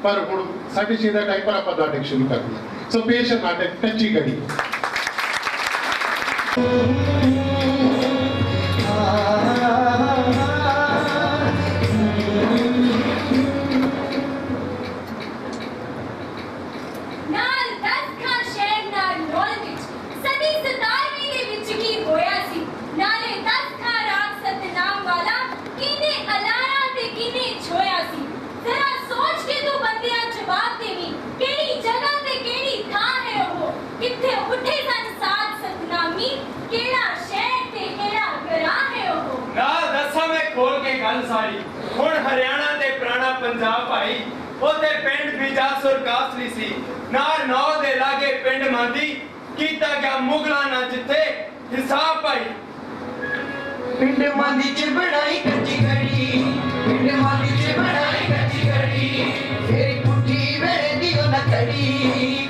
पर हुण 6:30 का टाइम पर आप नाटक शुरू कर दिया। सो पेश है नाटक कच्ची घड़ी। सारी हुण हरियाणा ते पुराना पंजाब भाई ओते पिंड बीजासुर कासली सी नार नौ दे लागे पिंड मांदी कीता गया मुगला ना जिथे हिसाब भाई पिंड मांदी च बनाई कच्ची घड़ी पिंड मांदी च बनाई कच्ची घड़ी फेरी पुट्ठी वेले दियो ना कड़ी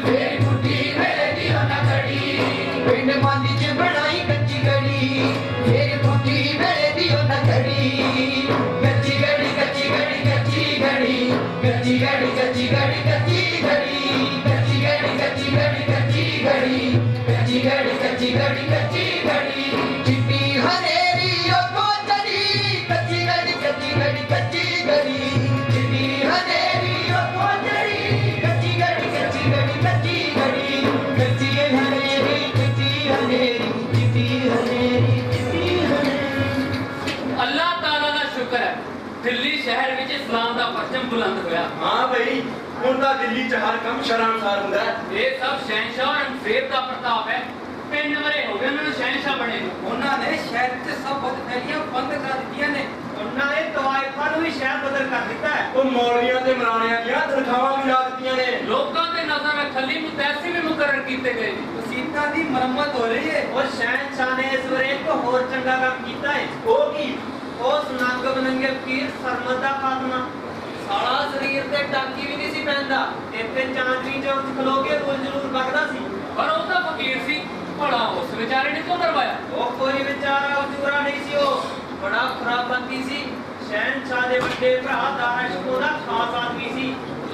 फेरी पुट्ठी वेले दियो ना कड़ी पिंड मांदी च बनाई कच्ची घड़ी फेरी पुट्ठी वेले दियो ना कड़ी कच्ची घड़ी कच्ची घड़ी कच्ची घड़ी कच्ची घड़ी कच्ची घड़ी कच्ची घड़ी कच्ची घड़ी कच्ची घड़ी कच्ची घड़ी कच्ची घड़ी कच्ची घड़ी कच्ची घड़ी चिट्टी हनेरी ओ कोटड़ी कच्ची घड़ी कच्ची घड़ी कच्ची घड़ी चिट्टी हनेरी ओ कोटड़ी कच्ची घड़ी कच्ची घड़ी कच्ची घड़ी कच्ची हनेरी चिट्टी हनेरी चिट्टी हनेरी चिट्टी हनेरी। अल्लाह ताला दा शुक्र है दिल्ली शहर विच इस्लाम दा परचम बुलंद होया। हां भाई हुण तां दिल्ली च हर काम शर्मसार हुंदा है। ये सब शहनशाह और अंग्रेज दा प्रताप है। पिंड मरे हो गए उन्होंने शहनशाह बने ਉਹਨਾਂ ਨੇ ਸ਼ਹਿਰ ਤੇ ਸਭ ਬਦਫੈਲੀਆਂ ਬੰਦ ਕਰ ਦਿੱਤੀਆਂ ਨੇ ਉਹਨਾਂ ਨੇ ਤਵਾਇਫਾਂ ਨੂੰ ਵੀ ਸ਼ਹਿਰ ਬਦਲ ਕਰ ਦਿੱਤਾ ਹੈ। ਉਹ ਮੌਲਵੀਆਂ ਤੇ ਮਰਾਣਿਆਂ ਦੀਆਂ ਤਨਖਾਹਾਂ ਵੀ ਲਾ ਦਿੱਤੀਆਂ ਨੇ। लोगों के नजर में खली मुतैसी भी मुकर्रर कीते गए ने। ਮਸੀਤਾਂ ਦੀ ਮੁਰੰਮਤ ਹੋ ਰਹੀ ਹੈ ਉਹ ਸ਼ਹਿਨशाह ਨੇ ਇਸ ਵੇਲੇ ਇੱਕ ਹੋਰ ਚੰਗਾ ਕੰਮ ਕੀਤਾ ਹੈ। ਉਹ ਕੀ ਉਸ ਨੰਗ ਬਨੰਗੇ ਫਕੀਰ ਸਰਮਦ ਦਾ ਖਾਤਮਾ। ਸਾਲਾ ਸਰੀਰ ਤੇ ਟਾਕੀ ਵੀ ਨਹੀਂ ਸੀ ਪੈਂਦਾ ਇੱਥੇ ਚਾਂਦਨੀ ਚੌਕ ਖਲੋ ਕੇ ਰੋਜ਼ ਜ਼ਰੂਰ ਵਗਦਾ ਸੀ। पर वो तो फकीर सी भला उस बेचारे ने क्यों मरवाया? ਉਹ ਕੋਈ ਵਿਚਾਰਾ ਉਜੂਰਾ ਨਹੀਂ ਸੀ। ਉਹ ਬੜਾ ਖਰਾਬੰਦੀ ਸੀ। ਸ਼ਹਿਨशाह ਦੇ ਵੱਡੇ ਭਰਾ ਦਾਨਿਸ਼ ਉਹਦਾ ਖਾਸ ਆਦਮੀ ਸੀ।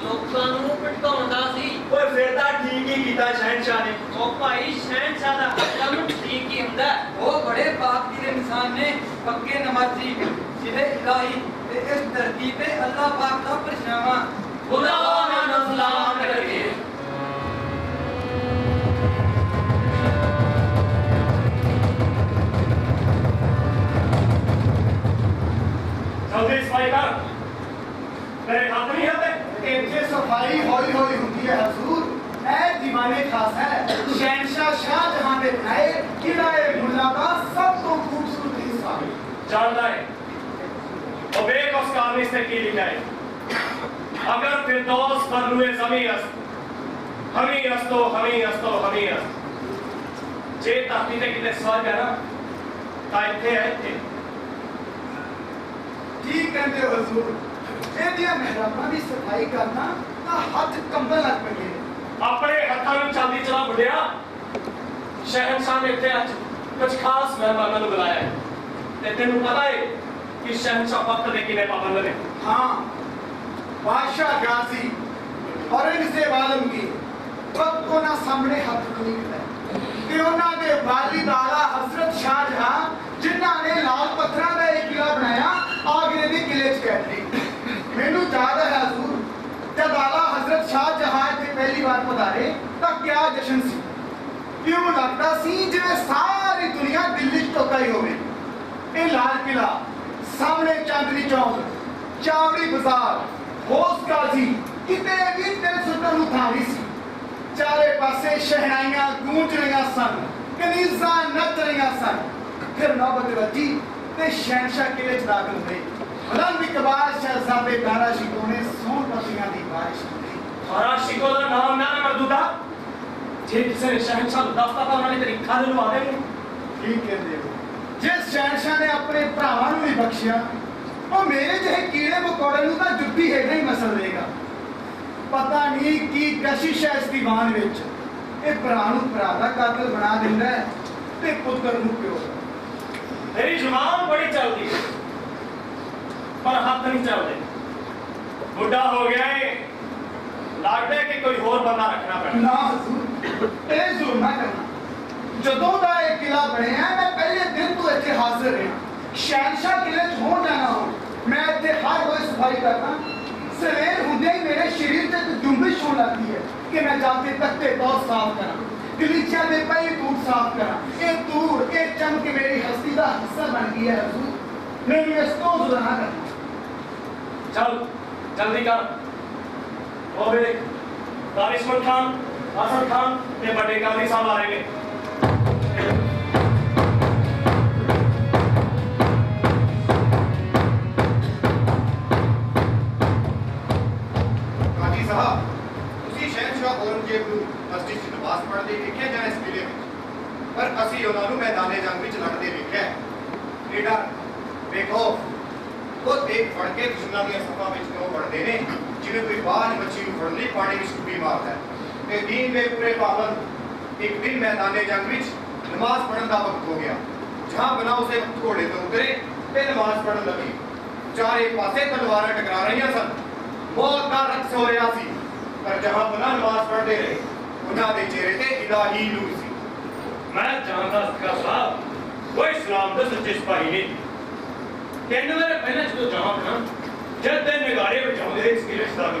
ਲੋਕਾਂ ਨੂੰ ਭਟਕਾਉਂਦਾ ਸੀ। ਓਏ ਫਿਰ ਤਾਂ ਠੀਕ ਹੀ ਕੀਤਾ ਸ਼ਹਿਨशाह ਨੇ। ਉਹ ਭਾਈ ਸ਼ਹਿਨशाह ਦਾ ਹੱਕਮ ਠੀਕ ਹੀ ਹੁੰਦਾ। ਉਹ ਬੜੇ ਪਾਕ ਦੀ ਇਨਸਾਨ ਨੇ ਪੱਕੇ ਨਮਾਜ਼ੀ ਜਿਹਦੇ ਇਲਾਹੀ ਤੇ ਇਸ ਧਰਤੀ ਤੇ ਅੱਲਾਹ ਪਾਕ ਦਾ ਪਰਛਾਵਾਂ खुदा ने सलाम करके जल्दी सफाई कर तेरे हाथ नहीं आते। ਇੱਥੇ ਸਫਾਈ ਹੌਲੀ ਹੌਲੀ ਹੁੰਦੀ ਹੈ ਹਜ਼ੂਰ। ਇਹ ਦੀਵਾਨੇ ਖਾਸ ਹੈ ਸ਼ਹਿਨशाह ਸ਼ਾਹਜਹਾਂ ਦੇ ਬਣਾਏ ਕਿਲ੍ਹਾ ਮੁੱਲਾ ਦਾ ਸਭ ਤੋਂ ਖੂਬਸੂਰਤ ਹਿੱਸਾ। जानता है और बेक उस कामिस से की लिखा है अगर फिरदौस पर रुए ज़मी अस्त हमी अस्तो हमी अस्तो हमी अस्त जे ताकि ते किते स्वर्ग है ना ता इत्थे है इत्थे। ਠੀਕ ਕਹਿੰਦੇ ਹੋ ਹਜ਼ੂਰ। ਇਹਦੀਆਂ ਮਿਹਰਾਬਾਂ ਦੀ ਸਫਾਈ ਕਰਨਾ ਤਾਂ ਹੱਥ ਕੰਬਣ ਲੱਗ ਪਏ। अपने हत्थां ਨੂੰ ਚਾਂਦੀ ਚਲਾ ਬੁੱਢਿਆ शहनशाह ने इत्थे ਅੱਜ ਕੁਝ ਖਾਸ ਮਹਿਮਾਨਾਂ ਨੂੰ ਬੁਲਾਇਆ ਹੈ ਤੇ ਤੈਨੂੰ ਪਤਾ ਹੈ ਕਿ शहनशाह वक्त ਦੇ ਕਿੰਨੇ ਪਾਬੰਦ ਨੇ। हाँ बादशाह गाजी औरंगजेब आलमगीर वक्त को ना सामने हथ खलीफदा ते उन्हां दे वालिद आला हजरत शाहजहां जिन्हां ने लाल पत्थरां दा एक किला बनाया आगरे दे किले च कैद ली। मैनू याद है हजूर जब आला हजरत शाहजहां इत्थे पहली बार पधारे तां क्या जश्न सी। क्यों लगदा सी जिवें सारी दुनिया दिल्ली च टोका ही होवे। ये लाल किला सामने चांदनी चौक चावड़ी बाजार होश गाजी किते भी तेरे सुटन ਨੂੰ ਥਾਂ ਨਹੀਂ ਸੀ। ਚਾਰੇ ਪਾਸੇ ਸ਼ਹਿਨਾਈਆਂ ਗੂੰਜ ਰਹੀਆਂ ਸਨ ਕਨੀਜ਼ਾਂ ਨੱਚ ਰਹੀਆਂ ਸਨ। ਫਿਰ ਨੌਬਤ ਵੱਜੀ ਤੇ ਸ਼ਹਿਨशाह ਕਿਲੇ ਚ ਦਾਖਲ ਹੋਏ। ਮਲੰਗ ਇਕਬਾਲ ਸ਼ਹਿਜ਼ਾਦੇ ਦਾਰਾ ਸ਼ਿਕੋ ਨੇ ਸੋਹਣ ਪਤੀਆਂ ਦੀ ਬਾਰਿਸ਼ ਕੀਤੀ। ਸਾਰਾ ਸ਼ਿਕੋ ਦਾ ਨਾਮ ਨਾ ਮਰਦੂਦਾ ਜੇ ਕਿਸੇ ਨੇ शहनशाह ਨੂੰ ਦੱਸਤਾ ਤਾਂ ਉਹਨਾਂ ਨੇ ਤੇਰੀ ਖਾਲ ਲਵਾ ਦੇਣੀ। ਠੀਕ ਕਹਿੰਦੇ ਹੋ। ਜਿਸ ਸ਼ਹਿਨशाह ਨੇ ਆਪਣੇ ਭਰਾਵਾਂ ਨੂੰ ਵੀ ਬਖਸ਼ਿਆ ਉਹ ਮੇਰੇ ਜਿਹੇ ਕੀੜੇ ਮਕੌੜੇ ਨੂੰ ਤਾਂ ਜੁੱਤੀ ਹੇਠਾਂ ਹੀ ਮਸਲ ਦੇਗਾ। ਪਤਾ ਨਹੀਂ ਕੀ ਕਸ਼ਿਸ਼ ਹੈ ਇਸ ਦੀਵਾਨ ਵਿੱਚ। ਇਹ ਭਰਾ ਨੂੰ ਭਰਾ ਦਾ ਕਾਤਲ ਬਣਾ ਦਿੰਦਾ ਹੈ ਤੇ ਪੁੱਤਰ ਨੂੰ ਪਿਓ ਦਾ। तेरी जुबान बड़ी चलती है पर हाथ नहीं चलते। बुढ़ा हो गया है ਲੱਗਦਾ ਹੈ ਕਿ ਕੋਈ ਹੋਰ ਬੰਦਾ ਰੱਖਣਾ ਪੈਣਾ। ਨਾ ਹਜ਼ੂਰ ਇਹ ਜ਼ੁਲਮ ਨਾ ਕਰਨਾ। ਜਦੋਂ ਦਾ ਇਹ ਕਿਲਾ ਬਣਿਆ ਮੈਂ ਪਹਿਲੇ ਦਿਨ ਤੋਂ ਇੱਥੇ ਹਾਜ਼ਰ ਹਾਂ। ਸ਼ਹਿਨशाह ਕਿਲੇ 'ਚ ਹੋਣ ਜਾਣਾ ਹੋ ਮੈਂ ਇੱਥੇ ਹਰ ਰੋਜ਼ ਸਫਾਈ ਕਰਦਾ। ਸਵੇਰ ਹੁੰਦੇ ਹੀ ਮੇਰੇ ਸਰੀਰ ਤੇ ਇੱਕ ਜੁੰਬਿਸ਼ ਹੋਣ ਲੱਗਦੀ ਹੈ ਕਿ ਮੈਂ ਜਾ ਕੇ ਤਖਤੇ ਬਹੁਤ ਸਾਫ਼ ਕਰਾਂ, ਗਲੀਚਿਆਂ ਦੇ ਪਈ ਧੂੜ ਸਾਫ਼ ਕਰਾਂ। ਇਹ ਧੂੜ ਇਹ ਚਮਕ ਮੇਰੀ ਹਸਤੀ ਦਾ ਹਿੱਸਾ ਬਣ ਗਈ ਹੈ ਹਜ਼ੂਰ। ਮੈਨੂੰ ਇਸ ਤੋਂ ਜ਼ੁਲਮ ਨਾ ਕਰਨਾ। चल जल्दी कर। और एक दानिशमंद खान, हसन खान ते बड़े काजी साहब आ रहे हैं। ਕਾਜੀ ਸਾਹਿਬ ਤੁਸੀਂ ਸ਼ਹਿਨशाह ਔਰੰਗਜ਼ੇਬ ਨੂੰ ਮਸਜਿਦ 'ਚ ਨਮਾਜ਼ ਪੜ੍ਹਦੇ ਵੇਖਿਆ ਜਾਂ ਇਸ ਕਿਲੇ ਵਿੱਚ? ਪਰ ਅਸੀਂ ਉਹਨਾਂ ਨੂੰ ਮੈਦਾਨੇ ਜੰਗ ਵਿੱਚ ਲੜਦੇ ਵੇਖਿਆ। ਲੀਡਰ ਵੇਖੋ ਉਹ ਦੇਖ ਫੜ ਕੇ ਦੁਸ਼ਮਣਾਂ ਦੀਆਂ ਸਫਾਂ ਵਿੱਚ ਕਿਉਂ ਵੜਦੇ ਨੇ ਜਿਵੇਂ ਕੋਈ ਬਾਜ ਮੱਛੀ ਨੂੰ ਫੜਨ ਲਈ ਪਾਣੀ ਵਿੱਚ ਡੁੱਬੀ ਮਾਰਦਾ ਹੈ। ਤੇ ਦੀਨ ਦੇ ਪੂਰੇ ਪਾਬੰਦ ਇੱਕ ਦਿਨ ਮੈਦਾਨੇ ਜੰਗ ਵਿੱਚ ਨਮਾਜ਼ ਪੜ੍ਹਨ ਦਾ ਵਕਤ ਹੋ ਗਿਆ। ਜਹਾਂ ਬਣਾ ਉਸੇ ਵਕਤ ਘੋੜੇ ਤੋਂ ਉਤਰੇ ਤੇ ਨਮਾਜ਼ ਪੜ੍ਹਨ ਲੱਗੇ। ਚਾਰੇ ਪਾਸੇ ਤਲਵਾਰਾਂ ਟਕਰਾ ਰਹੀਆਂ ਸਨ। ਬਹੁਤ ਦਾ ਰਕਸ ਹੋ ਰਿਹਾ ਸੀ। ਪਰ ਜਹਾਂ ਬਣਾ ਨਮਾਜ਼ ਪੜ੍ਹਦੇ ਰਹੇ ਉਹਨਾਂ ਦੇ ਚਿਹਰੇ ਤੇ ਇਲਾਹੀ ਨੂਰ ਸੀ। मैं जानता था साहब वो इस्लाम का सच्चे सिपाही ने। कहने वाले पहले जो जहां बना जब ते नगारे बजाਉਂਦੇ ਇਸ ਕਿਲੇ ਸਤਾਵੀ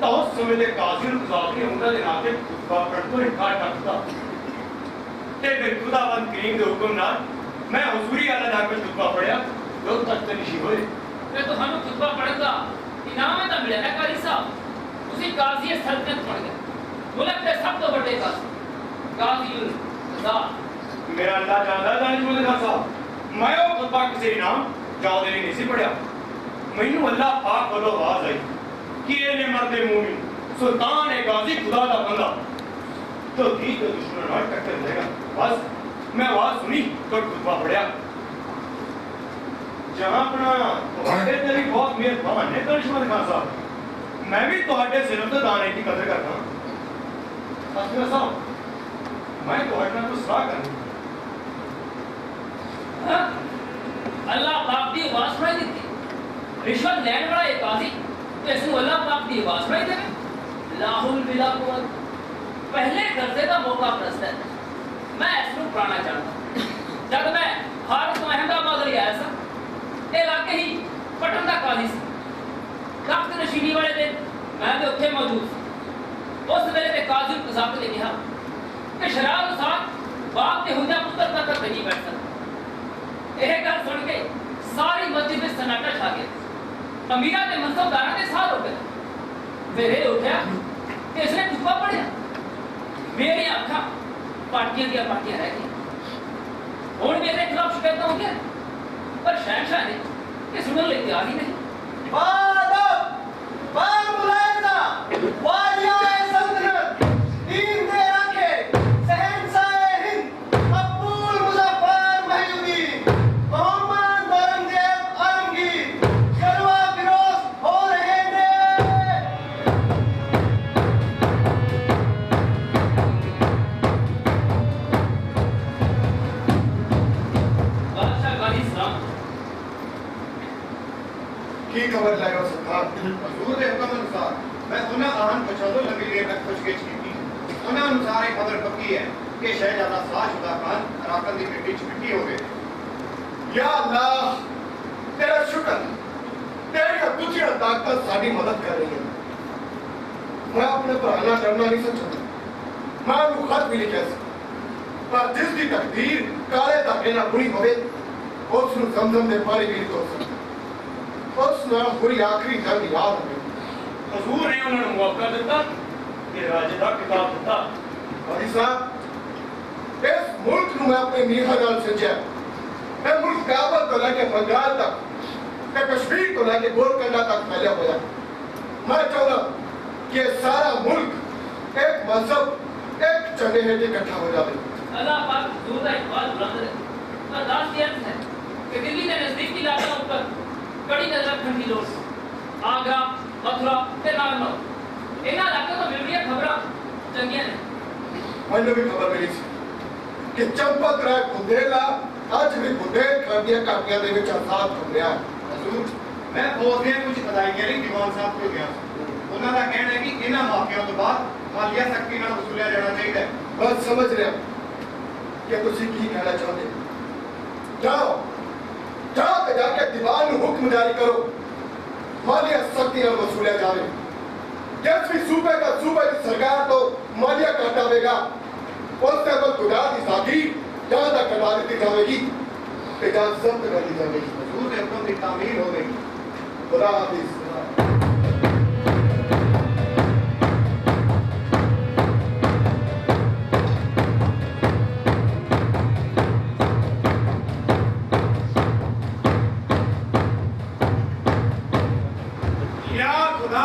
ਤਾਂ ਉਸ ਸਮੇਂ ਦੇ ਕਾਜ਼ੀ ਨੂੰ ਕਾਜ਼ੀ ਹੁੰਦਾ ਦੇ ਨਾਂ ਤੇ ਖੁਤਬਾ ਪੜ੍ਹ ਤੋਂ ਇਨਕਾਰ ਕਰਦਾ ਤੇ ਫਿਰ ਖੁਦਾਵੰਦ ਕਰੀਮ ਦੇ ਹੁਕਮ ਨਾਲ ਮੈਂ ਹਜ਼ੂਰੀ ਆਲਾ ਦਰ ਵਿੱਚ ਖੁਤਬਾ ਪੜਿਆ ਜੋ ਤਖਤ ਨਸ਼ੀ ਹੋਏ। ਤੇ ਤੁਹਾਨੂੰ ਖੁਤਬਾ ਪੜ੍ਹਨ ਦਾ ਇਨਾਮ ਤਾਂ ਮਿਲਿਆ ਨਾ ਕਾਜ਼ੀ ਸਾਹਿਬ। ਤੁਸੀਂ ਕਾਜ਼ੀ ਸਲਤਨਤ ਬਣ ਗਏ, ਮੁਲਕ ਦੇ ਸਭ ਤੋਂ ਵੱਡੇ ਕਾਜ਼ੀ ਦਾ। मेरा अल्लाह जानदा दानिशमंद खान साहब मैं वो खुतबा किसी इनाम जाओ दे नहीं सी पढ़िया। मैनू अल्लाह पाक वालों आवाज आई कि ये ने मर्दे मोमिन सुल्तान है गाजी खुदा दा बंदा तो दी तो दुश्मन नाल टक्कर देगा। बस मैं आवाज सुनी तो खुतबा पढ़िया। जहां अपना तुम्हारे ते भी बहुत मेहरबान है दानिशमंद खान साहब। मैं भी तुम्हारे सिर्फ तो दाने की कदर करता हूं। साहब मैं ਤੁਹਾਡੇ ਨਾਲ ਸਲਾਹ ਕਰਨੀ। अल्लाह पाक की आवाज सुनाई देती। रिश्वत लैन वाला एक काजी तो इसमें अल्लाह पाक की आवाज सुनाई देवे। लाहुल बिला कुवत पहले दर्जे का मौका प्रस्त है। मैं इसमें पुराना जानता जब मैं भारत तो अहमदाबाद ले आया था ये इलाके ही पटन का काजी सी। तख्त नशीनी वाले दिन मैं तो उत्थे मौजूद सी। उस वेले ते काजी को साहब ने कहा कि शराब के साथ बाप के हुंदा पुत्र तक नहीं बैठ सकता। यह गल सुन के सारी मस्जिद में सन्नाटा छा गया। अमीरा के मनसबदारा के साथ हो गए। मेरे उठा कि इसने खुतबा पढ़िया। मेरी अखा पार्टियां दी पार्टियां रह गई। हुण मेरे खिलाफ शिकायत हो गया पर शहनशाह ने कि सुनने ले तैयार ही नहीं। की खबर लायो सरकार? हजूर के हुक्म अनुसार मैं उन्हें आन पछादो लंबी देर तक पुछगिछ की। उन्हें अनुसार एक खबर पक्की है कि शहजादा शाहजुदा खान अराकन की मिट्टी च मिट्टी हो गए। या अल्लाह तेरा शुक्र तेरी दूसरी ताकत साड़ी मदद कर रही है। मैं अपने पुराना करना नहीं सकता। मैं उन्हें खत भी लिखा पर जिस दी तकदीर काले धागे ना बुरी होवे उस नु जमजम दे पानी भी नहीं हो सकता। उस नाल पूरी आखिरी जंग याद है। हजूर ने उन्होंने मौका दिता कि राजे का किताब दिता। भाई साहब इस मुल्क नु मैं अपने मीहा नाल सजा। मैं मुल्क काबल तो लेके बंगाल तक ते कश्मीर तो लेके गोलकंडा तक फैला हुआ। मैं चाहता कि सारा मुल्क एक मजहब एक चने हेठे इकट्ठा हो जाए। अल्लाह पाक हजूर का इकबाल बुलंद है। अरदास ये है कि दिल्ली के नजदीकी इलाकों पर कड़ी नजर रखने की लोड़। आगरा मथुरा ते नागनौर इन्हां इलाकों तो मिल रही खबर चंगियां ने। मैंने भी खबर मिली कि चंपत राय बुंदेला आज भी बुंदेल कापियां दे विच आजाद हो गया। हजूर मैं फौज ਦੀਆਂ ਕੁਝ ਅਦਾਇਗੀਆਂ ਲਈ ਦੀਵਾਨ ਸਾਹਿਬ ਕੋਲ ਗਿਆ। ਉਹਨਾਂ ਦਾ ਕਹਿਣਾ ਹੈ ਕਿ ਇਹਨਾਂ ਵਾਕਿਆ ਤੋਂ ਬਾਅਦ ਮਾਲੀਆ ਸਖਤੀ ਨਾਲ ਵਸੂਲਿਆ ਜਾਣਾ ਚਾਹੀਦਾ ਹੈ। बस समझ रहे हो कि तुसी की कहना चाहते हो। जाओ जाओ ते जाके दीवार ਨੂੰ हुक्म जारी करो मालिया सख्ती ਨਾਲ वसूलिया जावे। जिस भी सूबे का सूबे की सरकार तो मालिया कटावेगा उससे तो खुदा की साथी जहां तक कटा दी जाएगी ते जहां जब्त कर दी जाएगी। हजूर के हुक्म की तामील हो गई। खुदा हाफिज। या खुदा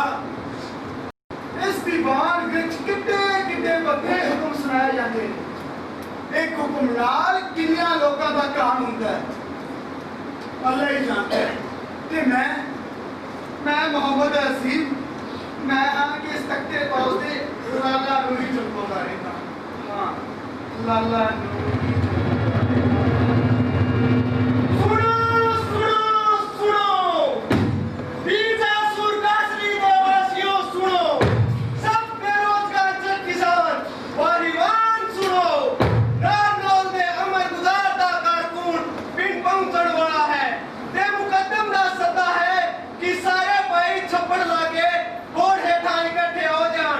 इस दीवान विच किड्डे किड्डे बड़े हुक्म सुनाए जाते हैं। एक हुक्म नाल किन्नियां लोकां दा काम हुंदा है अल्लाह ही जानता है। ते मैं मोहम्मद हसीब मैं हाँ कि इस तख्ते पास दे लाला नूं ही चमकाउंदा रहंदा। हाँ लाला नूं ही सुनो सुनो सुनो बीजा सुरकासरी निवासियों सुनो, सब बेरोजगार जन किसान परिवार सुनो, नारनौल दे अमर गुजार दा कारकुन पिंड पहुंचण वाला है ते मुकद्दम दा सदा है कि सारे भाई छप्पड़ लाके बोर्ड हेठां इकट्ठे हो जान।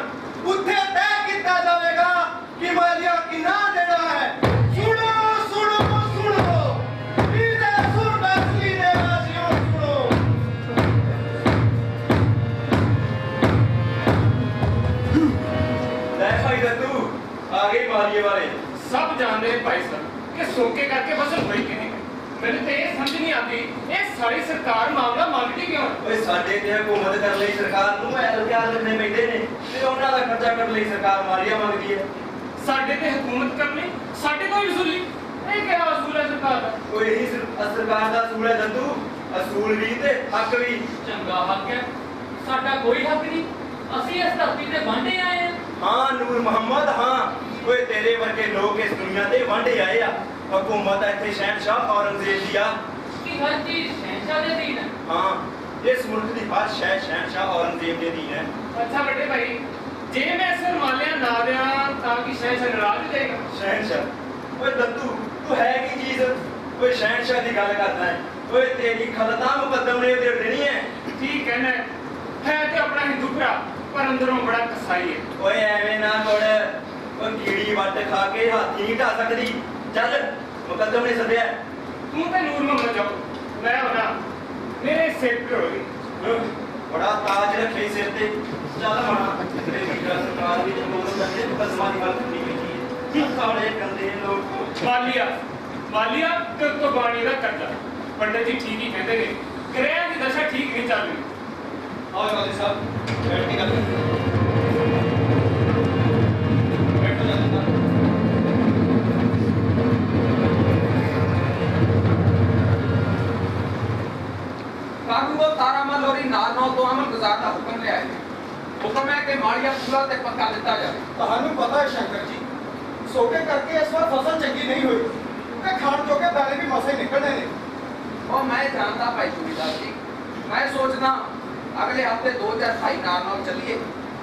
उत्थे तय किया जाएगा कि मालिया कितना देना है। सुनो सुनो सुनो बीजा सुरकासरी निवासियों सुनो। ਲੈ ਭਾਈ ਦੱਤੂ ਆ ਗਏ ਮਾਲੀਏ ਵਾਲੇ। ਸਭ ਜਾਣਦੇ ਨੇ ਭਾਈ ਸਾਹਿਬ ਕਿ ਸੋਕੇ ਕਰਕੇ ਫਸਲ ਹੋਈ ਕਿ ਨਹੀਂ। ਮੈਨੂੰ ਤੇ ਇਹ ਸਮਝ ਨਹੀਂ ਆਉਂਦੀ ਇਹ ਸਾਰੀ ਸਰਕਾਰ ਮਾਮਲਾ ਮੰਗਦੀ ਕਿਉਂ ਹੈ? ਓਏ ਸਾਡੇ ਤੇ ਹਕੂਮਤ ਕਰਨ ਲਈ ਸਰਕਾਰ ਨੂੰ ਐਲਾਨ ਕਰਨੇ ਪੈਂਦੇ ਨੇ ਤੇ ਉਹਨਾਂ ਦਾ ਖਰਚਾ ਕਰਨ ਲਈ ਸਰਕਾਰ ਮਾਲੀਆ ਮੰਗਦੀ ਹੈ। ਸਾਡੇ ਤੇ ਹਕੂਮਤ ਕਰਨੀ ਸਾਡੇ ਤੋਂ ਹੀ ਵਸੂਲੀ ਇਹ ਕਿਹੜਾ ਅਸੂਲ ਹੈ ਸਰਕਾਰ ਦਾ? ਓਏ ਇਹੀ ਸਰਕਾਰ ਦਾ ਅਸੂਲ ਹੈ ਦੰਦੂ, ਅਸੂਲ ਵੀ ਤੇ ਹੱਕ ਵੀ। ਚੰਗਾ ਹੱਕ ਹੈ ਸਾਡਾ ਕੋਈ ਹੱਕ ਨਹੀਂ ਅਸੀਂ ਇਸ ਧਰਤੀ ਤੇ ਵਾਂਢੇ ਆਏ ਹਾਂ। ਹਾਂ ਨੂਰ ਮੁਹੰਮਦ ਹਾਂ, ਓਏ ਤੇਰੇ ਵਰਗੇ ਲੋਕ ਇਸ ਦੁਨੀਆ ਤੇ ਵਾਂਢੇ ਆਏ ਆ। ਹਕੂਮਤ ਇੱਥੇ ਸ਼ਹਿਨशाह ਔਰੰਗਜ਼ੇਬ ਦੀ ਆ ਕਿ ਹਰ ਚੀਜ਼ ਸ਼ਹਿਨशाह ਦੇ ਅਧੀਨ ਹੈ। ਹਾਂ ਇਸ ਮੁਲਕ ਦੀ ਹਰ ਸ਼ੈ ਸ਼ਹਿਨशाह ਔਰੰਗਜ਼ੇਬ ਦੇ ਅਧੀਨ ਹੈ। ਅੱਛਾ ਵੱਡੇ ਭਾਈ ਜੇ ਮੈਂ ਸਿਰ ਮਾਲਿਆ ਨਾ ਦਿਆਂ ਤਾਂ ਕਿ ਸ਼ਹਿਨशाह ਨਾਰਾਜ਼ ਹੋ ਜਾਏਗਾ? ਸ਼ਹਿਨशाह ਓਏ ਦੰਦੂ ਤੂੰ ਹੈ ਕੀ ਚੀਜ਼? ਓਏ ਸ਼ਹਿਨशाह ਦੀ ਗੱਲ ਕਰਦਾ ਹੈ। ਓਏ ਤੇਰੀ ਖਲਤਾ ਮੁਕੱਦਮ ਨੇ ਉਹਦੇ ਦੇਣੀ ਹੈ। ਠੀਕ ਕਹਿਣਾ ਹੈ ਤੇ ਆਪਣਾ ਹਿੰਦੂ ਭਰਾ ਪਰ ਅੰਦਰੋਂ ਬੜਾ ਕਸਾਈ ਹੈ। ਓਏ ਐਵੇਂ ਨਾ ਕੋੜ ਓ ਕੀੜੀ ਵੱਟ ਖਾ ਕੇ ਹਾਥੀ ਨਹੀਂ ਢਾ ਸਕਦੀ। ਚੱਲ ਮੁਕੱਦਮ ਨੇ ਸੱਦਿਆ। ਤੂੰ ਤੇ ਨੂਰ ਮੁਹੰਮਦ ਜਾਓ ਮੈਂ ਹੋਣਾ ਮੇਰੇ ਸਿਰ ਤੇ ਹੋਈ। ਬੜਾ ਤਾਜ ਰੱਖੇ ਸਿਰ ਤੇ। ਚੱਲ ਮਣਾ ਤੇਰੇ ਵੀਰਾ ਸਰਕਾਰ ਵੀ ਜਮੋਂ ਕਰਦੇ ਮੁਕੱਦਮਾਂ ਦੀ ਗੱਲ ਕਰਨੀ ਪੈਂਦੀ ਹੈ। ਕਾਲੇ ਕੰਦੇ ਲੋਕ ਮਾਲੀਆ ਤੇ ਕੁਰਬਾਨੀ ਦਾ ਕਰਜ਼ਾ ਪੰਡਤ ਜੀ ਠੀਕ ਹੀ ਕਹਿੰਦੇ ਨੇ ਗ੍ਰਹਿ ਦੀ ਦਸ਼ਾ ਠੀਕ ਨਹੀਂ ਚੱਲ ਰਹੀ। ਆਓ ਕਾਜੀ ਸਾਹਿਬ ਬੈਠ ਕੇ ਗੱਲ ਕਰਦੇ ਬੈਠੋ ਜਲਦੀ। कानून को तारामल और नारनौल तो अमल गुजार का हुक्म ले आए। हुक्म है कि मालिया पूरा ते पक्का दिता जाए। ਤੁਹਾਨੂੰ ਪਤਾ ਹੈ ਸ਼ੰਕਰ ਜੀ ਸੋਕੇ ਕਰਕੇ ਇਸ ਵਾਰ ਫਸਲ ਚੰਗੀ ਨਹੀਂ ਹੋਈ ਤੇ ਖਾਣ ਜੋਗੇ ਦਾਣੇ ਵੀ ਮਸੇ ਨਿਕਲਣੇ ਨੇ। और मैं जानता भाई सूबेदार जी, मैं सोचना अगले हफ्ते 2028 नारनौल चलिए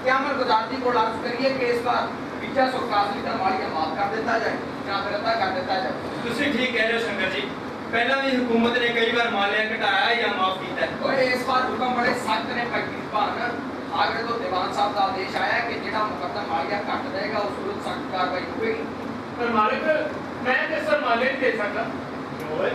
कि अमल गुजार जी को अर्ज करिए कि इस बार बीजा सुरकासरी का मालिया माफ कर दिता जाए या फिर अदा कर दिता जाए। ਤੁਸੀਂ ਠੀਕ ਕਹਿ ਰਹੇ ਹੋ ਸ਼ੰਕਰ ਜੀ। ਪਹਿਲਾਂ ਵੀ ਹਕੂਮਤ ਨੇ ਕਈ ਵਾਰ ਮਾਲਿਆ ਘਟਾਇਆ ਜਾਂ ਮਾਫ ਕੀਤਾ ਹੈ। और इस बार हुक्म बड़े सख्त ने भाई भान आगे तो दीवान साहब का आदेश आया कि जेड़ा मुकद्दम मालिया घट जाएगा उस विरुद्ध सख्त कार्रवाई होगी। ਪਰ ਮਾਲਿਕ ਮੈਂ ਤੇ ਸਰ ਮਾਲੇ ਨਹੀਂ ਦੇ ਸਕਦਾ। ਓਏ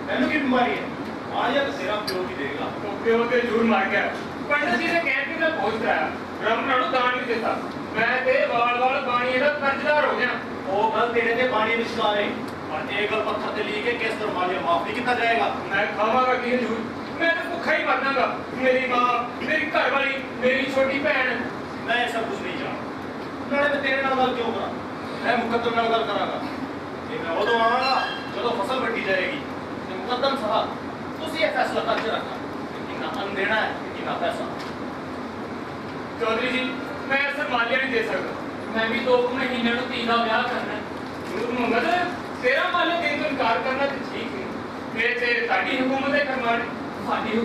ਮੈਨੂੰ ਕੀ ਬਿਮਾਰੀ ਹੈ? ਮਾਲਿਆ ਤਾਂ ਸਿਰਾਂ ਪਿਓ ਵੀ ਦੇਗਾ। ਉਹ ਪਿਓ ਤੇ ਜ਼ਰੂਰ ਮਾਰ ਗਿਆ। ਪੰਡਤ ਜੀ ਨੇ ਕਹਿ ਕੇ ਮੈਂ ਪਹੁੰਚ ਕਰਾਇਆ ਰਮਨਾ ਨੂੰ ਦਾਨ ਨਹੀਂ ਦਿੱਤਾ। ਮੈਂ ਤੇ ਵਾਲ ਬਾਣੀ ਦਾ ਕਰਜ਼ਦਾਰ ਹੋ ਗਿਆ। ਉਹ ਗੱਲ ਤੇਰੇ ਤੇ ਬਾਣੀ ਵਿਸ਼ਵਾਸ ਹੈ ਪਰ ਇਹ ਗੱਲ ਪੱਥਰ ਤੇ ਲਿਖ ਕੇ ਕਿਸ ਤਰ੍ਹਾਂ ਮਾਲਿਆ ਮਾਫ ਨਹੀਂ ਕੀਤਾ ਜਾਏਗਾ? ਮੈਂ ਖਾਵਾਂਗਾ ਕੀ ਹਜੂਰ? ਮੈਂ ਤਾਂ ਭੁੱਖਾ ਹੀ ਮਰ ਜਾਵਾਂਗਾ। ਮੇਰੀ ਮਾਂ ਮੇਰੀ ਘਰ ਵਾਲੀ ਮੇਰੀ ਛੋਟੀ ਭੈਣ ਮੈਂ ਇਹ ਸਭ ਕੁਝ ਨਹੀਂ ਜਾਣਦਾ। ਨਾਲੇ ਮੈਂ ਤੇਰੇ ਨਾਲ ਗੱਲ ਕਿਉਂ ਕਰਾਂ? ਮੈਂ ਮੁਕੱਦਮ ਨਾਲ ਗੱਲ ਕਰਾਂਗਾ ਤੇ ਮੈਂ ਉਦੋਂ ਆਵਾਂਗਾ ਜਦੋਂ ਫਸਲ ਵੱਢੀ ਜਾਏਗੀ ਤੇ ਮੁਕੱਦਮ ਸਾਹਿਬ ਤੁਸੀਂ ਇਹ ਫੈਸਲਾ ਕਰਕੇ ਰੱਖਣਾ ਕਿ ਕਿੰਨਾ ਅੰਨ ਦੇਣਾ ਹੈ ਤੇ ਕਿੰਨਾ ਪੈਸਾ। ਚੌਧਰੀ ਜੀ ਮੈਂ ਸਰ ਮਾਲਿਆ ਨਹੀਂ ਦੇ ਸਕਦਾ। मैं भी 2 महीने ਨੂੰ ਧੀ ਦਾ ਵਿਆਹ ਕਰਨਾ ਹੈ। ਨੂਰ ਮੁਹੰਮਦ ਤੇਰਾ ਮਾਲਿਆ ਦੇਣ ਤੋਂ ਇਨਕਾਰ ਕਰਨਾ ਤੇ ਠੀਕ ਨਹੀਂ। ਮੇਰੇ ਤੇ ਤੁਹਾਡੀ ਹਕੂਮਤ ਦੇ ਫਰਮਾਨ ਸਾਡੀ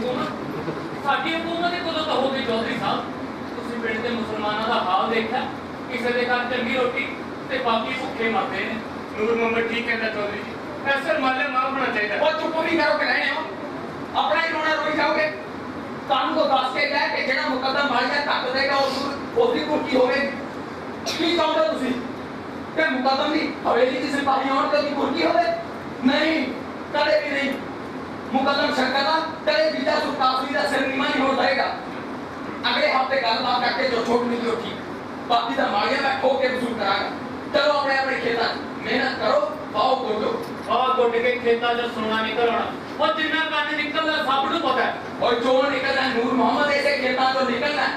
ਹਕੂਮਤ ਦੀ ਕਦੋਂ ਕਹੋਗੇ ਚੌਧਰੀ ਸਾਹਿਬ? ਤੁਸੀਂ ਪਿੰਡ ਦੇ ਮੁਸਲਮਾਨਾਂ ਦਾ ਹਾਲ देखा किसी के घर चंगी रोटी ते बाकी भुखे मरते हैं। नूर मोहम्मद ठीक कहता चौधरी जी, ऐसा माले माफ होना चाहिए। और चुप भी करो कि रहने हो, अपना ही रोना रोई जाओगे। कानून को दस के कह के जेड़ा मुकदम मारिया तक देगा उसकी कुर्की होगी। की चाहते तुसी कि मुकदम दी हवेली दी सिपाही होण ते कुर्की होवे? नहीं, कदे भी नहीं। मुकदम शंकर दा कदे बीजा सुल्तानी दा सिर नीवा नहीं हो जाएगा। अगले हफ्ते गलबात करके जो छोट मिली हो ठीक, बाकी दा मारिया मैं ठोक के वसूल करांगा। चलो अपने अपने खेतां मेहनत करो, पाओ गोडो और गोटे के खेता जो सोना निकल आना और जिन्ना काटे निकलना सबनू पता है। और जो निकलना नूर मोहम्मद ऐसे खेता जो निकलना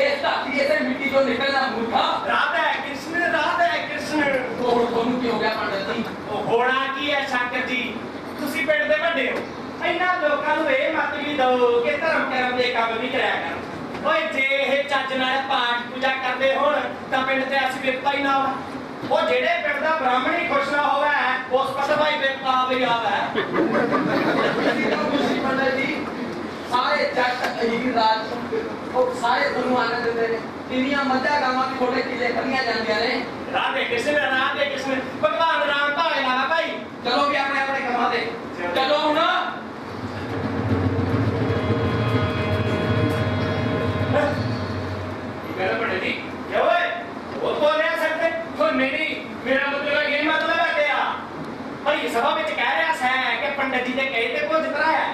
इस धरती ऐसे मिट्टी जो निकलना मूर्खा। राधा कृष्ण तो ਤੁਹਾਨੂੰ ਕੀ ਹੋ ਗਿਆ ਪੰਡਤ ਜੀ? ਉਹ ਹੋਣਾ ਕੀ ਹੈ ਸ਼ੰਕਰ ਜੀ, ਤੁਸੀਂ ਪਿੰਡ ਦੇ ਵੱਡੇ ਹੋ, ਇਹਨਾਂ ਲੋਕਾਂ ਨੂੰ ਇਹ ਮਤ ਵੀ ਦਿਓ ਕਿ ਧਰਮ ਕਰਮ ਦੇ ਕੰਮ ਵੀ ਕਰਿਆ ਕਰਨ। ਓਏ ਜੇ ਇਹ ਚੱਜ ਨਾਲ ਪਾਠ ਪੂਜਾ ਕਰਦੇ ਹੋਣ ਤਾਂ ਪਿੰਡ ਤੇ ਅਸੀਂ ਵਿਪਤਾ ਹੀ ਨਾ ਹੋਣਾ। ਉਹ ਜਿਹੜੇ ਪਿੰਡ ਦਾ ਬ੍ਰਾਹਮਣ ਹੀ ਖੁਸ਼ ਨਾ ਹੋਵੇ ਉਸ ਪਤ ਭਾਈ ਵਿਪਤਾ ਵੀ ਆਵੇ। पंडित जी सारे जट अहीर राज और सारे ਤੁਹਾਨੂੰ ਆਨੰਦ ਦਿੰਦੇ ਨੇ। ਇੰਨੀਆਂ ਮੱਝਾਂ ਗਾਵਾਂ ਵੀ ਤੁਹਾਡੇ ਕਿਲੇ ਖੜੀਆਂ ਜਾਂਦੀਆਂ ਨੇ। ਰਾਧੇ ਕ੍ਰਿਸ਼ਨ ਭਗਵਾਨ ਰਾਮ ਭਾਵੇਂ ਲਾਵਾ ਭਾਈ। ਚਲੋ ਵੀ ਆਪਣੇ ਆਪਣੇ ਕੰਮਾਂ ਤੇ ਚਲੋ ਹੁਣ। मेरा पंडित जी क्या हुआ है? वो बोल रहे सकते तो नहीं, मेरा मतलब ये मतलब है क्या भाई सभा में कह रहा है कि पंडित जी ने कहे थे भोज कराया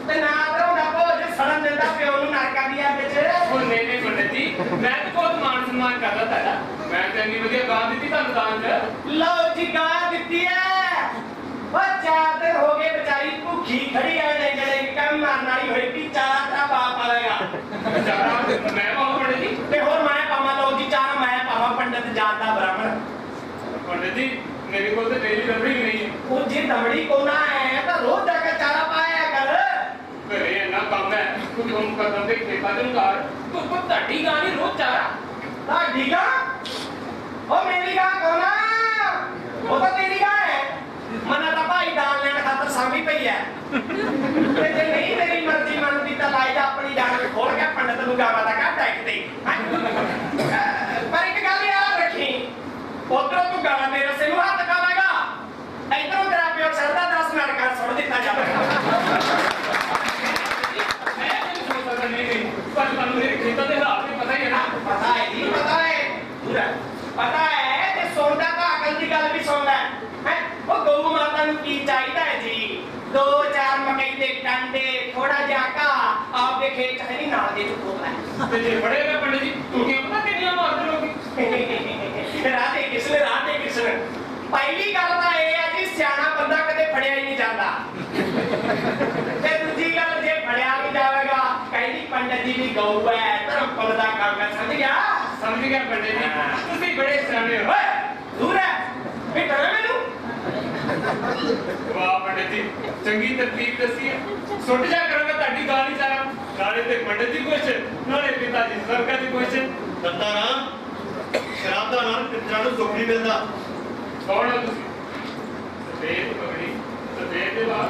ते ना करो ना भोज सड़न देता प्यो नु नरका दिया बेच। ਉਹ ਨਹੀਂ ਪੰਡਤ ਜੀ, ਮੈਂ ਤਾਂ ਬਹੁਤ ਮਾਨ ਸਨਮਾਨ ਕਰਦਾ ਤੁਹਾਡਾ। ਮੈਂ ਤਾਂ ਇੰਨੀ ਵਧੀਆ ਗਾਂ ਦਿੱਤੀ ਤੁਹਾਨੂੰ ਦਾਨ ਚ। लो जी गां दित्ती है वो 4 दिन हो गए बेचारी भूखी खड़ी है नहीं जड़े काम मारन वाली होई कि चारा तेरा बाप आएगा ਚਾਰਾ ਮੈਂ ਪਾਉਂ ਪੰਡਤ ਜੀ। ते होर मैं पावा लो जी चार मैं पावा पंडित जात दा ब्राह्मण। पंडित जी मेरे को तो डेली रबड़ी भी नहीं है। वो जी दमड़ी कोना है तो रोज जाकर चारा पाया कर। घरे इन्ना काम है कुछ हम कदम ਦੇ ਖੇਤਾਂ ਦੇ ਘਰ ਤੂੰ ਤੁਹਾਡੀ ਗਾਂ ਨਹੀਂ ਰੋਜ਼ ਚਾਰਾ। ढाडी का ओ मेरी गां कोना वो तो तेरी गां है। मना तो भाई दाल लेने खातर सामी पई है ते जे नहीं तेरी मर्जी मनदी तो लाई जा अपनी जान खोल के पंडित नु गावा दा काट देखते। पर एक गल याद रखी उधरों तू गाना मेरे से नु हाथ कावेगा इधरों तेरा प्यो सरदा 10 मिनट का छोड़ दिता जाएगा। मैं नहीं सोच सकता नहीं पर ਤੁਹਾਨੂੰ ਮੇਰੇ ਖੇਤਾਂ ਦੇ ਹਾਲਾਤ ਵੀ ਪਤਾ ਹੀ ਹੈ ਨਾ। पता है जी पता है पूरा पता है ते सोंदा तो अकल दी गल भी सुनदा है। वो गौ माता नु की चाहिदा है जी 2-4 मकई दे टंडे थोड़ा जिहा घाह आपके खेत है नहीं नाल दे चुकोला ਤੇ ਜੇ ਬੜੇਗਾ ਪੰਡਿਤ ਜੀ ਕੀ ਪਤਾ ਕਿੰਨੀਆਂ ਮਾਰਦੇ ਲੋਕੀ। राधे कृष्ण पहली गल तो यह है जी सियाना बंदा कदे फड़िया ही नहीं जाता ते दूजी गल जे फड़िया भी जाएगा कहदी पंडित जी दी गऊ है धर्म कुल दा काम है। समझ गया पंडित जी ਤੁਸੀਂ ਬੜੇ ਸਿਆਣੇ ਹੋ। ओए दूर है फिर डरे मैनू ਵਾਹ ਪੰਡਿਤ ਜੀ ਚੰਗੀ ਤਰਤੀਬ ਦੱਸੀ ਹੈ। ਸੁੱਟ ਜਾ ਕਰਾਂਗਾ ਤੁਹਾਡੀ ਗਾਲੀ ਚਾਰਾ ਨਾਲੇ ਤੇ ਪੰਡਿਤ ਜੀ ਕੁਛ ਨਾਲੇ ਪਿਤਾ ਜੀ ਸਰਕਾਰ ਦੀ ਕੁਛ। ਦੰਦਾ ਰਾਮ ਸ਼ਰਾਬ ਦਾ ਨਾਮ ਪਿੱਤਰਾਂ ਨੂੰ ਸੁੱਖ ਨਹੀਂ ਮਿਲਦਾ। ਕੌਣ ਹੋ ਤੁਸੀਂ? ਸਫੇਦ ਪਗੜੀ ਸਫੇਦ ਦੇ ਵਾਲ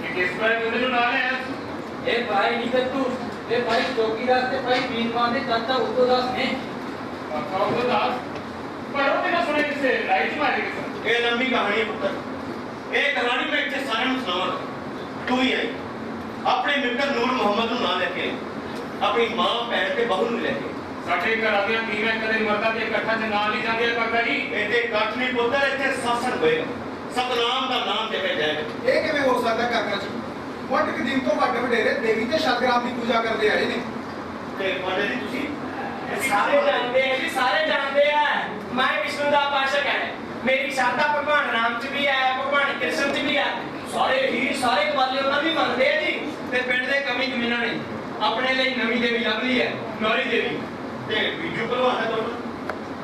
ਇਹ ਕਿਸ ਤਰ੍ਹਾਂ ਉਹਨਾਂ ਨੂੰ ਨਾਲ ਆਇਆ? ਇਹ ਭਾਈ ਨਹੀਂ ਤੂੰ ਇਹ ਭਾਈ ਚੌਕੀਦਾਰ ਤੇ ਭਾਈ ਬੀਨਵਾਨ ਦੇ ਚਾਚਾ ਉਦੋਦਾਸ ਨੇ। ਆਖਾ ਉਹ ਦਾਸ ਪਰ ਉਹ ਤੇ ਨਾ ਸੁਣੇ ਕਿਸੇ ਰਾਈਟ ਮਾਰੇ ਕਿਸੇ। ਇਹ ਲੰਬੀ ਕਹਾਣੀ ਹੈ ਪੁੱਤਰ। ਇਹ ਕਹਾਣੀ ਮੈਂ ਇੱਥੇ ਸਾਰਿਆਂ ਨੂੰ ਸੁਣਾਵਾਂਗਾ। ਤੂੰ ਹੀ ਆਈ ਆਪਣੇ ਮਿੱਤਰ ਨੂਰ ਮੁਹੰਮਦ ਨੂੰ ਨਾਲ ਲੈ ਕੇ ਆਈ, ਆਪਣੀ ਮਾਂ ਭੈਣ ਤੇ ਬਹੂ ਨੂੰ ਲੈ ਕੇ। ਸਾਡੇ ਘਰਾਂ ਦੀਆਂ ਧੀਆਂ ਕਦੇ ਮਰਦਾਂ ਦੇ ਇਕੱਠਾਂ 'ਚ ਨਾਂ ਨਹੀਂ ਜਾਂਦੀਆਂ ਕਾਕਾ ਜੀ। ਇਹਦੇ ਇਕੱਠ ਨਹੀਂ ਪੁੱਤਰ, ਇੱਥੇ ਸਾਸਨ ਹੋਏਗਾ, ਸਤਨਾਮ ਦਾ ਨਾਮ ਜਪਿਆ ਜਾਏਗਾ। ਇਹ ਕਿਵੇਂ ਹੋ ਸਕਦਾ ਕਾਕਾ ਜੀ? ਵੱਡ ਕਦੀਮ ਤੋਂ ਵੱਡੇ ਵਡੇਰੇ ਦੇਵੀ ਤੇ ਸ਼ਤਗਰਾਮ ਦੀ ਪੂਜਾ ਕਰਦੇ ਆਏ ਨੇ। ਤੇ ਮਾਤਾ ਜੀ ਤੁਸੀਂ सारे जानते हैं जी सारे जानते हैं मैं विष्णु दा उपासक है। मेरी श्रद्धा भगवान राम च भी है भगवान कृष्ण च भी है। सारे ही सारे गवाले उन्होंने भी मनते हैं जी ते पिंड दे कमी कमीना ने अपने लिए नवी देवी लभ ली है नौरी देवी ਤੇ ਬੀਜੂ ਭਲਵਾਨ ਹੈ ਤੁਹਾਡਾ,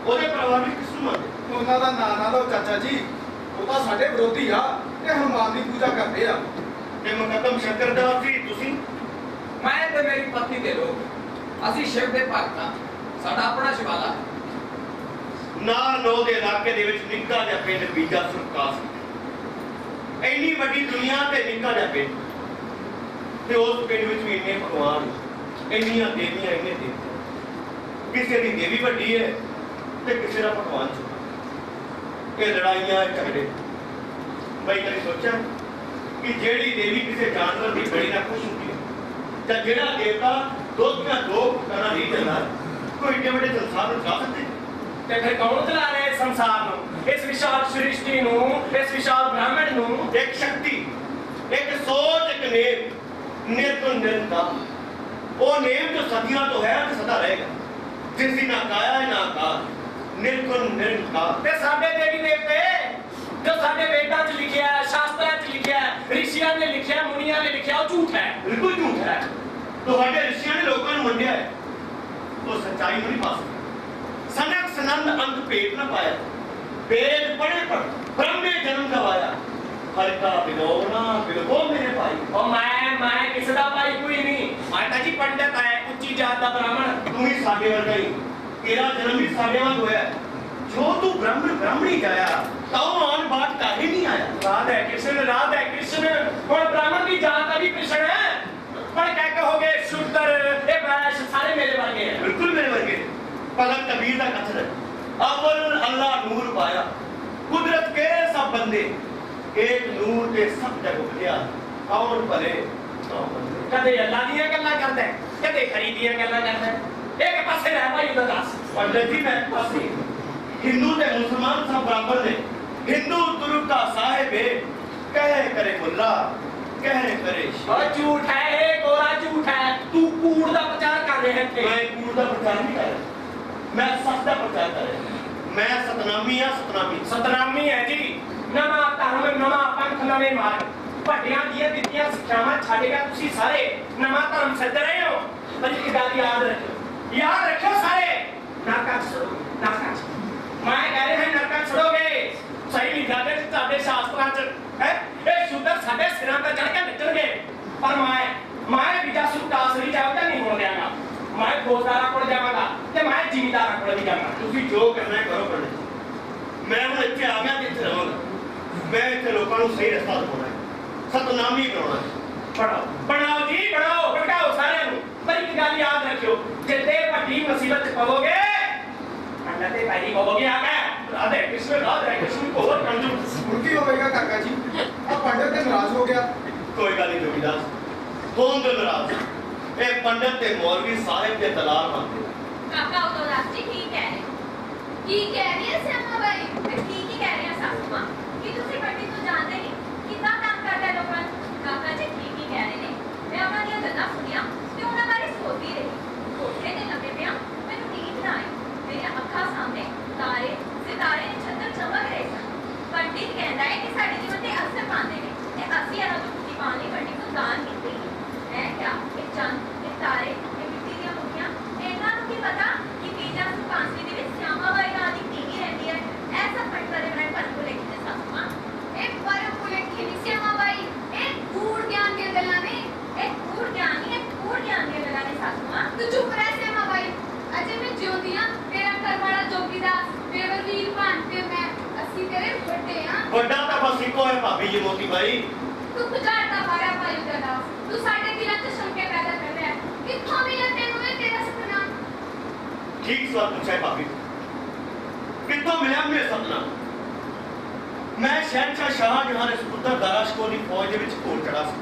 ਉਹਦੇ ਪਰਿਵਾਰ ਵਿੱਚ ਕਿਸ ਨੂੰ ਮੰਨਦੇ? ਉਹਨਾਂ ਦਾ ਨਾਂ ਨਾ ਲਓ ਚਾਚਾ ਜੀ, ਉਹ ਤਾਂ ਸਾਡੇ ਵਿਰੋਧੀ ਆ ਤੇ ਹਨੂਮਾਨ ਦੀ ਪੂਜਾ ਕਰਦੇ ਆ। ਤੇ ਮੁਕੱਦਮ ਸ਼ੰਕਰ ਦਾਸ ਜੀ ਤੁਸੀਂ मैं ते मेरी पत्नी दे लोग ਅਸੀਂ शिव ਦੇ ਭਗਤ ਹਾਂ। ਸਾਡਾ ਆਪਣਾ ਸ਼ਿਵਾਲਾ ਹੈ। ਨਾਰ ਨੋ ਦੇ ਇਲਾਕੇ ਦੇ ਵਿੱਚ ਨਿੱਕਾ ਜਿਹਾ ਪਿੰਡ ਬੀਜਾ ਸੁਰਕਾਸ। ਇੰਨੀ ਵੱਡੀ ਦੁਨੀਆ ਤੇ ਨਿੱਕਾ ਜਿਹਾ ਪਿੰਡ ਤੇ ਉਸ ਪਿੰਡ ਵਿੱਚ ਵੀ ਇੰਨੇ ਭਗਵਾਨ, ਇੰਨੀਆਂ ਦੇਵੀਆਂ, ਇੰਨੇ ਦੇਵਤੇ। ਕਿਸੇ ਦੀ ਦੇਵੀ ਵੱਡੀ ਹੈ ਤੇ ਕਿਸੇ ਦਾ ਪਕਵਾਨ ਛੁਪਾ। ਇਹ ਲੜਾਈਆਂ ਝਗੜੇ ਬਈ ਕਦੇ ਸੋਚਿਆ ਕਿ ਜਿਹੜੀ ਦੇਵੀ ਕਿਸੇ ਜਾਨਵਰ ਦੀ ਬੜੀ ਨਾਲ ਖੁਸ਼ ਹੁੰਦੀ ਹੈ ਜਾਂ ਜਿਹੜਾ ਦੇਵਤਾ ਦੁੱਧ ਦੀਆਂ ਦੋ ਘੁੱਟਾਂ ਨਹੀਂ ਦਿੰਦਾ, ਕੋਈ ਏਡੇ ਵੱਡੇ ਸੰਸਾਰ ਨੂੰ ਚਲਾ ਸਕਦੇ? ਤੇ ਫਿਰ ਕੌਣ ਚਲਾ ਰਿਹਾ ਇਸ ਸੰਸਾਰ ਨੂੰ, ਇਸ ਵਿਸ਼ਾਲ ਸ੍ਰਿਸ਼ਟੀ ਨੂੰ, ਇਸ ਵਿਸ਼ਾਲ ਬ੍ਰਹਮੰਡ ਨੂੰ? ਇੱਕ ਸ਼ਕਤੀ, ਇੱਕ ਸੋਚ, ਇੱਕ ਨੇਮ, ਨਿਰਗੁਣ ਨਿਰੰਕਾਰ। ਉਹ ਨੇਮ ਜੋ ਸਦੀਆਂ ਤੋਂ ਹੈ ਤੇ ਸਦਾ ਰਹੇਗਾ, ਜਿਸ ਦੀ ਨਾ ਕਾਇਆ ਹੈ ਨਾ ਆਕਾਰ, ਨਿਰਗੁਣ ਨਿਰੰਕਾਰ। ਤੇ ਸਾਡੇ ਦੇਵੀ ਦੇਵਤੇ ਜੋ ਸਾਡੇ ਵੇਦਾਂ 'ਚ ਲਿਖਿਆ ਹੈ, ਸ਼ਾਸਤਰਾਂ 'ਚ ਲਿਖਿਆ ਹੈ, ਰਿਸ਼ੀਆਂ ਨੇ ਲਿਖਿਆ, ਮੁਨੀਆਂ ਨੇ ਲਿਖਿਆ, ਉਹ ਝੂਠ ਹੈ, ਬਿਲਕੁਲ ਝੂਠ ਹੈ। ਤੁਹਾਡੇ ਰਿਸ਼ੀਆਂ ਨੇ ਲੋਕਾਂ ਨੂੰ ਮੰਨਿਆ ਹੈ, ਉਹ ਸੱਚਾਈ ਨੂੰ ਨਹੀਂ ਪਾ ਸਕੇ। ਸਨਕ ਸਨੰਦ ਅੰਤ ਭੇਦ ਨਾ ਪਾਇਆ, ਵੇਦ ਪੜ੍ਹੇ ਪਰ ਬ੍ਰਹਮੇ ਜਨਮ ਗਵਾਇਆ। ਹਲਕਾ ਬਿਲੋਣਾ ਬਿਲਕੋ ਮੇਰੇ ਭਾਈ। ਉਹ ਮੈਂ ਕਿਸੇ ਦਾ ਭਾਈ ਕੋਈ ਨਹੀਂ, ਮੈਂ ਤਾਂ ਜੀ ਪੰਡਤ ਹੈ, ਉੱਚੀ ਜਾਤ ਦਾ ਬ੍ਰਾਹਮਣ। ਤੂੰ ਹੀ ਸਾਡੇ ਵਰਗਾ ਹੀ, ਤੇਰਾ ਜਨਮ ਵੀ ਸਾਡੇ ਵਾਂਗ ਹੋਇਆ। ਜੋ ਤੂੰ ਬ੍ਰਾਹਮਣੀ ਜਾਇਆ ਤਾਂ ਉਹ ਆਨ ਬਾਤ ਕਾਹੇ ਨਹੀਂ ਆਇਆ। ਰਾਧਾ ਕ੍ਰਿਸ਼ਨ, ਰਾਧਾ ਕ੍ਰਿਸ਼ਨ। ਹੁਣ ਬ੍ਰਾਹਮਣ ਦੀ ਜਾਤ ਦਾ ਵੀ ਕ੍ਰਿਸ਼ਨ ਹੈ, ਪਰ ਕਹਿ ਕਹੋਗੇ ਸ਼ੂਦਰ, ਇਹ ਵੈਸ਼ ਸਾਰੇ ਮੇਰੇ ਵਰਗੇ ਹੈ। ਬਿਲਕੁਲ ਮੇਰੇ ਵਰਗੇ। ਭਗਤ ਕਬੀਰ ਦਾ ਕਥਨ ਹੈ, ਅਵਲ ਅੱਲਾ ਨੂਰ ਪਾਇਆ, ਕੁਦਰਤ ਕੇ ਸਭ ਬੰਦੇ, एक नूर के सब जग उभरिया, कौन भले कौन बंदे। कदे अल्लाह ਦੀਆਂ ਗੱਲਾਂ ਕਰਦਾ ਹੈ, ਕਦੇ ਖਰੀ ਦੀਆਂ ਗੱਲਾਂ ਕਰਦਾ ਹੈ। ਇੱਕ ਪਾਸੇ ਰਹਿ ਭਾਈ ਉਹਦਾ ਦੱਸ। पंडित जी मैं पासे हिंदू ते मुसलमान सब बराबर ने। हिंदू तुर्क का साहिब है, कहे करे मुल्ला, कहे करे और झूठ है, ये गोरा झूठ है। तू कूड़ ਦਾ ਪ੍ਰਚਾਰ ਕਰ ਰਿਹਾ ਹੈ। मैं कूड़ का प्रचार नहीं कर रहा, मैं सच का प्रचार कर रहा। मैं सतनामी या सतनामी ਸਤਨਾਮੀ ਹੈ ਜੀ। ਨਵਾਂ ਧਰਮ, ਨਵਾਂ ਪੰਥ, ਨਵੇਂ ਮਾਰਗ। ਵੱਡਿਆਂ ਦੀਆਂ ਦਿੱਤੀਆਂ ਸਿੱਖਿਆਵਾਂ ਛੱਡ ਕੇ ਤੁਸੀਂ ਸਾਰੇ ਨਵਾਂ ਧਰਮ ਸਿੱਧ ਰਹੇ ਹੋ। ਪਰ ਇੱਕ ਗੱਲ ਯਾਦ ਰੱਖੋ, ਯਾਦ ਰੱਖੋ ਸਾਰੇ, ਨਰਕਾਂ 'ਚ ਛੜੋ, ਨਰਕਾਂ 'ਚ। ਮੈਂ ਕਹਿ ਰਿਹਾ ਨਰਕਾਂ 'ਚ ਛੜੋਗੇ। ਸਹੀ ਲਿਖਿਆ ਤੇ ਸਾਡੇ ਸ਼ਾਸਤਰਾਂ 'ਚ ਹੈ, ਇਹ ਸ਼ੂਦਰ ਸਾਡੇ ਸਿਰਾਂ ਤੇ ਚੜ੍ਹ ਕੇ ਨੱਚਣਗੇ। ਪਰ ਮੈਂ ਵਿਜਾਸੂ ਕਾਸਰੀ ਜਾਵਦਾ ਨਹੀਂ ਹੋਣ ਦਿਆਂਗਾ। ਮੈਂ ਫੌਜਦਾਰਾਂ ਕੋਲ ਜਾਵਾਂਗਾ ਤੇ ਮੈਂ ਜ਼ਿਮੀਂਦਾਰਾਂ ਕੋਲ ਵੀ ਜਾਵਾਂਗਾ। ਤੁਸੀਂ ਜੋ ਕਰਨਾ ਹੈ ਕਰੋ ਪੰਡਿਤ। ਮੈਂ ਹੁਣ ਇੱਥੇ ਆ ਗਿਆ ਤੇ ਇੱਥੇ ਰਹਾਂਗਾ। ਮੈਂ ਇੱਥੇ ਲੋਕਾਂ ਨੂੰ ਸਹੀ ਰਸਤਾ ਦਿਖਾਉਣਾ ਹੈ, ਸਤਨਾਮੀ ਬਣਾਉਣਾ ਹੈ। ਬਣਾਓ ਜੀ, ਬਣਾਓ, ਭਟਕਾਓ ਸਾਰਿਆਂ ਨੂੰ। ਪਰ ਇੱਕ ਗੱਲ ਯਾਦ ਰੱਖਿਓ, ਜਿੱਦੇ ਵੱਡੀ ਮੁਸੀਬਤ 'ਚ ਪਵੋਗੇ, ਅੰਡਾ ਤੇ ਪੈਰੀ ਪਵੋਗੇ। ਆ ਗਿਆ ਰਾਧੇ ਕ੍ਰਿਸ਼ਨ ਕੋਲ ਕੰਜੂ। ਹੁਣ ਕੀ ਹੋਵੇਗਾ ਕਾਕਾ ਜੀ? ਆ ਪੰਡਤ ਤੇ ਨਾਰਾਜ਼ ਹੋ ਗਿਆ। ਕੋਈ ਗੱਲ ਨਹੀਂ ਜੋਗੀਦਾਸ, ਕੌਣ ਤੇ ਨਾਰਾਜ਼? ਇਹ ਪੰਡਤ ਤੇ ਮੌਲਵੀ ਸਾਹਿਬ ਦੇ ਦਲਾਲ ਬਣਦੇ। काका उदास जी ठीक कह रहे की कह रही है श्यामा भाई, मैं ठीक ही कह रही हूं सासू मां कि तुसी पंडित तो जानते नहीं कितना काम करता है लोगों ने। काका जी ठीक ही कह रहे ने। मैं अपना दी गल्लां सुनिया ते उन्हां बारे सोचदी रही। कोठे ते लगे पिया मैनूं नींद ना आई। मेरी अखां सामने तारे सितारे छतर चमक रहे सन। पंडित कहंदा है कि साडे जीवन ते असर पांदे ने ते असि इन्हां तों मुक्ति पाउण लई पंडित नूं दान कीते। मैं क्या ये चंद ये तारे ये मिट्टी ਦੀਆਂ ਮੁੱਠੀਆਂ ਇਹਨਾਂ ਨੂੰ ਕੀ ਪਤਾ ਕਿ ਤੀਜਾ ਸੁਕਾਂਸੀ ਦੇ ਵਿੱਚ श्यामा बाई ਨਾਂ ਦੀ ਧੀ ਰਹਿੰਦੀ ਹੈ। ਐਸਾ ਪੰਡਤ ਦੇ ਬਣਾ ਪਰ ਭੁਲੇਖੇ ਨੇ ਸਾਸੂ ਮਾਂ। ਇਹ ਪਰ ਭੁਲੇਖੇ ਨਹੀਂ श्यामा बाई, ਇਹ ਕੂੜ ਗਿਆਨ ਦੀਆਂ ਗੱਲਾਂ ਨੇ। ਇਹ ਕੂੜ ਗਿਆਨ ਨਹੀਂ, ਇਹ ਕੂੜ ਗਿਆਨ ਦੀਆਂ ਗੱਲਾਂ ਨੇ ਸਾਸੂ ਮਾਂ। ਤੂੰ ਚੁੱਪ ਰਹਿ श्यामा बाई। ਅਜੇ ਮੈਂ ਜਿਉਂਦੀ ਹਾਂ, ਤੇਰਾ ਘਰ ਵਾਲਾ ਜੋਗੀਦਾਸ, ਬੇਵਰਵੀਰ ਭਾਨ ਤੇ ਮੈਂ, ਅਸੀਂ ਤੇਰੇ ਵੱਡੇ ਹਾਂ। ਵੱਡਾ ਤਾਂ ਬਸ ਇੱਕੋ ਹੈ ਭਾਬੀ ਜੀ ਮੋਤੀ ਬਾਈ। ਤੂੰ ਗੁਜ਼ਾਰਦਾ ਮਾਰਿਆ ਭਾਈ ਦਾ ਤੂੰ ਸਾਡੇ ਦਿਲਾਂ 'ਚ ਸ਼ੰਕੇ ਪੈਦਾ ਕਰ ਰਿਹਾ ਹੈ। ਕਿੱਥੋਂ ਮਿਲਿਆ ਤੈਨੂੰ ਇਹ ਤੇਰਾ ਸੁਪਨਾ? ठीक सवाल पूछा है भाभी, कितों मिला मेरे सपना? मैं शहनशाह शाहजहां ने सुपुत्र दाराश को दी फौज दे विच घोड़ चढ़ा सी।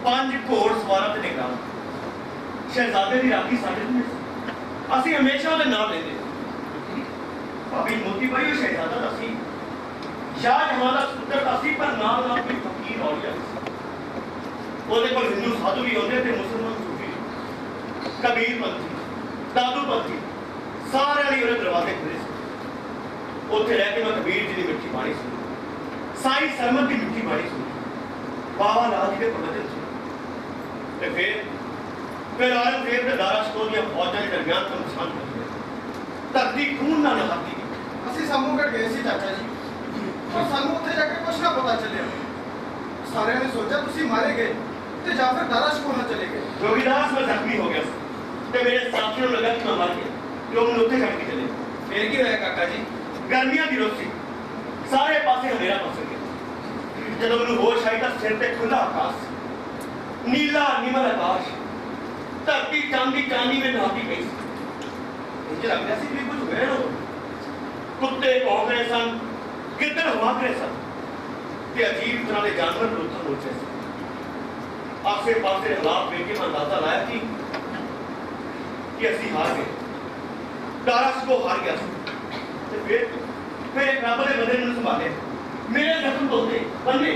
5 घोड़ सवारां ते निगाह शहजादे दी राखी साडे ते सी। ਅਸੀਂ ਹਮੇਸ਼ਾ ਉਹਦੇ ਨਾਮ ਲੈਂਦੇ। ਭਾਬੀ ਮੋਤੀ ਬਾਈ ਉਹ ਸ਼ਹਿਜ਼ਾਦਾ ਦਾ ਸੀ, ਸ਼ਾਹਜਹਾਂ ਦਾ ਸੁਪੁੱਤਰ ਦਾ ਸੀ, ਪਰ ਨਾਲ ਨਾਲ ਕੋਈ ਫਕੀਰ ਔਲੀਆ ਸੀ। ਉਹਦੇ ਕੋਲ ਹਿੰਦੂ ਸਾਧੂ ਵੀ ਆਉਂਦੇ ਤੇ ਮੁਸਲਮਾਨ ਸੂਫੀ, ਕਬੀਰ ਪੰਥੀ, ਦਾਦੂ ਪੰਥੀ, ਸਾਰਿਆਂ ਲਈ ਉਹਦੇ ਦਰਵਾਜ਼ੇ ਖੁੱਲੇ ਸੀ। ਉੱਥੇ ਰਹਿ ਕੇ ਮੈਂ ਕਬੀਰ ਜੀ ਦੀ ਮਿੱਠੀ ਬਾਣੀ ਸੁਣੀ, ਸਾਈਂ ਸਰਮਦ ਦੀ ਮਿੱਠੀ ਬਾਣੀ ਸੁਣੀ, ਬਾਬਾ ਲਾਲ ਜੀ ਦੇ ਪ੍ਰਵਚਨ ਸੁਣੇ। ਤੇ ਫਿਰ ਔਰੰਗਜ਼ੇਬ ਦੇ ਦਾਰਾ ਸ਼ਿਕੋਹ ਦੀਆਂ ਫੌਜਾਂ ਦੇ ਦਰਮਿਆਨ ਤੋਂ ਨਿਸ਼ਾਨ ਕਰ ਗਿਆ। ਧਰਤੀ ਖੂਨ ਨਾਲ ਨਹਾਤੀ ਗਈ। ਅਸੀਂ ਸਮੂਹਗੜ ਗਏ ਸੀ ਚਾਚਾ ਜੀ, ਪਰ ਸਾਨੂੰ ਉੱਥੇ ਜਾ ਕੇ ਕੁਛ ਨਾ ਪਤਾ ਚੱਲਿਆ। ਸਾਰਿਆਂ ਨੇ ਸੋਚਿਆ ਤੁਸੀਂ ਮਾਰੇ ਗਏ ਤੇ ਜਾਂ ਫਿਰ ਦਾਰਾ ਸ਼ਿਕੋਹ ਨਾਲ ਚਲੇ ਗਏ। ਜੋਗੀਦਾਸ ਮੈਂ ਜ਼ਖਮੀ ਹੋ ਗਿਆ ਸੀ ਤੇ ਮੇਰੇ ਸਾਥੀਆਂ ਨੂੰ ਲੱਗਾ ਕਿ ਮੈਂ ਮਰ ਗਿਆ, ਜੋ ਮੈਨੂੰ ਉੱਥੇ ਛੱਡ ਕੇ ਚਲੇ। ਫਿਰ ਕੀ ਹੋਇਆ ਕਾਕਾ ਜੀ? ਗਰਮੀਆਂ ਦੀ ਰੁੱਤ ਸੀ, ਸਾਰੇ ਪਾਸੇ ਹਨੇਰਾ ਪਸਰ ਗਿਆ। ਜਦੋਂ ਮੈਨੂੰ ਹੋਸ਼ ਆਈ ਤਾਂ ਸਿਰ ਤੇ ਖੁੱਲਾ ਆਕਾਸ਼, ਨੀਲਾ ਨਿਮਰ ਆਕਾਸ਼, ਧਰਤੀ ਚਾਂਦੀ ਚਾਂਦੀ ਵਿੱਚ ਨਹਾਤੀ ਪਈ ਸੀ। ਇੰਜ ਲੱਗਦਾ ਸੀ ਕਿ ਕੁਝ ਹੋਇਆ ਨਾ। कुत्ते भौंक रहे सन, गिद्दड़ हुआक रहे सन ते अजीब तरह के जानवर लुत्थन उठे सन। आसे पासे हालात देख के मैं अंदाजा लाया कि असी हार गए, दारस को हार गया ते फिर एक रब दे बंदे ने संभाले, मेरे जख्म धोते बन्ने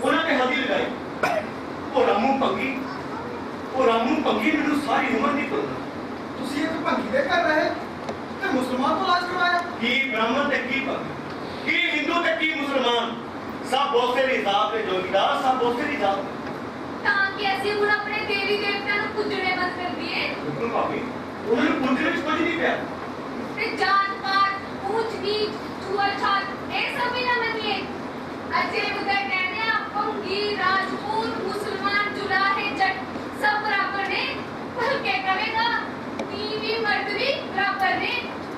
उन्होंने हल्दी लगाई। वो रामू पंगी मैनू सारी उम्र नहीं भुलना। ਤੁਸੀਂ ਇੱਕ ਭੰਗੀ ਦੇ ਕਰ ਰਹੇ ਤੇ ਮੁਸਲਮਾਨ ਤੋਂ ਇਲਾਜ ਕਰਵਾਇਆ। की ब्राह्मण ते की पंगी, की हिंदू ते की मुसलमान, सब बोसे दी जात ते जोगीदार सब बोसे दी जात। ਤਾਂ ਕਿ ਅਸੀਂ ਹੁਣ ਆਪਣੇ ਦੇਵੀ ਦੇਵਤਿਆਂ ਨੂੰ ਪੂਜਣੇ ਬੰਦ ਕਰ ਦਈਏ बिल्कुल भाभी, उन्होंने पूजने में कुछ नहीं पिया। ਤੇ ਜਾਤ ਪਾਤ ਊਚ ਨੀਚ ਛੂਆ ਛਾਤ ਇਹ ਸਭ ਵੀ ਨਾ ਮੰਨੀਏ। ਅਜੇ ਉਧਰ ਕਹਿੰਦੇ ਆ ਭੰਗੀ ਰਾਜਪੂਤ ਮੁਸਲਮਾਨ ਜੁਲਾਹੇ ਜੱਟ सब बराबर ने। पर क्या करेगा, बीवी मर्द भी बराबर ने।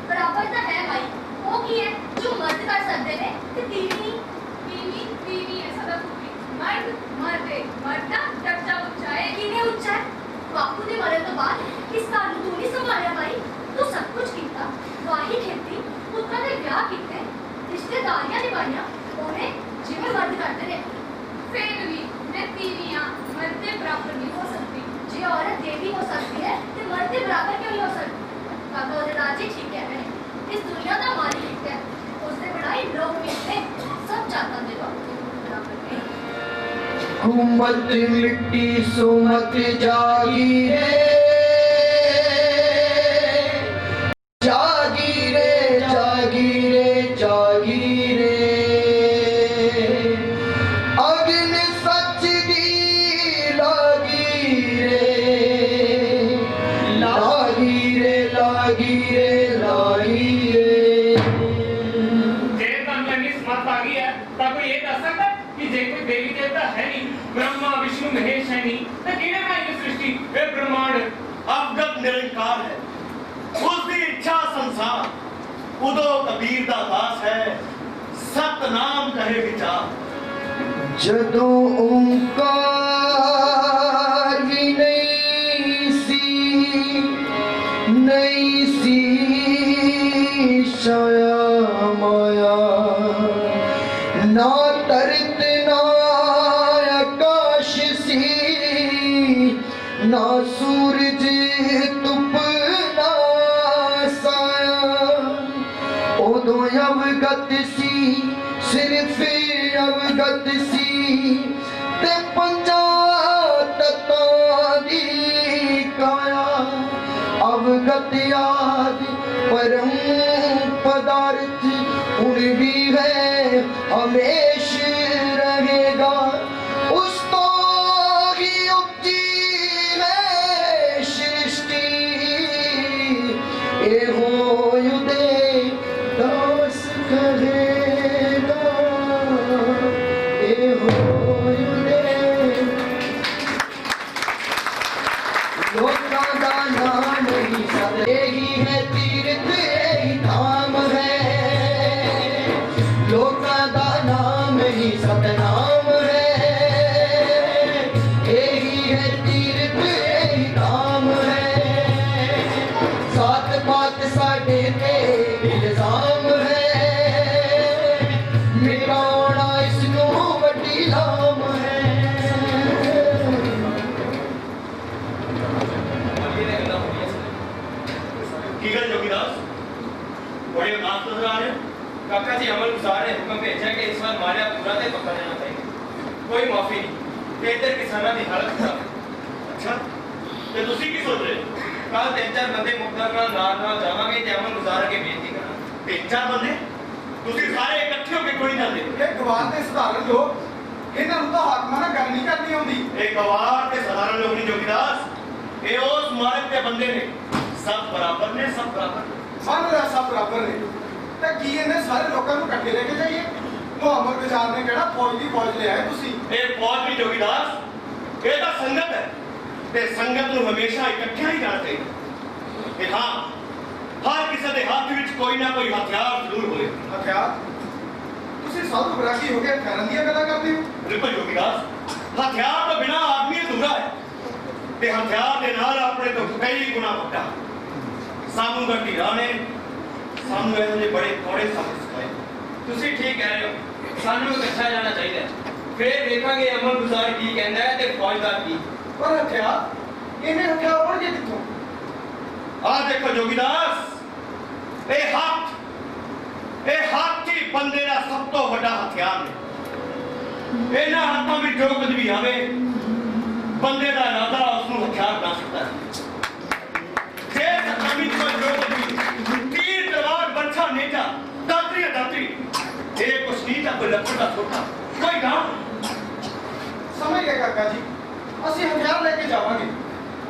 बराबर तो है भाई, वो की है जो मर्द कर सकते हैं ते बीवी है सदा पूरी। मर्द मर्द का दर्जा ऊंचा है, किने ऊंचा है। बापू ने मरे तो बाद इस घर तू नहीं संभालिया भाई, तू सब कुछ कीता, वाही खेती पुत्रा दे ब्याह कीते, रिश्तेदारियां निभाईयां ओने जिवें मर्द करते ने। फिर भी मैं तीवियां मर्द के बराबर नहीं हो सकती। जे औरत देवी हो सकती है तो मर्द के बराबर क्यों नहीं हो सकती। काका उदयनाथ जी ठीक कह रहे हैं, इस दुनिया का मालिक है, उससे बड़ाई लोग मिलते सब जाता दे बराबर में। हुम्मत मिट्टी सुमत जागी रे, जागी रे जागी रे जागी रे। अग्न सच दी लागी रे, लागी रे लागी रे लागी रे। जे तन लगी समर्थ आ गई है तो कोई ये दस सकता है कि जे कोई देवी देवता है नहीं, ब्रह्मा विष्णु महेश है नहीं, तो किने बनाई ये सृष्टि, ये ब्रह्मांड अवगत निरंकार है, उसकी इच्छा संसार, उदो कबीर दा दास है, सतनाम कहे विचार। जदों ओंकार भी नहीं सी छाया माया, ना तरत ना आकाश सी, ना सूरज तुप ना साया। उदों अवगत सी, सिर्फ अवगत सी ते पंजा तत्तां दी काया। अवगत आदि परम पदार्थ उन भी है, हमेश रहेगा, उस तो ही उपजी है सृष्टि। ए हो युदे दास कहेगा, ए हो युदे। लोका दा नाम ही सब यही है, तीर्थ यही धाम है। लोका दा नाम ही सतनाम है, यही है तीर्थ यही धाम है। सात बात साढ़े ते इल्जाम है, मिटाना इसनू वड्डी लाम है। की गल जोगीदास, बड़े उदास नजर आ रहे हैं। काका जी अमल गुजार ने हुक्म भेजा कि इस बार मारिया पूरा ते पक्का जाना चाहिए, कोई माफी नहीं। ते इधर किसानां दी हालत खराब। अच्छा, ते तुसी की सोच रहे हो? कल 3-4 बंदे मुकदमा नाल जावांगे ते अमल गुजार के बेनती करा। 3-4 बंदे तुसी सारे इकट्ठे होके कोई ना दे। ਇਹ ਗਵਾਰ ਦੇ ਸਧਾਰਨ ਲੋਕ, ਇਹਨਾਂ ਨੂੰ ਤਾਂ ਹਾਕਮਾਂ ਨਾਲ ਗੱਲ ਨਹੀਂ ਕਰਨੀ ਆਉਂਦੀ। एक गवार ते साधारण लोग नहीं जोगीदास, ये उस मार्ग के बंदे ने, सब बराबर ने, सब बराबर ने। ਮੰਨ ਲਿਆ ਸਭ ਬਰਾਬਰ ਨੇ ਤੇ ਕੀ ਇਹਨੇ ਸਾਰੇ ਲੋਕਾਂ ਨੂੰ ਇਕੱਠੇ ਲੈ ਕੇ ਜਾਈਏ। ਮੁਹੰਮਦ ਗੁਜ਼ਾਰ ਨੇ ਕਿਹੜਾ ਫੌਜ ਦੀ ਫੌਜ ਲੈ ਆਏ ਤੁਸੀਂ। ये फौज भी जोगीदास, ये तो संगत है, ते संगत ਨੂੰ ਹਮੇਸ਼ਾ ਇਕੱਠਿਆਂ ਹੀ ਰਹਿਣਾ ਚਾਹੀਦਾ। ਤੇ ਹਾਂ, ਹਰ ਕਿਸੇ ਦੇ ਹੱਥ ਵਿੱਚ ਕੋਈ ਨਾ ਕੋਈ ਹਥਿਆਰ ਜ਼ਰੂਰ ਹੋਵੇ। ਹਥਿਆਰ? ਤੁਸੀਂ ਸਾਧੂ ਬਰਾਗੀ ਹੋ ਕੇ ਹਥਿਆਰਾਂ ਦੀਆਂ ਗੱਲਾਂ ਕਰਦੇ ਹੋ। बिल्कुल जोगीदास, हथियार तो बिना आदमी अधूरा है, ते हथियार के नाल अपने तो कई गुना वड्डा। सानू गड्डीरां ने, ਸਾਨੂੰ ਇਹੋ ਜਿਹੇ ਬੜੇ ਥੋੜੇ ਸਬਕ ਸਿਖਾਏ। ਤੁਸੀਂ ਠੀਕ ਕਹਿ ਰਹੇ ਹੋ, ਸਾਨੂੰ ਇਕੱਠਾ ਜਾਣਾ ਚਾਹੀਦਾ ਹੈ। ਫਿਰ ਵੇਖਾਂਗੇ ਅਮਲਗੁਜ਼ਾਰ ਕੀ ਕਹਿੰਦਾ ਹੈ ਤੇ ਫੌਜਦਾਰ ਕੀ। ਪਰ ਹਥਿਆਰ ਇਹਨੇ ਹਥਿਆਰ ਬਣ ਕੇ ਕਿੱਥੋਂ? ਆਹ ਦੇਖੋ ਜੋਗੀਦਾਸ, ਇਹ ਹੱਥ ਹੀ ਬੰਦੇ ਦਾ ਸਭ ਤੋਂ ਵੱਡਾ ਹਥਿਆਰ ਨੇ। ਇਹਨਾਂ ਹੱਥਾਂ ਵਿੱਚ ਜੋ ਕੁਝ ਵੀ ਆਵੇ, ਬੰਦੇ ਦਾ ਇਰਾਦਾ ਉਸ ਨੂੰ ਹਥਿਆਰ ਬਣਾ ਸਕਦਾ ਹੈ। ਜੇ ਸਤਾਮੀ ਤੋਂ ਜੋ ਕੁਝ ਵੀ ਤੀਰ, ਤਲਵਾਰ, ਬਰਛਾ, ਨੇਜਾ, ਦਾਤਰੀ, ਇਹ ਕੁਛ ਨਹੀਂ ਤਾਂ ਕੋਈ ਲੱਕੜ ਦਾ ਛੋਟਾ ਕੋਈ ਕੰਮ। ਸਮਝ ਗਏ ਕਾਕਾ ਜੀ, ਅਸੀਂ ਹਥਿਆਰ ਲੈ ਕੇ ਜਾਵਾਂਗੇ,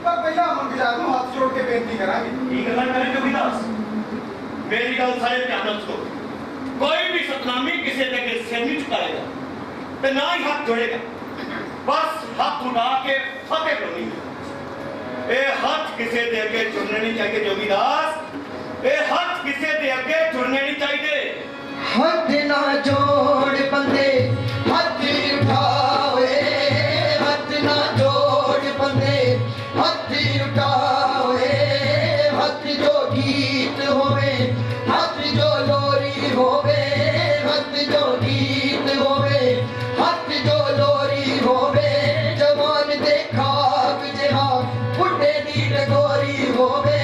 ਪਰ ਪਹਿਲਾਂ ਅਮਲਗੁਜ਼ਾਰ ਨੂੰ ਹੱਥ ਜੋੜ ਕੇ ਬੇਨਤੀ ਕਰਾਂਗੇ। ਕੀ ਗੱਲਾਂ ਕਰੇ ਜੋਗੀਦਾਸ? ਮੇਰੀ ਗੱਲ ਸਾਰੇ ਧਿਆਨ ਨਾਲ ਸੁਣੋ। ਕੋਈ ਵੀ ਸਤਨਾਮੀ ਕਿਸੇ ਦੇ ਅੱਗੇ ਸਿਰ ਨਹੀਂ ਝੁਕਾਏਗਾ ਤੇ ਨਾ ਹੀ ਹੱਥ ਜੋੜੇਗਾ। ਬਸ ਹੱਥ ਉਠਾ ਕੇ ਫਤਿਹ ਕਰਨੀ ਹੈ। ਇਹ ਹੱਥ ਕਿਸੇ ਦੇ ਅੱਗੇ ਝੁਕਣੇ ਨਹੀਂ ਚਾਹੀਦੇ ਜੋਗੀਦਾਸ, ਇਹ ਹੱਥ ਕਿਸੇ ਦੇ ਅੱਗੇ ਝੁਕਣੇ ਨਹੀਂ ਚਾਹੀਦੇ। ਹੱਥ ਨਾ ਜੋੜ ਬੰਦੇ ਹੱਥ ਉਠਾਵੇ, ਹੱਥ ਨਾ ਜੋੜ ਬੰਦੇ ਹੱਥ ਉਠਾਵੇ। ਹੱਥ ਜੋ ਗੀਤ ਹੋਵੇ, ਹੱਥ ਜੋ ਲੋਰੀ ਹੋਵੇ, ਹੱਥ ਜੋ ਗੀਤ ਹੋਵੇ, ਹੱਥ ਜੋ ਲੋਰੀ ਹੋਵੇ। ਜਵਾਨ ਦੇ ਖਾਬ ਜਿਹਾ ਬੁੱਢੇ ਦੀ ਡਗੋਰੀ ਹੋਵੇ,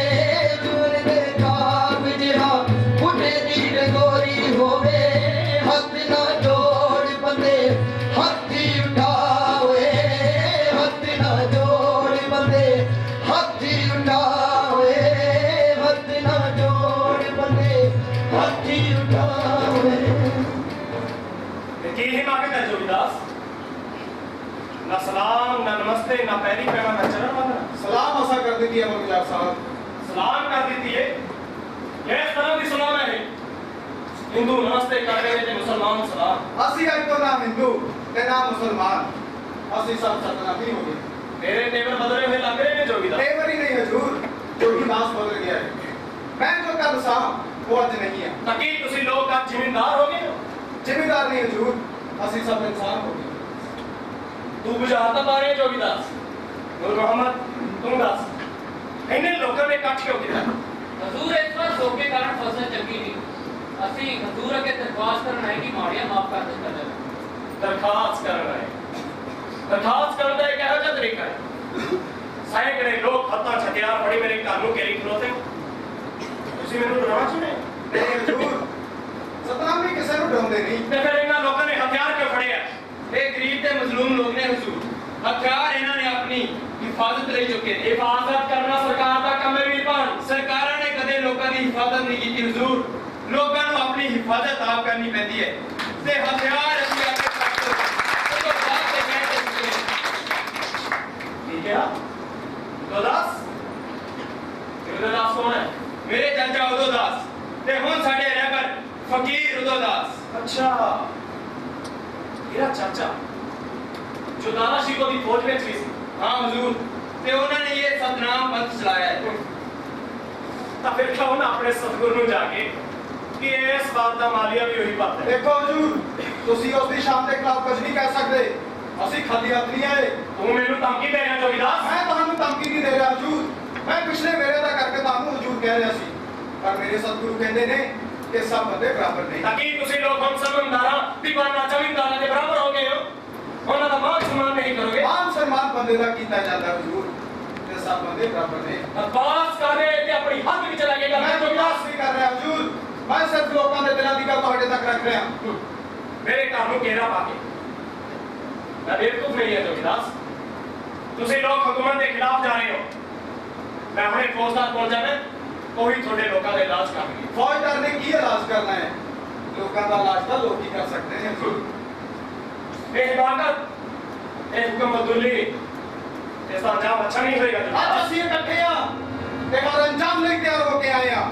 ਜਵਾਨ ਦੇ ਖਾਬ ਜਿਹਾ ਬੁੱਢੇ ਦੀ ਡਗੋਰੀ ਹੋਵੇ। ਹੱਥ ਨਾ ਜੋੜ ਬੰਦੇ ਹੱਥ ਉਠਾਵੇ, ਹੱਥ ਨਾ ਜੋੜ ਬੰਦੇ ਹੱਥ ਉਠਾਵੇ, ਹੱਥ ਨਾ ਜੋੜ ਬੰਦੇ ਹੱਥ ਉਠਾਵੇ। ਕੀ ਹੀ ਮਾਂਗਦਾ ਹੈ ਜੋਗੀਦਾਸ? ਨਾ ਸਲਾਮ, ਨਾ ਨਮਸਤੇ, ਨਾ ਪੈਰੀ ਪੈਣਾ, ਨਾ ਚਰਨ ਵੰਦਨਾ। सलाम ऐसा कर देती है अमलगुजार साहब। सलाम कर देती है। किस तरह की सलाम है? हिंदू नमस्ते कर रहे थे, मुसलमान सलाम। ਅਸੀਂ ਅੱਜ ਤੋਂ ਨਾ ਹਿੰਦੂ ਤੇ ਨਾ ਮੁਸਲਮਾਨ, ਅਸੀਂ ਸਭ ਸਤਨਾਮੀ ਹੋ ਗਏ। मेरे तेवर बदले हुए लग रहे हैं जोगीदास। तेवर ही नहीं हजूर, जोगीदास बदल गया है। मैं जो कल सा वो अज नहीं है। ताकि तुसी लोग अब जिम्मेदार हो गए हो। जिम्मेदार नहीं हजूर, ਅਸੀਂ सब इंसान हो गए। तू बुझाता पा रहे जोगीदास? नूर मोहम्मद तुम दस, इन्हें लोगों ने इकट्ठ क्यों किया? हजूर इस बार शोक के कारण फसल चंगी नहीं। ਅਸੀਂ ਹਜ਼ੂਰ ਅੱਗੇ ਦਰਖਾਸਤ ਕਰਨ ਆਏ ਕਿ ਮਾੜੀਆਂ ਮਾਫ ਕਰ ਦਿੱਤਾ ਜਾਵੇ। दरखास्त कर रहे हैं। दरखास्त करने का एक ਇਹੋ ਜਿਹਾ ਤਰੀਕਾ ਹੈ। ਸੈਂਕੜੇ ਲੋਕ ਹੱਥਾਂ ਹਥਿਆਰ ਫੜੀ ਮੇਰੇ ਘਰ ਨੂੰ ਘੇਰੀ ਖਲੋਤੇ। ਤੁਸੀਂ ਮੈਨੂੰ ਡਰਾਉਣਾ ਚਾਹੁੰਦੇ ਹੋ? नहीं हजूर, सतनामी किसी को डराਉਂਦੇ नहीं। ਤੇ ਫਿਰ ਇਹਨਾਂ ਲੋਕਾਂ ਨੇ ਹਥਿਆਰ ਕਿਉਂ ਫੜੇ ਆ? ਇਹ ਗਰੀਬ ਤੇ ਮਜ਼ਲੂਮ ਲੋਕ ਨੇ ਹਜ਼ੂਰ, ਹਥਿਆਰ ਇਹਨਾਂ ਨੇ ਆਪਣੀ ਹਿਫਾਜ਼ਤ ਲਈ ਚੁੱਕੇ ਨੇ। ਹਿਫਾਜ਼ਤ ਕਰਨਾ ਸਰਕਾਰ ਦਾ ਕੰਮ ਹੈ ਵੀਰਪਾਲ। ਸਰਕਾਰਾਂ ਨੇ ਕਦੇ ਲੋਕਾਂ ਦੀ ਹਿਫਾਜ਼ਤ ਨਹੀਂ ਕੀਤੀ ਹਜ਼ੂਰ, ਲੋਕਾਂ ਨੂੰ ਆਪਣੀ ਹਿਫਾਜ਼ਤ ਆਪ ਕਰਨੀ ਪੈਂਦੀ ਹੈ ਤੇ ਹਥਿਆਰ ਅਸੀਂ ਆਪਣੇ ਤੋਂ ਬਾਅਦ ਤੇ ਕਹਿੰਦੇ ਠੀਕ ਹੈ। ਉਦੋਦਾਸ ਕੌਣ ਹੈ? ਮੇਰੇ ਚਾਚਾ ਉਦੋਦਾਸ ਤੇ ਹੁਣ ਸਾਡੇ ਰਹਿਬਰ ਫਕੀਰ ਉਦੋਦਾਸ। ਅੱਛਾ, ਮੇਰਾ ਚਾਚਾ ਜੋ ਦਾਦਾ ਸ਼ਿਕੋ ਦੀ ਫੌਜ ਵਿੱਚ ਵੀ ਸੀ। ਹਾਂ ਹਜ਼ੂਰ, ਤੇ ਉਹਨਾਂ ਨੇ ਇਹ ਸਤਨਾਮ ਪੰਥ ਚਲਾਇਆ ਹੈ। ਤਾਂ ਫਿਰ ਕਹੋ ਨਾ ਆਪਣੇ ਸਤਿਗੁਰੂ ਨੂੰ ਜਾ ਕੇ ਕਿ ਇਸ ਬਾਤ ਦਾ ਮਾਲੀਆ ਵੀ ਉਹੀ ਬਾਤ ਹੈ। देखो हजूर, ਤੁਸੀਂ ਉਸ ਦੀ ਸ਼ਾਨ ਦੇ ਖਿਲਾਫ ਕੁਝ ਨਹੀਂ ਕਹਿ ਸਕਦੇ। ਅਸੀਂ ਖਾਲੀ ਹੱਥ ਨਹੀਂ ਆਏ। ਤੂੰ ਮੈਨੂੰ ਧਮਕੀ ਦੇ ਰਿਹਾ ਜੋਗੀਦਾਸ? ਮੈਂ ਤੁਹਾਨੂੰ ਧਮਕੀ ਨਹੀਂ ਦੇ ਰਿਹਾ ਹਜੂਰ, ਮੈਂ ਪਿਛਲੇ ਵੇਲੇ ਦਾ ਕਰਕੇ ਤੁਹਾਨੂੰ ਹਜੂਰ ਕਹਿ ਰਿਹਾ ਸੀ, ਪਰ ਮੇਰੇ ਸਤਿਗੁਰੂ ਕਹਿੰਦੇ ਨੇ ਕਿ ਸਭ ਬੰਦੇ ਬਰਾਬਰ ਨਹੀਂ। ਤਾਂ ਕੀ ਤੁਸੀਂ ਲੋਕ ਹਮ ਸਮਝਦਾਰਾਂ ਦੀਵਾਨਾ ਜ਼ਮੀਨਦਾਰਾਂ ਦੇ ਬਰਾਬਰ ਹੋ ਗਏ ਹੋ? ਉਹਨਾਂ ਦਾ ਮਾਨ ਸਨਮਾਨ ਨਹੀਂ ਕਰੋਗੇ? ਮਾਨ ਸਨਮਾਨ ਬੰਦੇ ਦਾ ਕੀਤਾ ਜਾਂਦਾ ਹਜੂਰ, ਤੇ ਸਭ ਬੰਦੇ ਬਰਾਬਰ ਨੇ। ਅਰਦਾਸ ਕਰੇ ਤੇ ਆਪਣੀ ਹੱਥ ਵਿੱਚ ਲੱਗੇਗਾ। ਮੈਂ ਜੋਗੀਦਾਸ ਨਹੀਂ ਕਰ ਰਿਹਾ ਹਜੂਰ, ਮੈਂ ਸਿਰਫ ਲੋਕਾਂ ਦੇ ਦਿਲਾਂ ਦੀ ਗੱਲ ਤੁਹਾਡੇ ਤੱਕ ਰੱਖ ਰਿਹਾ। ਮੇਰੇ ਘਰ ਨੂੰ ਘੇਰਾ ਪਾ ਕੇ ਮੈਂ ਬੇਵਕੂਫ ਨਹੀਂ ਹੈ ਜੋਗੀਦਾਸ। ਤੁਸੀਂ ਲੋਕ ਹਕੂਮਤ ਦੇ ਖਿਲਾਫ ਜਾ ਰਹੇ ਹੋ। ਮੈਂ ਹੁਣੇ ਫੌਜਦਾਰ ਕੋਲ ਜਾਣਾ, ਉਹੀ ਤੁਹਾਡੇ ਲੋਕਾਂ ਦਾ ਇਲਾਜ ਕਰਨਗੇ। ਫੌਜਦਾਰ ਨੇ ਕੀ ਇਲਾਜ ਕਰਨਾ ਹੈ? ਲੋਕਾਂ ਦਾ ਇਲਾਜ ਤਾਂ ਲੋਕ ਹੀ ਕਰ ਸਕਦੇ ਨੇ ਹਜੂਰ। ਇਹ ਹਿਮਾਕਤ, ਇਹ ਹੁਕਮ ਅਬਦੁੱਲੀ, ਇਸ ਦਾ ਅੰਜਾਮ ਅੱਛਾ ਨਹੀਂ ਹੋਏਗਾ ਅੱਜ ਜੋਗੀਦਾਸ। ਅਸੀਂ ਇਕੱਠੇ ਆ ਤੇ ਹਰ ਅੰਜਾਮ ਲਈ ਤਿਆਰ ਹੋ ਕੇ ਆਏ ਆ।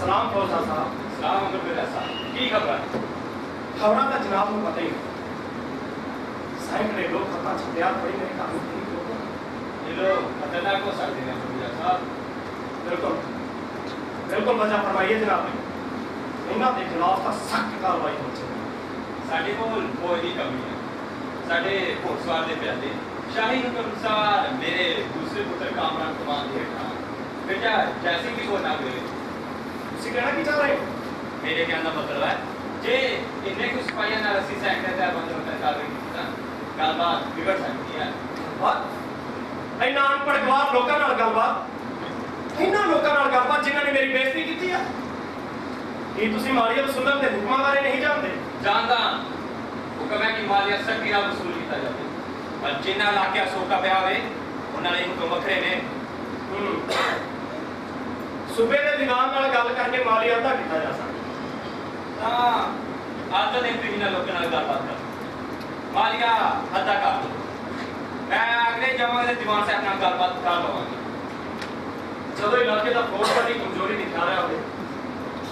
ਸਲਾਮ ਫੌਜਦਾਰ ਸਾਹਿਬ। ਸਲਾਮ ਅਮਰਬਿਲਾ ਸਾਹਿਬ, ਕੀ ਖਬਰ? ਖਬਰਾਂ ਤਾਂ ਜਨਾਬ ਨੂੰ ਪਤਾ ਹੀ ਹੈ। ਸੈਂਕੜੇ ਲੋਕ ਹੱਥਾਂ 'ਚ ਹਥਿਆਰ ਫੜੀ ਮੇਰੇ ਘਰ ਨੂੰ ਘੇਰੀ ਖਲੋਤੇ। ਇਹ ਲੋਕ ਖਤਰਨਾਕ ਹੋ ਸਕਦੇ ਨੇ ਅਮਰਬਿਲਾ ਸਾਹਿਬ। ਬਿਲਕੁਲ ਬਿਲकुल वजह फरमाइए जनाब ने। इन्हों के खिलाफ तो सख्त कार्रवाई हो चाहिए। ਸਾਡੇ ਕੋਲ ਫੌਜ ਦੀ ਕਮੀ ਹੈ। ਸਾਡੇ ਘੋੜਸਵਾਰ ਦੇ ਪਿਆਦੇ ਸ਼ਾਹੀ ਹੁਕਮ ਅਨੁਸਾਰ ਮੇਰੇ ਦੂਸਰੇ बेटा जैसी भी सोचना मेरे ਤੁਸੀਂ ਕਹਿਣਾ ਕੀ ਚਾਹ ਰਹੇ ਹੋ मेरे कहने का मतलब है जे इन्हें कुछ सिपाहियों ने रस्सी से अंडे तैयार बंद होकर कार्रवाई की ना गलबात बिगड़ सकती है ਬਾਤ ਇੰਨਾ ਅਨਪੜ੍ਹ ਗਵਾਰ ਲੋਕਾਂ ਨਾਲ ਗੱਲਬਾਤ ਇਹਨਾਂ ਲੋਕਾਂ ਨਾਲ ਗੱਲਬਾਤ ਜਿਨ੍ਹਾਂ ਨੇ ਮੇਰੀ ਬੇਇੱਜ਼ਤੀ ਕੀਤੀ ਆ ਕੀ ਤੁਸੀਂ ਮਾਲੀਆ ਵਸੂਲਣ ਦੇ ਹੁਕਮਾਂ ਬਾਰੇ ਨਹੀਂ ਜਾਣਦੇ जानता हुक्म है कि मालिया सख्ती नाल वसूल किया जाए पर जिन्ना इलाके सोका पिया होवे उन्होंने हुक्म वखरे ने ਸੂਬੇ ਦੇ ਦੀਵਾਨ ਨਾਲ ਗੱਲ ਕਰਕੇ ਮਾਲੀਆ ਅਦਾ ਕੀਤਾ ਜਾ ਸਕਦਾ ਤਾਂ ਅੱਜ ਦੇ ਦਿਨ ਨਾਲ ਲੋਕਾਂ ਨਾਲ ਗੱਲਬਾਤ ਕਰ ਮਾਲੀਆ ਅਦਾ ਕਰ मैं अगले जमा के दीवान से अपना गलबात कर लवांगा ਜਦੋਂ ਇਲਾਕੇ ਦਾ ਫੌਜ ਸਾਡੀ ਕਮਜ਼ੋਰੀ ਦਿਖਾ ਰਿਹਾ ਹੋਵੇ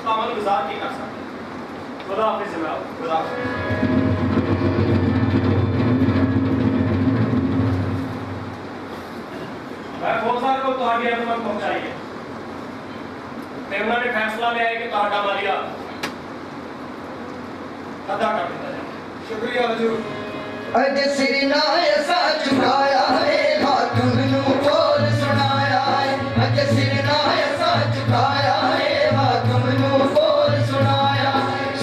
ਤਾਂ ਅਮਲ ਗੁਜ਼ਾਰ ਕੀ ਕਰ ਸਕਦਾ ਖੁਦਾ ਹਾਫਿਜ਼ ਜਨਾਬ ਖੁਦਾ ਹਾਫਿਜ਼ ਮੈਂ ਫੌਜਦਾਰ ਕੋਲ ਤੁਹਾਡੀ ਅਰਜ਼ਮਾਂ ਪਹੁੰਚਾਈ ਹੈ ਤੇ ਉਹਨਾਂ ਨੇ ਫੈਸਲਾ ਲਿਆ ਹੈ ਕਿ ਤੁਹਾਡਾ ਮਾਲੀਆ ਅਦਾ ਕਰ ਦਿੱਤਾ ਜਾਵੇ ਸ਼ੁਕਰੀਆ ਹਜ਼ੂਰ अज सिर ना ऐसा झुकाया है हाकिम नू बोल सुनाया है अज सिर ना ऐसा झुकाया है हाकिम नू बोल सुनाया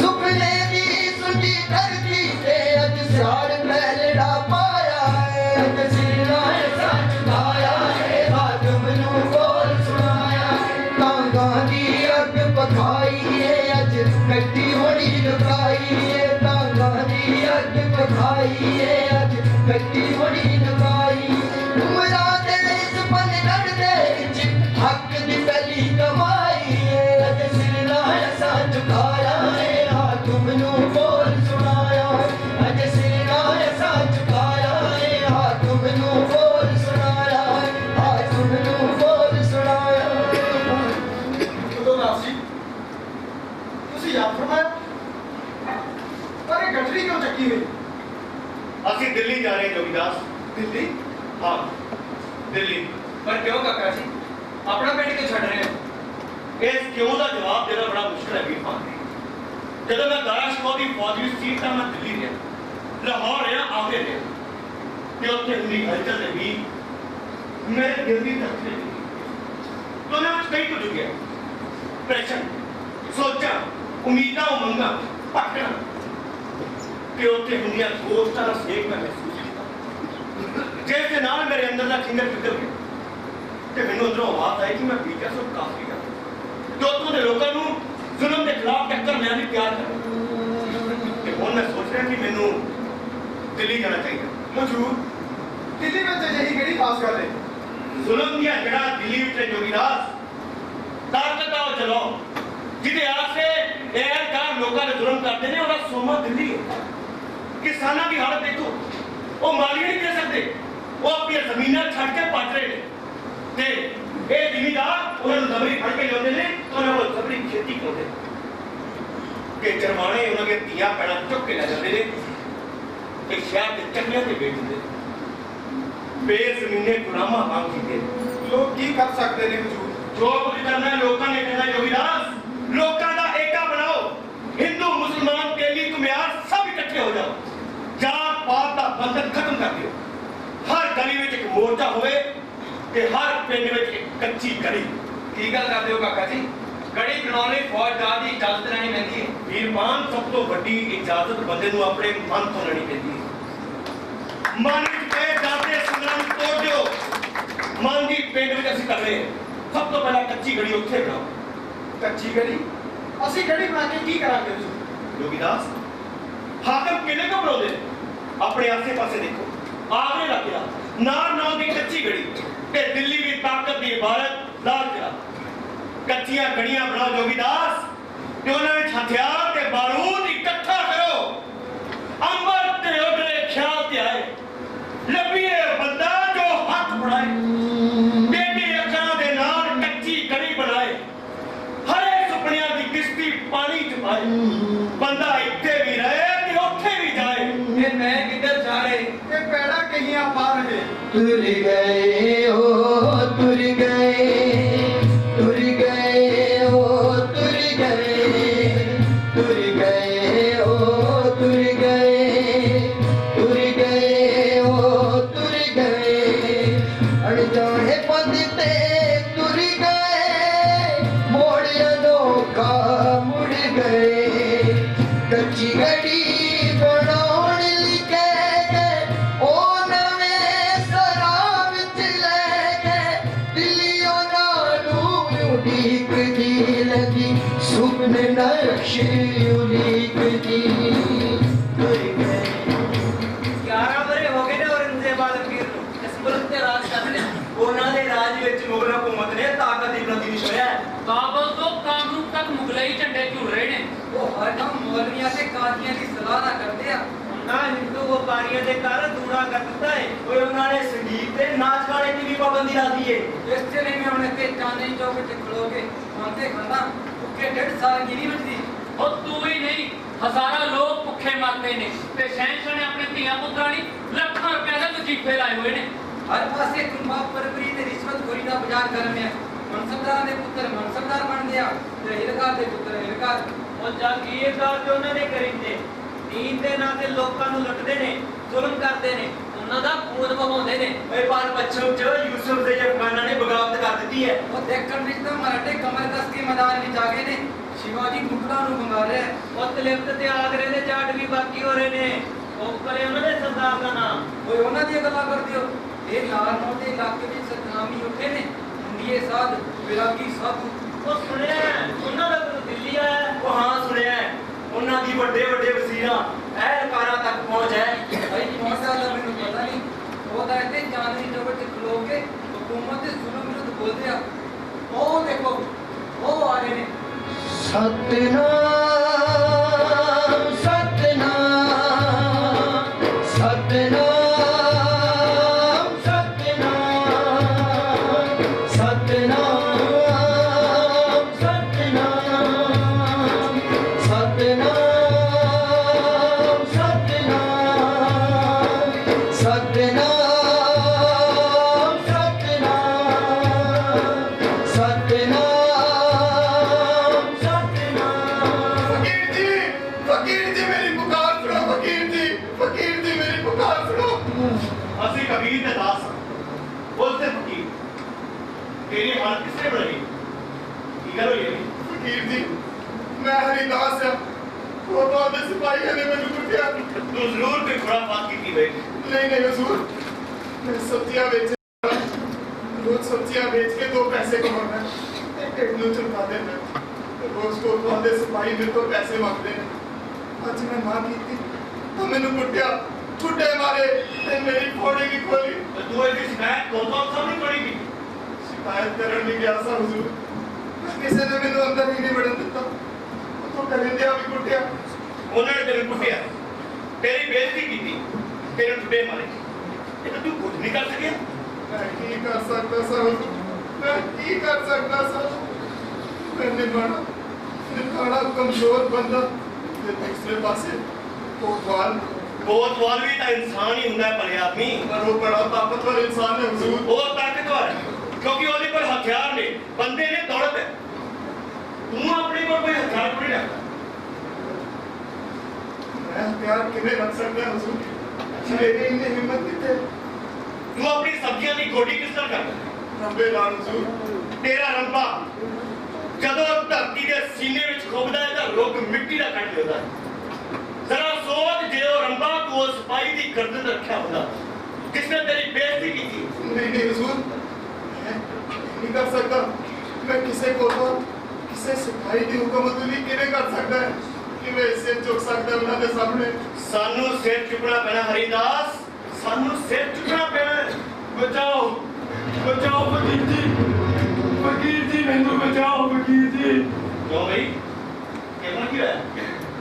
सुपने दी सुनी धरती ते अज सार पहलड़ा पाया है अज सिर ना ऐसा झुकाया है हाकिम नू बोल सुनाया तांगा दी अग पखाई है अज कट्टी होनी लुकाई है तांगा दी अग पखाई अज कट्टी होनी लुकाई उमरा दे इस पन लड़दे विच हक दी पहली कमाई अज सिर ना ऐसा झुकाया है हाकिम नू बोल सुनाया अज सिर ना ऐसा झुकाया है हाकिम नू बोल सुनाया हाकिम नू बोल सुनाया ਉਦੋਂ ਨਾਸੀ ਤੁਸੀਂ ਯਾਦ ਫਰਮਾਇਆ ਪਰ ਇਹ ਗੱਠੜੀ ਕਿਉਂ ਚੱਕੀ ਹੋਈ ਅਸੀਂ ਦਿੱਲੀ ਜਾ ਰਹੇ ਜੋਗੀਦਾਸ ਦਿੱਲੀ ਹਾਂ ਦਿੱਲੀ पर क्यों काका जी अपना पेट क्यों छड़ रहे हो ਇਸ ਕਿਉਂ ਦਾ ਜਵਾਬ ਦੇਣਾ ਬੜਾ ਮੁਸ਼ਕਲ ਹੈ ਵੀਰ ਖਾਨ ਜਦੋਂ ਮੈਂ ਦਾਰਾਸ਼ਕੋ ਦੀ ਫੌਜੀ ਸੀ ਤਾਂ ਮੈਂ ਦਿੱਲੀ ਰਿਹਾ ਲਾਹੌਰ ਰਿਹਾ ਆਗਰੇ ਰਿਹਾ ਤੇ ਉੱਥੇ ਹੁੰਦੀ ਹਲਚਲ ਦੇ ਵੀ ਮੇਰੇ ਦਿਲ ਦੀ ਧੜਕਨ ਤੋਂ ਨਾ ਕਈ ਕੁਝ ਗਿਆ ਪ੍ਰੈਸ਼ਨ ਸੋਚਾਂ ਉਮੀਦਾਂ ਉਮੰਗਾਂ ਭਟਕਣਾ ਕਿ ਉੱਥੇ ਹੁੰਦੀਆਂ ਦੋਸਤਾਂ ਦਾ ਸੇਕ ਮੈਂ ਮਹਿਸੂਸ ਕੀਤਾ ਜਿਸ ਦੇ ਨਾਲ ਮੇਰੇ ਅੰਦਰ ਦਾ ਖਿੰਦਰ ਪਿਘਲ ਗਿਆ ਤੇ ਮੈਨੂੰ ਅੰਦਰੋਂ ਆਵਾਜ਼ ਆਈ ਕਿ ਮੈਂ ਬੀਜਾ ਸੋ ਕਾਫੀ ਕਰ ਜੋ ਉੱਥੋਂ ਦੇ ਲੋਕਾਂ ਨੂੰ ਜ਼ੁਲਮ ਦੇ ਖਿਲਾਫ ਟੱਕਰ ਲੈਣ ਦੀ ਤਿਆਰ ਕਰ ਤੇ ਹੁਣ ਮੈਂ ਸੋਚ ਰਿਹਾ ਕਿ ਮੈਨੂੰ ਦਿੱਲੀ ਜਾਣਾ ਚਾਹੀਦਾ ਹਜ਼ੂਰ ਦਿੱਲੀ ਵਿੱਚ ਅਜਿਹੀ ਕਿਹੜੀ ਖਾਸ ਗੱਲ ਹੈ ਜ਼ੁਲਮ ਦੀਆਂ ਜੜ੍ਹਾਂ ਦਿੱਲੀ ਵਿੱਚ ਜੋਗੀਦਾਸ ਤਾਕਤ ਦਾ ਉਹ ਚਲਾਓ ਜਿਹਦੇ ਆਸੇ ਇਹ ਕਾਰ ਲੋਕਾਂ ਦੇ ਜ਼ੁਲਮ ਕਰਦੇ ਨੇ ਉਹਦਾ ਸੋਮਾ ਦਿੱਲੀ ਹੈ ਕਿਸਾਨਾਂ ਦੀ ਹਾਲਤ ਦੇਖੋ ਉਹ ਮਾਲੀਆ ਨਹੀਂ ਦੇ ਸਕਦੇ ਉਹ ਆਪਣੀਆਂ ਜ਼ਮੀਨਾਂ ਛੱਡ ਕੇ ਭੱਜ ਰਹੇ ਨੇ ਤੇ ਇਹ ਜ਼ਿਮੀਦਾਰ ਉਹਨਾਂ ਨੂੰ ਦਬਰੀ ਫੜ ਕੇ ਲਿਆਉਂਦੇ ਨੇ ਉਹਨਾਂ ਕੋਲ ਦਬਰੀ ਖੇਤੀ ਕਰਦੇ ਕਿ ਜਰਮਾਨੇ ਉਹਨਾਂ ਦੇ ਧੀਆਂ ਪੈਣਾ ਚੁੱਕ ਕੇ ਲੈ ਜਾਂਦੇ ਨੇ ਤੇ ਸ਼ਹਿਰ ਦੇ ਚੱਕਿਆਂ ਤੇ ਵੇਚ ਦਿੰਦੇ ਬੇਜ਼ਮੀਨੇ ਗੁਲਾਮਾਂ ਵਾਂਗ ਕੀਤੇ ਲੋਕ ਕੀ ਕਰ ਸਕਦੇ ਨੇ ਹਜ਼ੂਰ ਜੋ ਕੁਝ ਕਰਨਾ ਹੈ ਲੋਕਾਂ ਨੇ ਕਰਨਾ ਜੋਗੀਦਾਸ ਲੋਕਾਂ ਦਾ ਏਕਾ ਬਣਾਓ ਹਿੰਦੂ ਮੁਸਲਮਾਨ ਤੇਲੀ ਕੁਮਿਆਰ ਸਭ ਇਕੱਠੇ ਹੋ ਜਾਓ ਜਾਤ ਪਾਤ ਦਾ ਬੰਧਨ ਖਤਮ ਕਰ ਦਿਓ ਹਰ ਗਲੀ ਵਿੱਚ ਇੱਕ ਮੋਰਚਾ ਹੋਵੇ ਤੇ ਹਰ ਪਿੰਡ ਵਿੱਚ ਇੱਕ ਕੱਚੀ ਗਲੀ की गल करते हो काका जी गड़ी बनाने फौजदार की इजाजत लेनी पैंदी है ਵੀਰਮਾਨ ਸਭ ਤੋਂ ਵੱਡੀ ਇਜਾਜ਼ਤ ਬੰਦੇ ਨੂੰ ਆਪਣੇ ਮਨ ਤੋਂ ਲੈਣੀ ਪੈਂਦੀ ਹੈ ਮਨ ਵਿੱਚ ਪਏ ਦਾਦੇ ਸੰਗਰਾਮ ਤੋੜ ਦਿਓ ਮਨ ਦੀ ਪਿੰਡ ਵਿੱਚ ਅਸੀਂ ਕਰ ਰਹੇ ਹਾਂ ਸਭ ਤੋਂ ਪਹਿਲਾਂ ਕੱਚੀ ਗਲੀ ਉੱਥੇ ਬਣਾਓ ਕੱਚੀ ਗਲੀ ਅਸੀਂ ਗੜੀ ਬਣਾ ਕੇ ਕੀ ਕਰਾਂਗੇ ਹਜ਼ੂਰ ਜੋਗੀਦਾਸ ਹਾਕਮ ਕਿਲੇ ਕੋ ਬਣਾਉਂਦੇ ਨੇ ਆਪਣੇ ਆਸੇ ਪਾਸੇ ਦੇਖੋ ਆਗਰੇ ਦਾ ਕਿਲਾ ਨਾਰ ਦੀ ਕੱਚੀ ਗੜੀ ਤੇ ਦਿੱਲੀ ਦੀ ਤਾਕਤ ਦੀ ਇਬਾਰਤ ਲਾਲ ਕਿਲਾ ਕੱਚੀਆਂ ਗੜੀਆਂ ਬਣਾਓ ਜੋਗੀਦਾਸ ਤੇ ਉਹਨਾਂ ਵਿੱਚ ਹਥਿਆਰ ਤੇ ਬਾਰੂਦ ਇਕੱਠਾ ਕਰੋ ਅੰਬਰ ਤੇ ਉਡਰੇ ਖਿਆਲ ਤੇ ਆਏ ਲੱਭੀਏ ਬੰਦਾ ਜੋ ਹੱਥ ਫੜਾਏ ਬੇਬੀ ਅੱਖਾਂ ਦੇ ਨਾਲ ਕੱਚੀ ਗੜੀ ਬਣਾਏ ਹਰੇ ਸੁਪਨਿਆਂ ਦੀ ਕਿਸ਼ਤੀ ਪਾਣੀ ਚ ਪਾਏ ਬੰਦਾ ਇੱਥੇ ਵੀ ਰਹੇ ਤੇ ਉੱਥੇ ਵੀ ਜਾਏ ये मैं किधर जा रहे ਇਹ ਪੈੜਾ ਕਹੀਆਂ ਪਾ ਰਹੇ तुर गए हो तुर गए तुर गए हो तुर गए तुर गए हो तुर गए तुर गए हो तुर गए अनजाने पद ते तुर गए नक्श उलीकती तुर गए 11 ਵਰੇ ਹੋ ਗਏ ਨੇ ਔਰੰਗਜ਼ੇਬ ਆਲਮਗੀਰ ਨੂੰ ਇਸ ਮੁਲਕ ਤੇ ਰਾਜ ਕਰਦੇ ਉਹਨਾਂ ਦੇ ਰਾਜ ਵਿੱਚ ਮੁਗਲ ਹਕੂਮਤ ਨੇ ਤਾਕਤ ਦੀ ਬੁਲੰਦੀ ਨੂੰ ਛੋਇਆ काबुल तो कामरूप तक मुगलई झंडे क्यों रहे ने ਉਹ ਹਰ ਕੰਮ ਮੌਲਵੀਆਂ ਤੇ ਕਾਜ਼ੀਆਂ ਦੀ ਸਲਾਹ ਨਾ ਕਰਦੇ ਆ ਨਾ ਹਿੰਦੂ ਵਪਾਰੀਆਂ ਦੇ ਘਰ ਦੂਣਾ ਕਰ ਦਿੱਤਾ ਹੈ ਓਏ ਉਹਨਾਂ ਨੇ ਸੰਗੀਤ ਤੇ ਨਾਚ ਗਾਣੇ ਦੀ ਵੀ ਪਾਬੰਦੀ ਲਾ ਦਿੱਤੀ ਹੈ ਇਸ ਚਲੇ ਮੈਂ ਹੁਣ ਤੇ ਚਾਂਦਨੀ ਚੌਕ ਤੇ ਖਲੋ ਕੇ ਮੰਨਦੇ ਖਾਂਦਾ ਭੁੱਖੇ 1.5 ਸਾਲ ਗਿਰੀ ਵੱਜਦੀ और तू ही नहीं हजारों लोग भुखे मरते ने ते शहनशाह ने अपने धियां पुत्रां नी लाखां रुपए दे वजीफे लाए हुए ने ਹਰ ਪਾਸੇ ਕੁੰਭਾ ਪਰਬਰੀ ਤੇ ਰਿਸ਼ਵਤਖੋਰੀ ਦਾ ਬਾਜ਼ਾਰ ਗਰਮ ਹੈ ਮਨਸਬਦਾਰਾਂ ਦੇ ਪੁੱਤਰ ਮਨਸਬਦਾਰ ਬਣਦੇ ਆ ਤੇ ਹਿਲਕਾਰ ਦੇ ਪੁੱਤਰ ਹਿਲਕਾਰ ਉਹ ਜਾਗੀਰਦਾਰ ਤੇ ਉਹਨਾਂ ਦੇ ਕਰਿੰਦੇ ਦੀਨ ਦੇ ਨਾਂ ਤੇ ਲੋਕਾਂ ਨੂੰ ਲੁੱਟਦੇ ਨੇ ਜ਼ੁਲਮ ਕਰਦੇ ਨੇ ਉਹਨਾਂ ਦਾ ਖੂਨ ਵਹਾਉਂਦੇ ਨੇ ਓਏ ਪਰ ਪੱਛਮ ਚ ਯੂਸਫ ਦੇ ਅਫਗਾਨਾਂ ਨੇ ਬਗਾਵਤ ਕਰ ਦਿੱਤੀ ਹੈ ਉਹ ਦੇਖਣ ਵਿੱਚ ਤਾਂ ਮਰਾਠੇ ਕਮਰ ਕਸ ਕੇ ਮੈਦਾਨ ਵਿੱਚ ਆ ਗਏ ਨੇ ਸ਼ਿਵਾਜੀ ਮੁਗਲਾਂ ਨੂੰ ਭੰਗਾ ਰਿਹਾ ਉਹ ਤਲਿਪਤ ਤੇ ਆਗਰੇ ਦੇ ਜਾਟ ਵੀ ਬਾਕੀ ਹੋ ਰਹੇ ਨੇ ਉਹ ਕਰੇ ਉਹਨਾਂ ਦੇ ਸਰਦਾਰ ਦਾ ਨਾਮ ਓਏ ਉਹਨਾਂ ਦੀ ਗੱਲਾਂ ਕਰਦੇ ਹੋ ਇਹ ਲਾਹੌਰ ਦੇ ਇਲਾਕੇ ਵਿੱਚ ਸਤਨਾਮੀ ਉੱਠੇ ਨੇ ਮੁੰਡੀਏ ਸਾਧ ਵਿਰਾਗੀ ਸਾਧੂ ਉਹ ਸੁਣਿਆ ਹੈ, ਉਹਨਾਂ ਦਾ ਗੁਰੂ ਦਿੱਲੀ ਆਇਆ ਹੈ। ਉਹ ਹਾਂ ਸੁਣਿਆ ਹੈ। ਉਹਨਾਂ ਦੀ ਵੱਡੇ ਵੱਡੇ ਵਜ਼ੀਰਾਂ ਅਹਿਲਕਾਰਾਂ ਤੱਕ ਪਹੁੰਚ ਹੈ ਭਾਈ ਪਹੁੰਚਦਾ ਤਾਂ ਮੈਨੂੰ ਪਤਾ ਨਹੀਂ ਉਹ ਤਾਂ ਇੱਥੇ ਚਾਂਦਨੀ ਚੌਕ ਤੇ ਖਲੋ ਕੇ ਹਕੂਮਤ ਦੇ ਜ਼ੁਲਮ ਵਿਰੁੱਧ ਬੋਲਦੇ ਆ ਉਹ ਦੇਖੋ ਉਹ ਆ ਰਹੇ ਨੇ सतनाम सतनाम सतनाम सतनाम सतनाम सतनाम सतनाम सतनाम सतनाम सतनाम फकीर जी मेरी पुकार सुनो फकीर जी मेरी पुकार सुनो ਅਸੀਂ ਕਬੀਰ ਦੇ ਦਾਸ ਹਾਂ ਬੋਲਤੇ ਫਕੀਰ ਤੇਰੀ ਹਾਲਤ ਕਿਸਨੇ ਬਣਾਈ ਕੀ ਗੱਲ ਹੋਈ ਹੈ फकीर जी मैं हरिदास है वो तो सिपाही ने मैंने कुटिया ਤੂੰ ਜ਼ਰੂਰ ਕੋਈ ਖੁਰਾਫਾਤ ਕੀਤੀ ਹੋਏ नहीं हुजूर मैं सब्जियां बेच रोज सब्जियां बेच के 2 पैसे कमाना है एक नु चुका देना रोज को वादे सिपाही मेरे को पैसे मांगते हैं आज मैं मां की थी तो मैंने कुटिया छुट्टे मारे ते मेरी फोड़ी की खोली ਤੇ ਤੂੰ ਇਹਦੀ ਸ਼ਿਕਾਇਤ ਕੌਣ ਸਾਹਮਣੇ ਪੜੀ ਗਈ शिकायत करने नहीं गया सा हुजूर किसी ने मैंने अंदर ही नहीं बढ़न दिता तो करिंदिया भी कुटिया ਉਹਨਾਂ ਨੇ ਤੈਨੂੰ ਕੁੱਟਿਆ ਤੇਰੀ ਬੇਇੱਜ਼ਤੀ ਕੀਤੀ ਤੈਨੂੰ ਟੁੱਟੇ ਮਾਰੇ ਇਹ ਤਾਂ ਤੂੰ ਕੁਝ ਨਹੀਂ ਕਰ ਸਕਿਆ मैं की कर सकता सा हुजूर मैं की कर सकता सा मैंने बड़ा निकाला कमजोर बंदा ते दूसरे पासे कोटवाल ਕੋਤਵਾਲ ਵੀ ਤਾਂ ਇਨਸਾਨ ਹੀ ਹੁੰਦਾ ਹੈ ਭਲੇ ਆਦਮੀ पर वो बड़ा ताकतवर इंसान है हुजूर ਉਹ ਤਾਕਤਵਰ ਹੈ ਕਿਉਂਕਿ ਉਹਦੇ ਕੋਲ ਹਥਿਆਰ ਨੇ ਬੰਦੇ ਨੇ ਦੌਲਤ ਹੈ ਤੂੰ ਆਪਣੇ ਕੋਲ ਕੋਈ ਹਥਿਆਰ ਨਹੀਂ ਰੱਖਦਾ मैं प्यार किने रख सकता हुजूर मेरी इतनी हिम्मत कितने ਤੂੰ ਆਪਣੀ ਸਬਜ਼ੀਆਂ ਦੀ ਗੋਡੀ ਕਿਸ ਤਰ੍ਹਾਂ ਕਰਦਾ रंबे लाल हुजूर ਤੇਰਾ ਰੰਬਾ ਜਦੋਂ ਧਰਤੀ ਦੇ ਸੀਨੇ ਵਿੱਚ ਖੁੱਬਦਾ ਹੈ ਤਾਂ ਰੁੱਗ ਮਿੱਟੀ ਦਾ ਕੱਢ ਦਿੰਦਾ ਜ਼ਰਾ ਸੋਚ ਜੇ ਉਹ ਰੰਬਾ ਤੂੰ ਉਸ ਸਿਪਾਹੀ ਦੀ ਗਰਦਨ ਰੱਖਿਆ ਹੁੰਦਾ ਕਿਸਨੇ ਤੇਰੀ ਬੇਇੱਜ਼ਤੀ ਕੀਤੀ नहीं हुजूर मैं नहीं कर सकता मैं किसे को तो किसे सिपाही की हुकूमत किने कर सकता है कि मैं इसे चुक सकता उन्हां दे सामने ਸਾਨੂੰ ਸਿਰ ਚੁੱਕਣਾ ਪੈਣਾ ਹਰੀਦਾਸ ਸਾਨੂੰ ਸਿਰ ਚੁੱਕਣਾ ਪੈਣਾ ਬਚਾਓ ਬਚਾਓ ਫਕੀਰ ਜੀ ਮੈਨੂੰ ਬਚਾਓ ਫਕੀਰ ਜੀ ਕਿਉਂ ਬਈ ਕਿਉਂ ਕੀ ਹੋਇਆ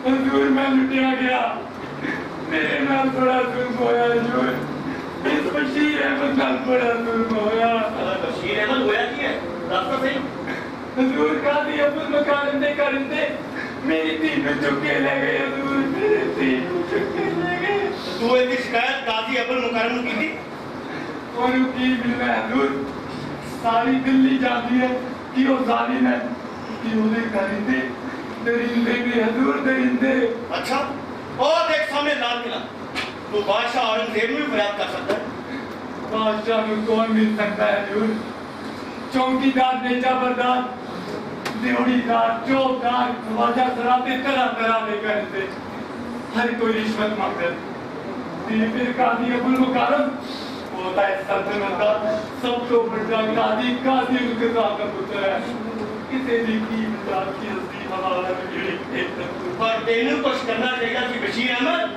ਹਜ਼ੂਰ ਮੈਂ ਲੁੱਟਿਆ ਗਿਆ ਮੇਰੇ ਨਾਲ ਬੜਾ ਜ਼ੁਲਮ ਹੋਇਆ ਹਜ਼ੂਰ ਇਸ ਬਸ਼ੀਰ ਅਹਿਮਦ ਨਾਲ ਬੜਾ ਜ਼ੁਲਮ ਹੋਇਆ ਬਸ਼ੀਰ ਅਹਿਮਦ ਹੋਇਆ ਕੀ ਹੈ ਦੱਸ ਤਾਂ ਸਹੀ ਹਜ਼ੂਰ ਕਾਦੀ ਅਬਦੁਲ ਮਕਾਰਮ ਦੇ ਕਰਿੰਦੇ ਮੇਰੀ ਧੀ ਨੂੰ ਚੁੱਕ ਕੇ ਲੈ ਗਏ ਹਜ਼ੂਰ ਮੇਰੀ ਧੀ ਨੂੰ ਚੁੱਕ ਕੇ ਲੈ ਗਏ ਤੂੰ ਇਹਦੀ ਸ਼ਿਕਾਇਤ ਕਾਜ਼ੀ ਅਬੁਲ ਮੁਕਰਮ ਨੂੰ ਕੀਤੀ ਉਹਨੂੰ ਕੀ ਮਿਲਣਾ ਹਜ਼ੂਰ ਸਾਰੀ ਦਿੱਲੀ ਜਾਂਦੀ ਹੈ ਕਿ ਉਹ ਜ਼ਾਲਿਮ ਹੈ ਕਿ ਉਹਦੇ ਕਰਿੰਦੇ ਦਰਿੰਦੇ ਵੀ ਹਜ਼ੂਰ ਦਰਿੰਦੇ ਅੱਛਾ ਉਹ ਦੇਖ ਸਾਹਮਣੇ ਲਾਲ ਕਿਲਾ ਤੂੰ ਬਾਦਸ਼ਾਹ ਔਰੰਗਜ਼ੇਬ ਨੂੰ ਵੀ ਫਰਿਆਦ ਕਰ ਸਕਦਾ ਹੈ बादशाह को कौन मिल सकता है हजूर चौकीदार नेजा बरदार देवड़ीदार चौकदार ख्वाजा सराते तरह तरह के करते हर कोई रिश्वत मांगते फिर काजी अबुल मुकारम होता है सल्तनत का सब तो बड़ा काजी काजी उनके साथ का पुत्र है किसी दी की मजाक की हंसी हवा ਜਿਹੜੀ ਪਰ ਤੈਨੂੰ ਕੁਝ ਕਰਨਾ ਚਾਹੀਦਾ ਸੀ ਬਸ਼ੀਰ ਅਹਿਮਦ।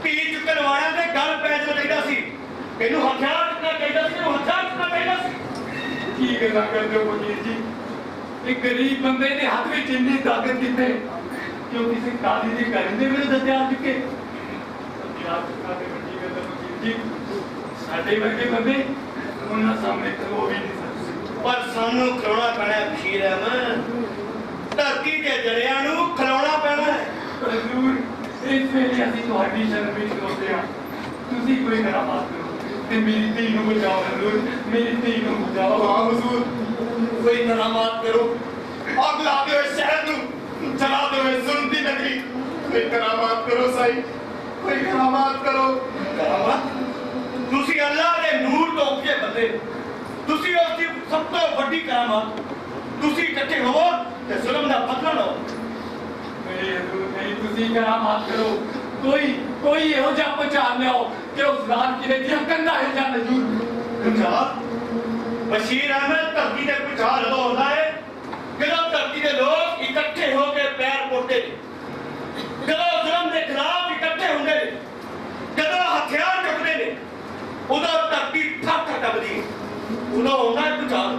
ਪੀ ਚੁੱਕਣ ਵਾਲਿਆਂ ਦੇ ਗੱਲ ਪੈ ਜਾਣਾ ਚਾਹੀਦਾ ਸੀ। ਤੈਨੂੰ ਹਥਿਆਰ ਚੁੱਕਣਾ ਚਾਹੀਦਾ ਸੀ। ਤੈਨੂੰ ਹਥਿਆਰ ਚੁੱਕਣਾ ਚਾਹੀਦਾ ਸੀ। ਕੀ ਗੱਲਾਂ ਕਰਦੇ ਹੋ ਵਕੀਲ ਜੀ? ਇੱਕ ਗਰੀਬ ਬੰਦੇ ਦੇ ਹੱਥ ਵਿੱਚ ਇੰਨੀ ਤਾਕਤ ਕਿੱਥੇ ਕਿ ਉਹ ਕਿਸੇ ਕਾਦੀ ਦੇ ਘਰ ਦੇ ਵਿਰੁੱਧ ਹਥਿਆਰ ਚੁੱਕੇ? ਹਥਿਆਰ ਚੁੱਕਣਾ ਤੇ ਵੱਡੀ ਗੱਲ ਹੈ ਵਕੀਲ ਜੀ। ਸਾਡੇ ਵਰਗੇ ਬੰਦੇ ਉਹਨਾਂ ਸਾਹਮਣੇ ਖਲੋ ਵੀ ਨਹੀਂ ਸਕਦੇ। ਪਰ ਸਾਨੂੰ ਖਲੋਣਾ ਪੈਣਾ ਹੈ ਬਸ਼ੀਰ ਅਹਿਮਦ। ਧਰਤੀ ਦੇ ਜੜਿਆਂ ਨੂੰ ਖਲੋਣਾ ਪੈਣਾ ਹੈ। ਹਜ਼ੂਰ, ਇਸ ਵੇਲੇ ਅਸੀਂ ਤੁਹਾਡੀ ਸ਼ਰਨ ਵਿੱਚ ਖਲੋਤੇ ਹਾਂ। ਤੁਸੀਂ ਕੋਈ ਕਰਾਮਾਤ ਕਰੋ ਤੇ ਮੇਰੀ ਧੀ ਨੂੰ ਬਚਾਓ ਹਜ਼ੂਰ, ਮੇਰੀ ਧੀ ਨੂੰ ਬਚਾਓ। ਵਾਹ ਹਜ਼ੂਰ, ਕੋਈ ਕਰਾਮਾਤ ਕਰੋ। ਅੱਗ ਲਾ ਦਿਓ ਇਸ ਸ਼ਹਿਰ ਨੂੰ, ਜਲਾ ਦਿਓ ਇਸ ਜ਼ੁਲਮ ਦੀ ਨਗਰੀ। ਕੋਈ ਕਰਾਮਾਤ ਕਰੋ ਸਾਈ, ਕੋਈ ਕਰਾਮਾਤ ਕਰੋ। ਕਰਾਮਾਤ? ਤੁਸੀਂ ਅੱਲਾਹ ਦੇ ਨੂਰ ਤੋਂ ਉੱਚੇ ਬੰਦੇ, ਤੁਸੀਂ ਉਸ ਦੀ ਸਭ ਤੋਂ ਵੱਡੀ ਕਰਾਮਾਤ। ਤੁਸੀਂ ਇਕੱਠੇ ਹੋਵੋ ਤੇ ਜ਼ੁਲਮ ਦਾ ਬਦਲਾ ਲਓ। ਨਹੀਂ ਹਜ਼ੂਰ, ਨਹੀਂ, ਤੁਸੀਂ ਕਰਾਮਾਤ ਕਰੋ। ਕੋਈ ਇਹੋ ਜਿਹਾ ਪਹੁੰਚਾ ਲਿਆਓ ਕਿ ਉਸ ਰਾਤ ਕਿਲੇ ਦੀਆਂ ਕੰਧਾਂ ਹਿਲ ਜਾਣ ਹਜ਼ੂਰ। ਭੁਚਾਲ? ਬਸ਼ੀਰ ਅਹਿਮਦ, ਧਰਤੀ ਦੇ ਭੁਚਾਲ ਉਦੋਂ ਹੁੰਦਾ ਹੈ ਜਦੋਂ ਧਰਤੀ ਦੇ ਲੋਕ ਇਕੱਠੇ ਹੋ ਕੇ ਪੈਰ ਪੁੱਟਦੇ ਨੇ, ਜਦੋਂ ਜ਼ੁਲਮ ਦੇ ਖਿਲਾਫ ਇਕੱਠੇ ਹੁੰਦੇ ਨੇ, ਜਦੋਂ ਹਥਿਆਰ ਚੁੱਕਦੇ ਨੇ, ਉਦੋਂ ਧਰਤੀ ਠੱਕ ਟੱਪਦੀ ਹੈ। ਉਦੋਂ ਹੁੰਦਾ ਹੈ ਭੁਚਾਲ।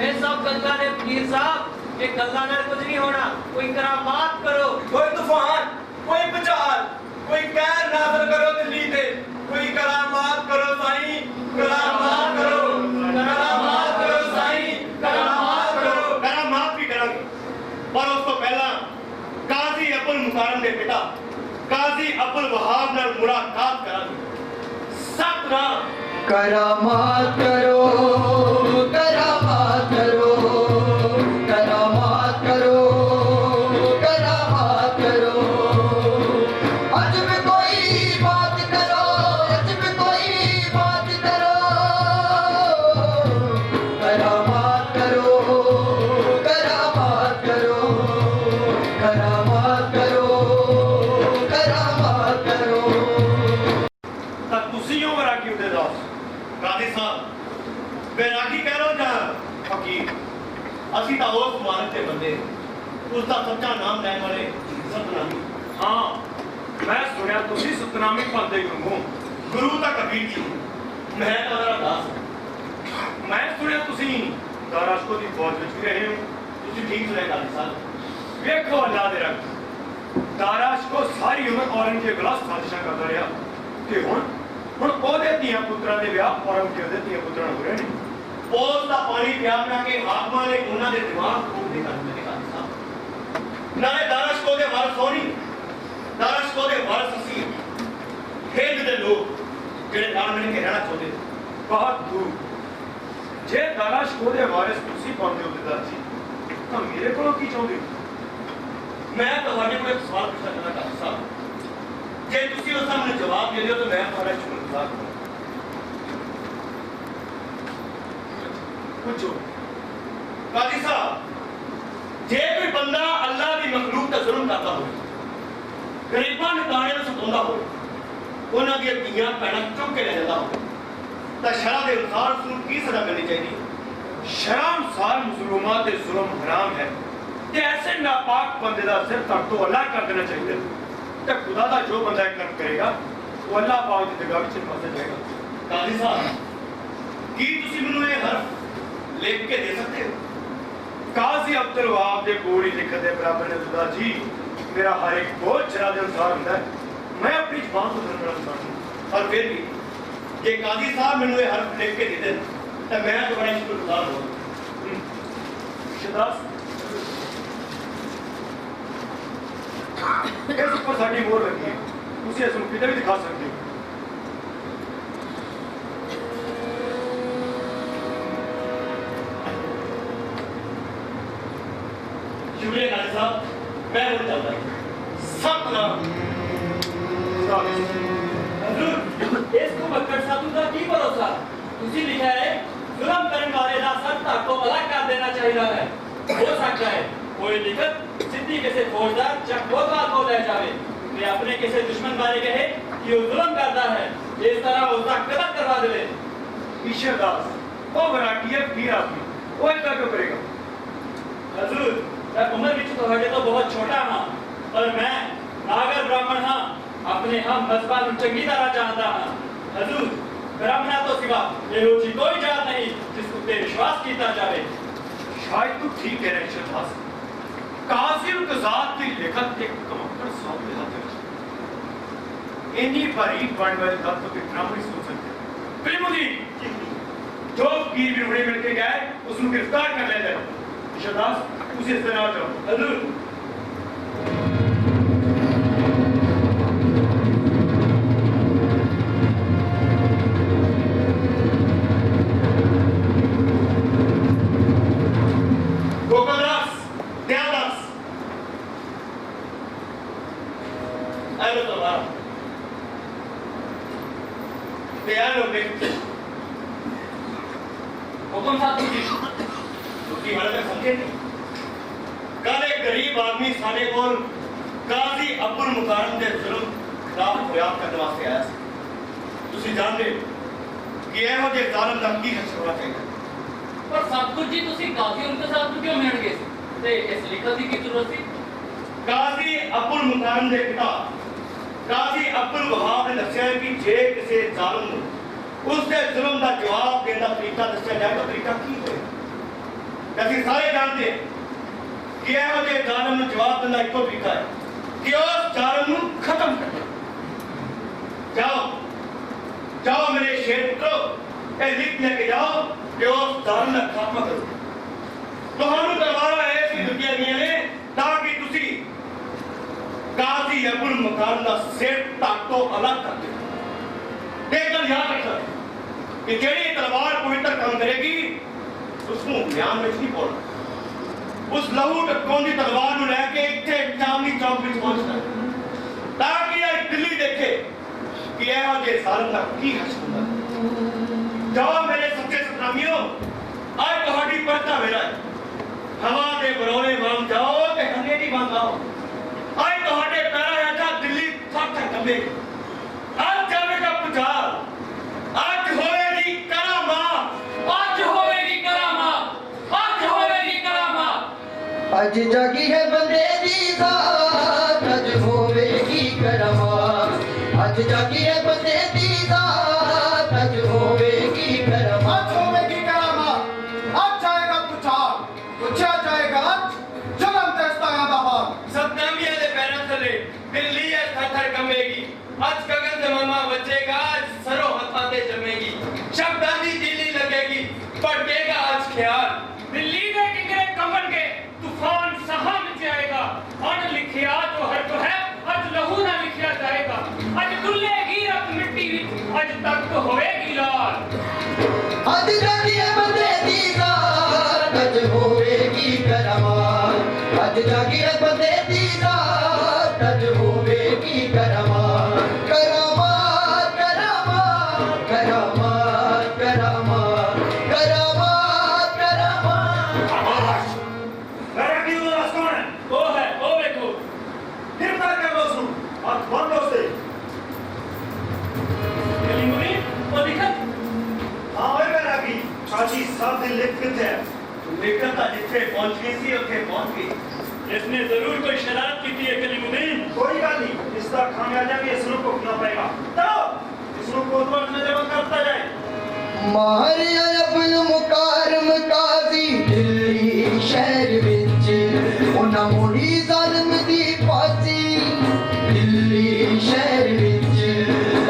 ਇਹ ਸਭ ਗੱਲਾਂ ਨੇ ਵਕੀਲ ਸਾਹਿਬ, ਇਹ ਗੱਲਾਂ ਨਾਲ ਕੁਝ ਨਹੀਂ ਹੋਣਾ। ਕੋਈ ਕਰਾਮਾਤ ਕਰੋ, ਕੋਈ ਤੂਫਾਨ, ਕੋਈ ਭੁਚਾਲ, ਕੋਈ ਕਹਿਰ ਨਾਜ਼ਲ ਕਰੋ ਦਿੱਲੀ ਤੇ। ਕੋਈ ਕਰਾਮਾਤ ਕਰੋ ਸਾਈਂ, ਕਰਾਮਾਤ ਕਰੋ, ਕਰਾਮਾਤ ਕਰੋ ਸਾਈਂ, ਕਰਾਮਾਤ ਕਰੋ। ਕਰਾਮਾਤ ਵੀ ਕਰਾਂਗੇ, ਪਰ ਉਸ ਤੋਂ ਪਹਿਲਾਂ ਕਾਜ਼ੀ ਅਬੁਲ ਮੁਕਾਰਮ ਦੇ ਪਿਤਾ ਕਾਜ਼ੀ ਅਬੁਲ ਵਹਾਬ ਨਾਲ ਮੁਲਾਕਾਤ ਕਰਾਂਗੇ। ਸਤਨਾਮ। करामात करो, करामात करो, करामात करो, करामात करो। अजब कोई बात करो, अजब कोई बात करो। करामात करो, करामात करो, करामात करो, करामात करो। ਤਾਂ ਤੁਸੀਂ ਹੋ ਵੈਰਾਗੀ ਉਹਦੇ ਦਾਸ। ਕਾਜ਼ੀ ਸਾਹਿਬ, ਵੈਰਾਗੀ ਕਹਿ ਲਓ ਜਾਂ ਫਕੀਰ, ਅਸੀਂ ਤਾਂ ਉਸ ਮਾਨਤ ਦੇ ਬੰਦੇ, ਉਸ ਦਾ ਸੱਚਾ ਨਾਮ ਲੈਣ ਵਾਲੇ ਸਤਨਾਮੀ। ਹਾਂ, ਮੈਂ ਸੁਣਿਆ ਤੁਸੀਂ ਸਤਨਾਮੀ ਪਾਉਂਦੇ ਗੁਰੂ। ਗੁਰੂ ਤਾਂ ਕਬੀਰ ਜੀ, ਮੈਂ ਤਾਂ ਉਹਦਾ ਦਾਸ। ਮੈਂ ਸੁਣਿਆ ਤੁਸੀਂ ਦਾਰਾਸ਼ਕੋ ਦੀ ਫੌਜ ਵਿੱਚ ਵੀ ਰਹੇ ਹੋ। ਤੁਸੀਂ ਠੀਕ ਸੁਣਿਆ ਕਾਜ਼ੀ ਸਾਹਿਬ। ਵੇਖੋ ਅੱਲਾਹ ਦੇ ਰੰਗ, ਦਾਰਾਸ਼ਕੋ ਸਾਰੀ ਉਮਰ ਔਰੰਗਜ਼ੇਬ ਖਿਲਾਫ ਸਾਜ਼ਿਸ਼ਾਂ ਕਰਦਾ ਰਿਹਾ ਤੇ ਹੁਣ ਉਹਦੇ ਧੀਆਂ ਪੁੱਤਰਾਂ ਦੇ ਵਿਆਹ ਔਰੰਗਜ਼ੇਬ ਦੇ ਧੀਆਂ ਪੁੱਤਰਾਂ ਹੋ ਰਹੇ ਨੇ। ਉਸ ਦਾ ਪਾਣੀ ਪਿਆ ਕੇ ਹਾਕਮਾਂ ਨੇ ਉਹਨਾਂ ਦੇ ਦਿਮਾਗ ਖੋਲਦੇ ਕਰ ਦਿੱਤੇ ਕਾਜ਼ੀ ਸਾਹਿਬ। ਨਾਲੇ ਦਾਰਾਸ਼ਕੋ ਦੇ ਵਾਰਸ ਹੋਣੀ, ਦਾਰਾਸ਼ਕੋ ਦੇ ਵਾਰਸ ਅਸੀਂ ਹਿੰਦ ਦੇ ਲੋਕ ਜਿਹੜੇ ਨਾਲ ਮਿਲ ਕੇ ਰਹਿਣਾ ਚਾਹੁੰਦੇ। ਬਹੁਤ ਦੂਰ ਜੇ ਦਾਰਾਸ਼ਕੋ ਦੇ ਵਾਰਿਸ ਤੁਸੀਂ ਪਾਉਂਦੇ ਹੋ ਪਿਤਾ ਜੀ, ਤਾਂ ਮੇਰੇ ਕੋਲੋਂ ਕੀ ਚਾਹੁੰਦੇ ਹੋ? ਮੈਂ ਤੁਹਾਡੇ ਕੋਲ ਇੱਕ ਸਵਾਲ ਪੁੱਛਣਾ ਚਾਹੁੰਦਾ ਕਾਜ਼ੀ ਸਾਹਿਬ। ਜੇ ਤੁਸੀਂ ਉਸ ਦਾ ਮੈਨੂੰ ਜਵਾਬ ਦੇ ਦਿਓ ਤਾਂ ਮੈਂ ਤੁਹਾਡਾ ਸ਼ੁਕਰਗੁਜ਼ਾਰ ਹੋਵਾਂਗਾ। ਪੁੱਛੋ ਕਾਜ਼ੀ ਸਾਹਿਬ, ਜੇ ਕੋਈ ਬੰਦਾ ਅੱਲਾਹ ਦੀ ਮਖਲੂਕ ਤੇ ਜ਼ੁਲਮ ਕਰਦਾ ਹੋਵੇ, ਗਰੀਬਾਂ ਨਿਤਾਣੇ ਨੂੰ ਸਤਾਉਂਦਾ ਹੋਵੇ, ਉਹਨਾਂ ਦੀਆਂ ਧੀਆਂ ਭੈਣਾਂ ਚੁੱਕ ਕੇ ਲੈ ਜਾਂਦਾ ਹੋਵੇ, ਤਾਂ ਸ਼ਰਅ ਦੇ ਅਨੁਸਾਰ ਉਸ ਨੂੰ ਕੀ ਸਜ਼ਾ ਮਿਲਣੀ ਚਾਹੀਦੀ ਹੈ? ਸ਼ਰਅ ਅਨੁਸਾਰ ਮੁਸਲਮਾਨਾਂ ਤੇ ਜ਼ੁਲਮ ਹਰਾਮ ਹੈ ਤੇ ਐਸੇ ਨਾਪਾਕ ਬੰਦੇ ਦਾ ਸਿਰ ਧੜ ਤੋਂ ਅੱਲਾਹ ਕਰ ਦੇਣਾ ਚਾਹੀਦਾ ਹੈ। ਤੇ ਖੁਦਾ ਦਾ ਜੋ ਬੰਦਾ ਇਹ ਕੰਮ ਕਰੇਗਾ ਉਹ ਅੱਲਾਹ ਪਾਕ ਦੀ ਜਗ੍ਹਾ ਵਿੱਚ ਫਸ ਜਾਏਗਾ। ਕਾਜ਼ੀ ਸਾਹਿਬ, ਕੀ ਤੁਸੀਂ ਮੈਨੂੰ ਇਹ ਹਰਫ ਲਿਖ ਕੇ ਦੇ ਸਕਦੇ ਹੋ? ਕਾਜ਼ੀ ਅਬਦੁਲ ਵਹਾਬ ਦੇ ਕੋਲ ਹੀ ਲਿਖਣ ਦੇ ਬਰਾਬਰ ਨੇ ਖੁਦਾ ਜੀ। ਮੇਰਾ ਹਰ ਇੱਕ ਬੋਲ ਸ਼ਰਅ ਦੇ ਅਨੁਸਾਰ ਹੁੰਦਾ ਹੈ। ਮੈਂ ਆਪਣੀ ਜ਼ਬਾਨ ਤੋਂ ਦਰਮਿਆਨ ਕਰਦਾ ਪਰ ਫਿਰ ਵੀ ਜੇ ਕਾਜ਼ੀ ਸਾਹਿਬ ਮੈਨੂੰ ਇਹ ਹਰਫ ਲਿਖ ਕੇ ਦੇ ਦੇਣ ਤਾਂ ਮੈਂ ਤੁਹਾਡਾ ਸ਼ੁਕਰਗੁਜ਼ਾਰ ਹੋਵਾਂਗਾ। ਸ਼ਦਾਸ ਇਸ ਉੱਪਰ ਸਾਡੀ ਮੋਹਰ ਲੱਗੀ ਹੈ। ਤੁਸੀਂ ਇਸ ਨੂੰ ਕਿਤੇ ਵੀ ਦਿਖਾ ਸਕਦੇ ਹੋ। ਸ਼ੁਕਰੀਆ ਕਾਜ਼ੀ ਸਾਹਿਬ, ਮੈਂ ਹੁਣ ਚੱਲਦਾ। ਸਤਨਾਮ। हजूर, इसको बक्कड़ साधु का की भरोसा? तुसी लिखा है जुल्म करने वाले का सर तक को अलग कर देना चाहिए है। हो सकता है कोई दिक्कत सिद्धि किसी फौजदार चकोता को ले जावे ते अपने किसी दुश्मन बारे कहे कि वो जुल्म करता है, इस तरह उसका कत्ल करवा दे। ईश्वर दास वो वैरागी है, फिर आदमी वो ऐसा क्यों करेगा? हजूर मैं उम्र विच तुहाडे तो बहुत छोटा हाँ पर मैं नागर ब्राह्मण हाँ अपने हाँ मजहबा नूं चंगी तरह जानता हाँ हजूर ब्राह्मणा तो सिवा एहो जी कोई जात नहीं जिस उत्ते विश्वास किया जाए शायद तू ठीक कह रहे शहबाज काजिल कजात की लिखत एक कमकर सौंप दे इन्हीं बारीक बन वाले बात तो कितना भी सोच सकते कलीमुद्दीन जो कीर भी उड़े मिलके गए उसको गिरफ्तार कर ले जाए शहबाज उसे इस तरह जाओ हजूर हुकुम साहब जी दूसरी हालत समझे कल एक गरीब आदमी साडे कोल काजी अब्दुल मुकारम दे जुल्म खिलाफ फरियाद करने वास्ते आया सी तुसी जानदे कि ਇਹੋ ਜਿਹੇ ਜ਼ਾਲਮ ਦਾ ਕੀ ਹੱਥ ਹੋਣਾ ਚਾਹੀਦਾ पर सतगुरु जी तुसी काजी उनके साथ क्यों मिल गए ते इस लिखत की जरूरत थी काजी अब्दुल मुकारम दे पिता काजी अब्दुल वहाब ने दस्या कि जे किसी ਜ਼ਾਲਮ ਨੂੰ उसके जुल्म का जवाब देने का तरीका दस्या जाए तो तरीका की होए ਅਸੀਂ ਸਾਰੇ ਜਾਣਦੇ कि ਇਹੋ ਜਿਹੇ ਜ਼ਾਲਮ ਨੂੰ जवाब देने का ਇੱਕੋ तरीका है कि उस ਜ਼ਾਲਮ ਨੂੰ खत्म कर जाओ जाओ मेरे शेर पुत्रो ये लिख लेके जाओ कि उस ਜ਼ਾਲਮ का खात्मा करो ਤੁਹਾਨੂੰ ਦਰਬਾਰਾ ऐसी दुनिया ਦੀਆਂ ਨੇ ताकि ਤੁਸੀਂ काजी अब्दुल मुकारम ਦਾ ਸਿਰ ਤੱਕ ਤੋਂ ਅਲੱਗ ਕਰ ਦਿਓ देखकर याद रखना कि जेड़ी तलवार पवित्र काम करेगी उसको म्यान में नहीं बोलना उस लहू टकौंदी तलवार ਨੂੰ ਲੈ ਕੇ ਇੱਥੇ ਚਾਂਦਨੀ ਚੌਕ ਵਿੱਚ ਪਹੁੰਚਣਾ ताकि ये दिल्ली देखे कि ਇਹੋ ਜਿਹੇ ਜ਼ਾਲਮ ਦਾ ਕੀ ਹੱਥ ਹੁੰਦਾ ਜਾਓ ਮੇਰੇ ਸੱਚੇ ਸਤਨਾਮੀਓ ਅੱਜ ਤੁਹਾਡੀ ਪਰਚਾ ਮੇਰਾ ਹੈ ਹਵਾ ਦੇ ਬਰੋਲੇ ਵਾਂਗ ਜਾਓ ਤੇ ਹਨੇਰੀ ਵਾਂਗ ਆਓ ਅੱਜ ਤੁਹਾਡੇ ਪੈਰਾਂ ਹੇਠਾਂ ਦਿੱਲੀ ਫੱਟ ਕੰਬੇ आज जाएगा पुकार आज होएगी करामात आज होएगी करामात आज होएगी करामात अज जागी है बंदे दी जात अज होवेगी करामात अज जागी है बंदे दी जात अज होवेगी करामात आज होवेगी करामात आज जाएगा पुचार पूछा जाएगा जन्म दस्ताया दा हाल सतनामिया दे पैरां थले दिल्ली आज थर कंबेगी आज गगन जमामा बचेगा आज सरो हथा ते जमेगी शब्दानी दिल्ली लगेगी पड़ेगा आज ख्याल दिल्ली के किंगरे कंबन के तूफान सहा में जाएगा अन लिखिया जो हर तो है आज लहू ना लिखिया जाएगा आज डुलेगी रत मिट्टी विच आज तक तो होएगी लाल अज जागी है बंदे दी जात अज होवेगी करामात अज जागी है बंदे दी जात अज होवेगी करामात करामात करामात करामात करामात करामात करामात मेरा की उदास कौन है वो देखो गिरफ्तार कर लो उसको और बंद हो उसे कलीमुद्दीन वो लिखत हाँ भाई मेरा की काजी साहब ने लिखत है लिखत जिथे पहुंच गई सी उथे पहुंच गई इसने जरूर कोई शरारत की थी कलीमुद्दीन कोई गल नहीं इसका खामियाजा भी इसको भुगतना पड़ेगा तो इसको कोतवाल में जमा करता जाए मारिया अब्दुल मुकारम काजी दिल्ली शहर विच उन्हां मोड़ी ज़ालिम दी फांसी दिल्ली शहर विच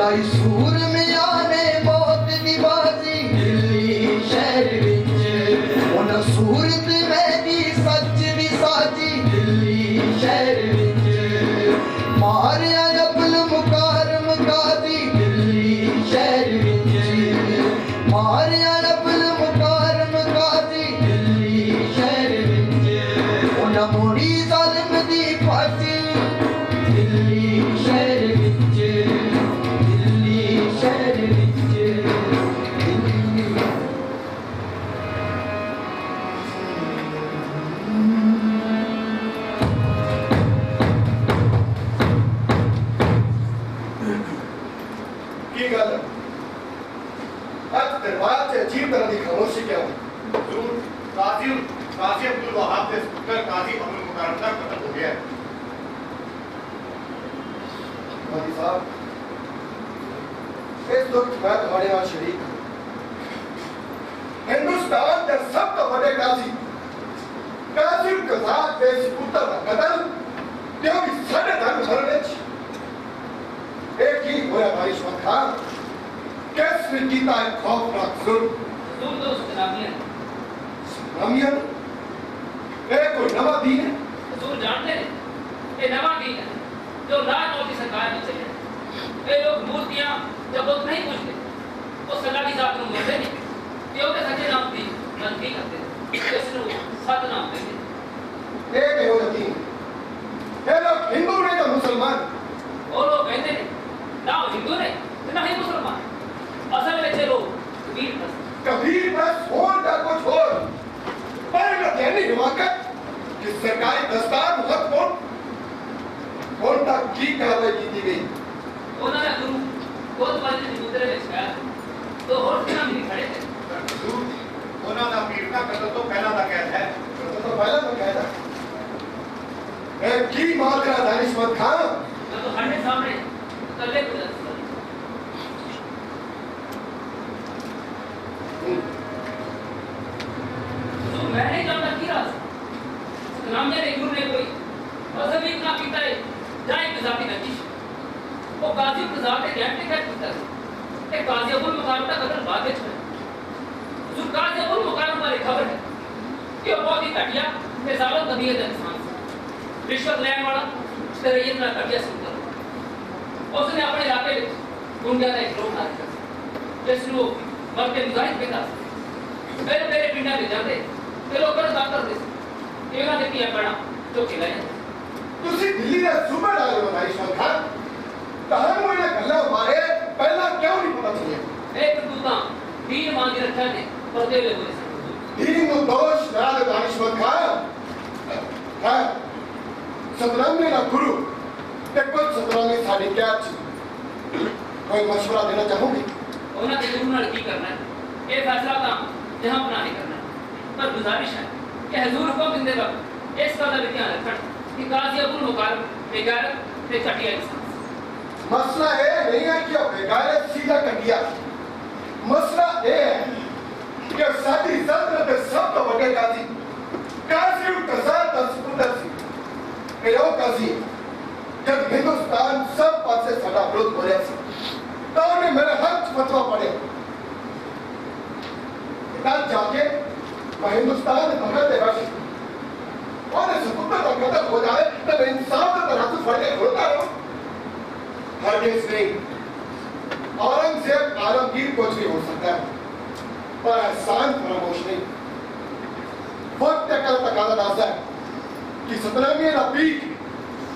लाई सूर में आने मौत दी बाजी दिल्ली शहर विच उन्हां सूरत में दी सच दी साजी दिल्ली शहर विच मारिया अब्दुल मुकारम काजी दिल्ली शहर विच मारिया अब्दुल मुकारम काजी दिल्ली शहर विच उन्हां मोड़ी ज़ालिम दी फांसी दिल्ली शहर विच दिल्ली शहर विच दिल्ली की गल है? आज दरबार से अजीब तरह की खामोशी क्या हुई? काजी अब्दुल वहाब के पुत्र काजी अब्दुल मुकर्रम का कत्ल हो गया है। काजी साहब, इस वक्त मैं तुम्हारे यहाँ शरीक हूँ। हिंदुस्तान के सब तो बड़े काजी कजाक के पुत्र का कत्ल क्यों भी साढ़े धर्म भर में एक ही होया भाईश्वर खान कैसे कीता है खौफनाक जुल्म इस्लामियन कोई नवा दीन है हुजूर जानते हैं ये नवा दीन है जो राजनीति सरकार में चले ये लोग मूर्तियां जब लोग नहीं पूछते वो सल्ला की जात में बोलते नहीं क्यों के सच्चे नाम दी नंदी करते इसलिए सत नाम देते एक हो जाती ये लोग हिंदू नहीं तो मुसलमान वो लोग कहते नहीं ना हिंदू नहीं ना ही मुसलमान असल में चलो कबीर बस छोड़ का कुछ और पर कहने हिमाकत कि सरकारी दस्तार बहुत कौन तक की कार्रवाई की थी गई उन्होंने गुरु बहुत वाले दूसरे ने शिकायत तो और क्या नहीं खड़े थे उन्होंने पीर का कत्ल तो पहला था कैद है तो पहला तो कहता मैं की मात्रा दानिशमंद खान मैं तो हंडे सामने कल्ले को मैं नहीं जानता की राज नाम मेरे गुरु ने कोई मजहब इतना पीता है जाए के जाती नजीश वो गाजी के जाते गैंटे क्या पीता है एक गाजी अबुल मुकारम का कदर बात है जो गाजी अबुल मुकारम वाली खबर है कि वो बहुत ही घटिया मिसालों तबीयत इंसान से रिश्वत लेने वाला तेरे ये इतना घटिया सुनकर उसने अपने इलाके में गुंडा का एक ग्रुप बनाया जिसने वो मरते मुजाहिद पिता मेरे पिंडा में जाते ते लोग कर दातर दे ਇਹਨਾਂ ਦੇ ਕੀ ਬਣਾ ਜੋ ਕਿ ਲੈ ਤੁਸੀਂ ਦਿੱਲੀ ਦੇ ਸੂਬੇ ਦਾ ਰਵਾਇਸ਼ਮੰਦ ਖਾਨ ਤੁਹਾਨੂੰ ਇਹਨਾਂ ਗੱਲਾਂ ਬਾਰੇ ਪਹਿਲਾਂ ਕਿਉਂ ਨਹੀਂ ਪਤਾ ਚੱਲਿਆ ਇੱਕ ਤੂੰ ਤਾਂ ਵੀਰ ਮੰਗ ਰੱਖਿਆ ਨੇ ਪਰਦੇ ਲੈ ਹੋਏ ਦੀਨ ਨੂੰ ਦੋਸ਼ ਨਾ ਦੇ ਰਵਾਇਸ਼ਮੰਦ ਖਾਨ ਹਾਂ ਸਤਨਾਮੀ ਦਾ ਗੁਰੂ ਤੇ ਕੁਝ ਸਤਨਾਮੀ ਸਾਡੀ ਕਿਆ ਕੋਈ ਮਸ਼ਵਰਾ ਦੇਣਾ ਚਾਹੋਗੇ ਉਹਨਾਂ ਦੇ ਗੁਰੂ ਨਾਲ ਕੀ ਕਰਨਾ ਇਹ ਫੈਸਲਾ ਤਾਂ ਜਹਾਂ ਬਣਾ ਨਹੀਂ करना पर गुजारिश है कि हुजूर हुक्म देंदे वक्त इस बात का ध्यान रखना कि काजी अबुल मुकारम बेगैरत ते घटिया इंसान मसला ये नहीं है कि बेगैरत सीधा घटिया मसला ये है कि साडी सल्तनत के सब तो बड़े काजी कजा तस्पुदर सी कि यो काजी जब हिंदुस्तान सब पासे साडा विरोध हो रहा सी तो उन्हें मेरे हक फतवा पड़े कल जाके हिंदुस्तान भगत है बस और सपुत्र का कत्ल हो जाए तब इंसाफ का तरह से फड़के होता है हरगिज़ नहीं औरंगजेब आलमगीर कुछ भी हो सकता है पर एहसान फरामोश नहीं वक्त कल तकादा दासा है कि सतनामी ना पीक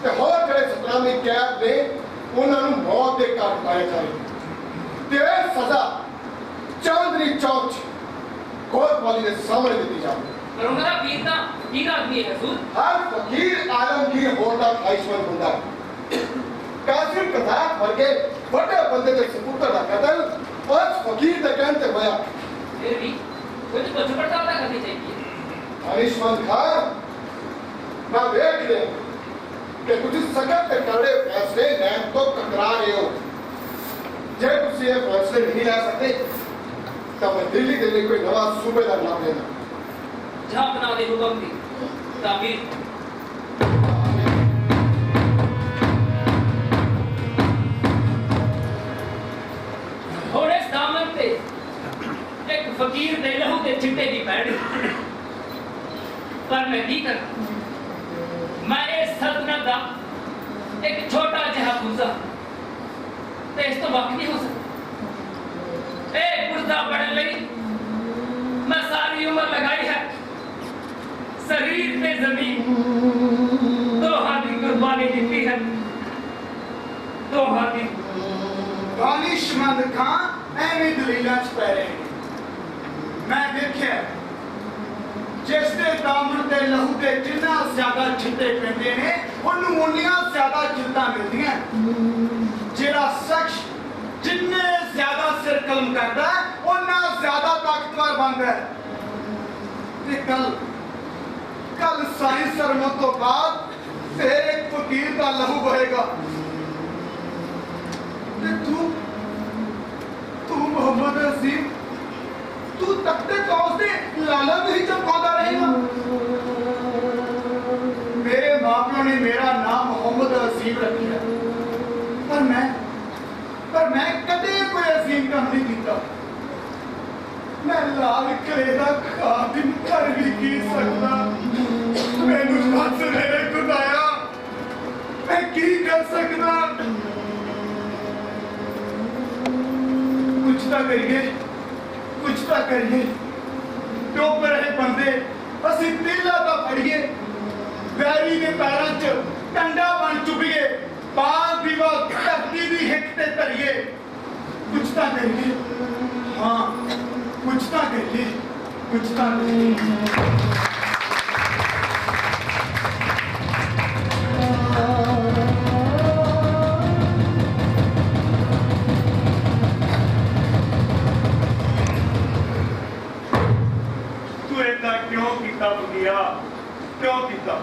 ते होर करे सतनामी कैद ने उन्होंने मौत दे काट पाए जाए ते सजा चांदनी चौक कोर्ट वाली ने सामने दी जाए पर उनका पीर दा पीर आदमी है हुजूर हर फकीर आलमगीर होता खाइशमंद होता कासिम कजाक वर्गे बड़े बंदे के सपुत्र का कत्ल और फकीर के कहने होया फिर भी कुछ पड़ताल करनी चाहिए खाइशमंद खान ना देख ले कि कुछ सख्त कड़े फैसले नैन तो टकरा रहे हो जे तुम ये फैसले नहीं ले सकते तब दिल्ली के लिए कोई नवा सूबेदार नाम लेना जहां बना दे हुक्म दी तामीर थोड़े दामन पे एक फकीर दे लहू के चिट्टे की पैड़ी पर मैं की कर मैं इस सल्तनत का एक छोटा जिहा गुजा ते इस तो वक्त नहीं हो सकता पुरजा पढ़ने लगी मैं सारी उम्र लगाई है शरीर पे जमीन दो हाथ की कुर्बानी दी है दो हाथ की दानिशमंद खान एवं दलीलां च पै रहे हैं मैं देखिया जिस दे दामन ते लहू ते जिन्ना ज्यादा छिट्टे पैंदे ने उन्नू उन्नियां ज्यादा जिल्दां मिलदियां जेड़ा शख्स जिन्ने ज्यादा सिर कलम करता है उन्ना ज्यादा ताकतवर बनता है ਤੇ ਕੱਲ ਸਾਰੀ ਸਰਮੋਂ ਤੋਂ ਬਾਅਦ ਫਿਰ ਇੱਕ ਫਕੀਰ ਦਾ ਲਹੂ ਬਹੇਗਾ ਤੇ ਤੂੰ ਮੁਹੰਮਦ ਅਜ਼ੀਮ ਤੂੰ ਤਖਤੇ ਕੌਸ ਦੇ ਲਾਲਾ ਵੀ ਚਮਕਾਉਂਦਾ ਰਹੇਗਾ। ਮੇਰੇ ਮਾਪਿਆਂ ਨੇ ਮੇਰਾ ਨਾਮ ਮੁਹੰਮਦ ਅਜ਼ੀਮ ਰੱਖਿਆ ਪਰ ਮੈਂ ਕਦੇ ਕੋਈ ਅਜ਼ੀਮ ਕੰਮ ਨਹੀਂ ਕੀਤਾ। मैं लाल किले का खादिम कर भी की सकता। मैनू हथ मेरे खुदाया मैं की कर सकता। कुछ तो करिए चुप रहे बंदे असी तीला तो फड़िए वैरी के पैरों च डंडा बन चुपीए बाग भी वो धरती की हिट ते धरिए। कुछ तो करिए हाँ कुछ तो करिए कुछ तो क्यों कीता बंदिया क्यों कीता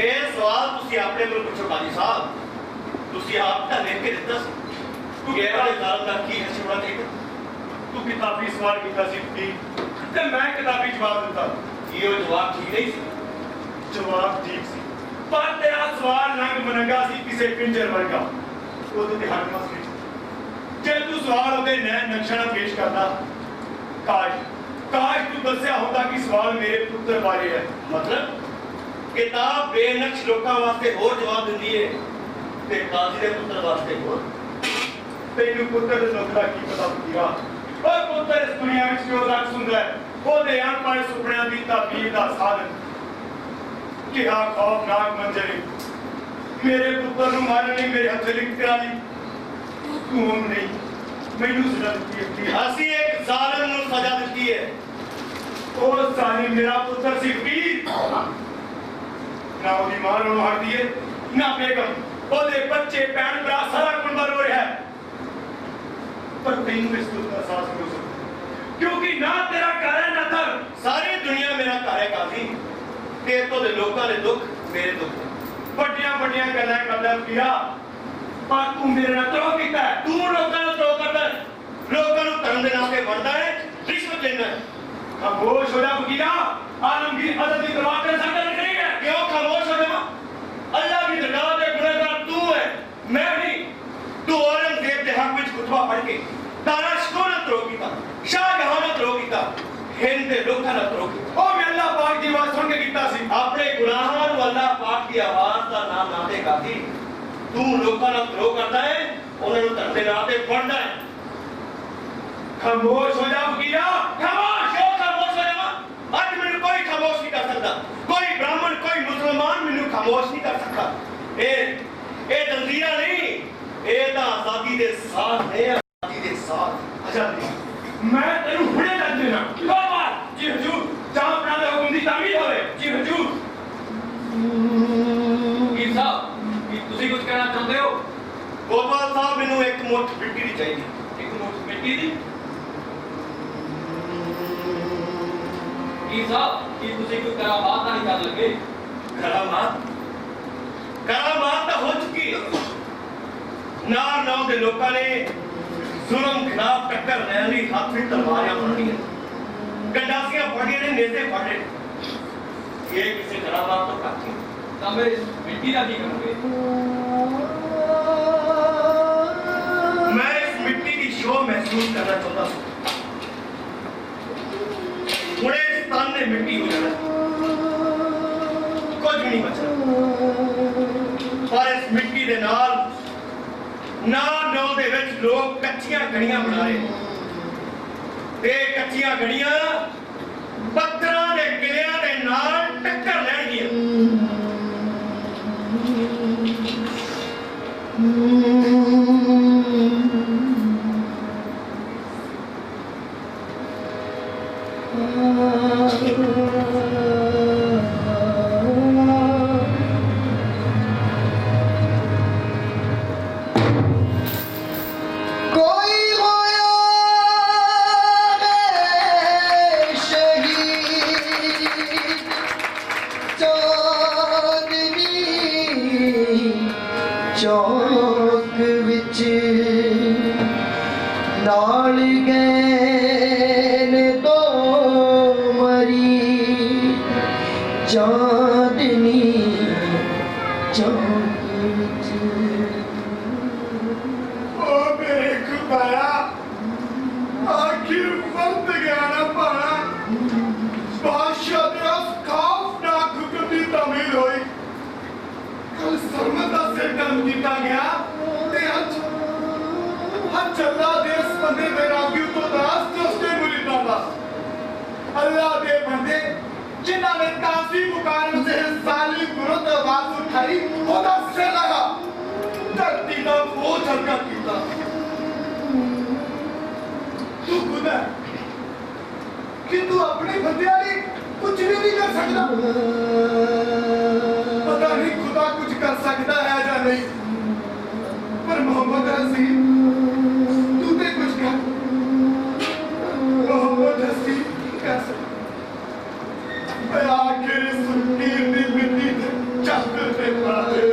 ਇਹ ਸਵਾਲ ਤੁਸੀਂ ਆਪਣੇ ਕੋਲ ਪੁੱਛੋ ਕਾਜੀ ਸਾਹਿਬ। ਤੁਸੀਂ ਆਪ ਤਾਂ ਲਿਖ ਕੇ ਦਿੱਤਾ ਸੀ ਕਿ ਇਹ ਵਾਲੇ ਜ਼ਾਲਮ ਦਾ ਕੀ ਹਸ਼ਮਾ ਦੇਖੋ। तू किताबी सवाल किया सी की ते मैं किताबी जवाब दिता। ਇਹ ਜਵਾਬ ਠੀਕ ਨਹੀਂ ਸੀ। जवाब ठीक सी पर तेरा सवाल रंग मनंगा सी किसी पिंजर वर्गा ओदे ते हट मसले जे तू सवाल ओदे नैन नक्शा ना पेश करता काश तू दस्या होता कि सवाल मेरे पुत्र बारे है। मतलब किताब बेनक्श लोकां वास्ते होर जवाब दिंदी है ते काजी दे पुत्र वास्ते होर। तेनू पुत्र दे दुख दा की पता पूरा और पुत्र इस दुनिया विच क्यों रख सुंदा है ओदे अनपढ़ सुपनियां दी ताबीर दा साधन क्या खौफनाक मंजर मेरे पुत्र नू मारन लई मेरे हथ लिख करा ली तू नहीं मैनू सजा दित्ती है। ਅਸੀਂ ਇੱਕ ਜ਼ਾलिम ਨੂੰ ਸਜ਼ਾ ਦਿੱਤੀ ਹੈ। ਉਹ ਜ਼ਾलिम मेरा पुत्र सी फकीर ना ओदी मां रो हटदी है ना बेगम ओदे बच्चे भैन भरा सारा कुंबा रो रहा है पर तैनू इस दुख का एहसास नहीं हो सकता क्योंकि ना तेरा घर है ना दर। सारी दुनिया मेरा घर है काजी ते तो दे लोकां दे दुख मेरे दुख है। ਵੱਡੀਆਂ ਵੱਡੀਆਂ ਗੱਲਾਂ ਕਰਦਾ ਪਿਆ ਪਰ ਤੂੰ ਮੇਰੇ ਨਾਲ ਧੋਖਾ ਕੀਤਾ ਹੈ। ਤੂੰ ਲੋਕਾਂ ਨੂੰ ਧੋਖਾ ਕਰਦਾ ਹੈ, ਲੋਕਾਂ ਨੂੰ ਧਰਮ ਦੇ ਨਾਮ ਤੇ ਵੰਡਦਾ ਹੈ, ਰਿਸ਼ਵਤ ਲੈਂਦਾ ਹੈ। ਖਾਮੋਸ਼ ਹੋ ਜਾ ਫਕੀਰਾ ਆਲਮਗੀਰ ਅਦਦ ਦੀ ਦਰਵਾਜ਼ੇ ਤੇ ਸਾਡਾ ਨਹੀਂ ਹੈ। ਕਿਉਂ ਖਾਮੋਸ਼ ਹੋ ਜਾਵਾਂ? ਅੱਲਾਹ ਦੀ ਦਰਗਾਹ ਤੇ ਗੁਨਾਹਗਾਰ ਤੂੰ ਹੈ ਮੈਂ ਨਹੀਂ। ਤੂੰ ਔਰੰਗਜ਼ੇਬ ਦੇ ਹੱਕ ਵਿੱਚ ਖੁਤਬਾ ਪੜ੍ਹ ਕੇ ਤਾਰਾ ਸ਼ਕੋਹ ਨਾਲ ਧਰੋਹ ਕੀਤਾ, ਸ਼ਾਹਜਹਾਂ ਨਾਲ ਧਰੋਹ ਕੀਤਾ, ਹਿੰਦ ਦੇ ਲੋਕਾਂ ਨਾਲ ਧਰੋਹ ਕੀਤਾ। ਉਹ ਮੈਂ ਅੱਲਾਹ ਪਾਕ ਦੀ ਆਵਾਜ਼ ਸੁਣ ਕੇ ਕੀਤਾ ਸੀ। ਆਪਣੇ ਗੁਨਾਹਾਂ ਨੂੰ ਅੱਲਾਹ ਪਾਕ ਦੀ ਆਵਾਜ਼ ਦਾ ਨਾਮ ਨਾ ਦੇ ਕਾਜੀ। ਤੂੰ ਲੋਕਾਂ ਨਾਲ ਧਰੋਹ ਕਰਦਾ ਹੈ, ਉਹਨਾਂ ਨੂੰ ਧਰਮ ਦੇ ਨਾਮ ਤੇ ਵੰਡਦਾ ਹੈ। ਖਾਮੋਸ਼ ਹੋ ਜਾ ਫਕੀਰਾ ਖਾਮੋਸ਼ ਹੋ ਜਾਵਾਂ? ਅੱਜ ਮੈਨੂੰ ਕੋਈ ਖਾਮੋਸ਼ ਨਹੀਂ ਕਰ ਸਕਦਾ। ਕੋਈ ਬ੍ਰਾਹਮਣ ਕੋਈ ਮੁਸਲਮਾਨ ਮੈਨੂੰ ਖਾਮੋਸ਼ ਨਹੀਂ ਕਰ ਸਕਦਾ। ਇਹ ਤਨਜ਼ੀਰਾਂ ਨਹੀਂ, ਇਹ ਤਾਂ ਆਜ਼ਾਦੀ ਦੇ ਸਾਥ ਨੇ, ਆਜ਼ਾਦੀ ਦੇ ਸਾਥ। ਆਜ਼ਾਦੀ ਮੈਂ ਤੈਨੂੰ ਹੁਣੇ ਲੱਗ ਦੇਣਾ। ਬਾਬਾ ਜੀ ਹਜੂਰ ਜਾਂ ਆਪਣਾ ਦੇ ਹੁਕਮ ਦੀ ਤਾਮੀਲ ਹੋਵੇ। ਜੀ ਹਜੂਰ ਕੀ ਸਾਹਿਬ ਕੀ ਤੁਸੀਂ ਕੁਝ ਕਹਿਣਾ ਚਾਹੁੰਦੇ ਹੋ? ਗੋਪਾਲ ਸਾਹਿਬ ਮੈਨੂੰ ਇੱਕ ਮੁੱਠ ਮਿੱਟੀ ਦੀ ਚਾਹੀਦੀ। ਇੱਕ ਮੁੱਠ ਮਿੱਟੀ ਦੀ? ਕੀ ਸਾਹਿਬ ਕੀ ਤੁਸੀਂ ਕੋਈ ਕਰਾਮਾਤ ਤਾਂ ਨਹੀਂ ਕਰ ਲੱਗੇ? ਕਰਾਮਾਤ ਤਾਂ ਹੋ ਚੁੱਕੀ ਹੈ। ਨਾਰ ਨਾਮ ਦੇ ਲੋਕਾਂ ਨੇ ਜ਼ੁਲਮ ਖਿਲਾਫ ਟੱਕਰ ਲੈਣ ਲਈ ਹੱਥ ਵਿੱਚ ਤਲਵਾਰਾਂ ਫੜੀਆਂ, ਗੰਡਾਸੀਆਂ ਫੜੀਆਂ ਨੇ, ਨੇਜ਼ੇ ਫੜੇ। ਇਹ ਕਿਸੇ ਕਰਾਮਾਤ ਤੋਂ ਘੱਟ ਨਹੀਂ। ਤਾਂ ਫਿਰ ਇਸ ਮਿੱਟੀ ਦਾ ਕੀ ਕਰੋਗੇ? ਮੈਂ ਇਸ ਮਿੱਟੀ ਦੀ ਸ਼ੋਅ ਮਹਿਸੂਸ ਕਰਨਾ ਚਾਹੁੰਦਾ ਸੀ। ਹੁਣੇ ਇਸ ਤਨ ਨੇ ਮਿੱਟੀ ਹੋ ਜਾਣਾ, ਕੁਝ ਵੀ ਨਹੀਂ ਬਚਣਾ। ਪਰ ਇਸ ਮਿੱਟੀ ਦੇ ਨਾਲ ਨੌ ਦੇ ਵਿੱਚ ਲੋਕ ਕੱਚੀਆਂ ਗੜੀਆਂ ਬਣਾ ਰਹੇ ਤੇ ਕੱਚੀਆਂ ਗੜੀਆਂ ਪੱਥਰਾਂ ਦੇ ਕਿਲਿਆਂ ਦੇ ਨਾਲ ਟੱਕਰ ਲੈਣਗੀਆਂ। कोई होया मेरे चांदनी चौकी विच ओ मेरे खुदाया आखिर वक्त गया ना पाना बादशाह दे उस खौफनाक हुक्म दी तामील होई कल सरमद दा सिर कलम कीता गया ते अज अल्लाह दे इस बंदे दे रागी तो दास ते उसके मुरीदां दा अल्लाह दे बंदे जिन्हां ने काजी मुकारम से सालिम विरुद्ध आवाज उठाई ओदा सिर लगा धरती दा बोझ हल्का कीता तू खुद है कि तू अपने बंदे लिए कुछ भी नहीं कर सकता पता नहीं खुदा कुछ कर सकता है या नहीं पर मोहम्मद हसीन तू ते कुछ कर मोहम्मद हसीन कर सकता आखिर सुनकीर दी मिट्टी ते चक्कर पे पड़ा है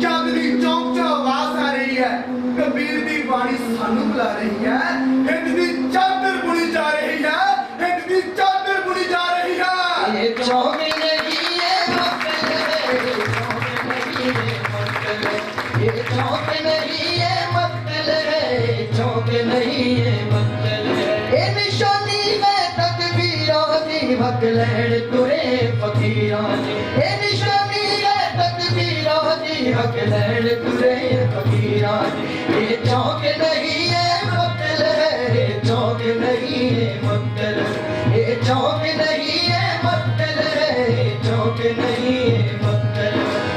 चांदनी चौक च आवाज आ रही है कबीर दी बाणी सानू बुला रही है हिंद दी चादर बुनी जा रही है हिंद दी चादर बुनी जा रही है ये चौक नहीं है मक्तल ये चौक नहीं है मक्तल है चौक नहीं है मक्तल ये निशानी है तकबीरों दी भगलैन तुरे फकीरां ये निशानी है तकबीरों दी भगलैन तुरे फकीरां ये चौक नहीं है मक्तल है चौक नहीं है मक्तल ये चौक नहीं है मक्तल है चौक नहीं है मक्तल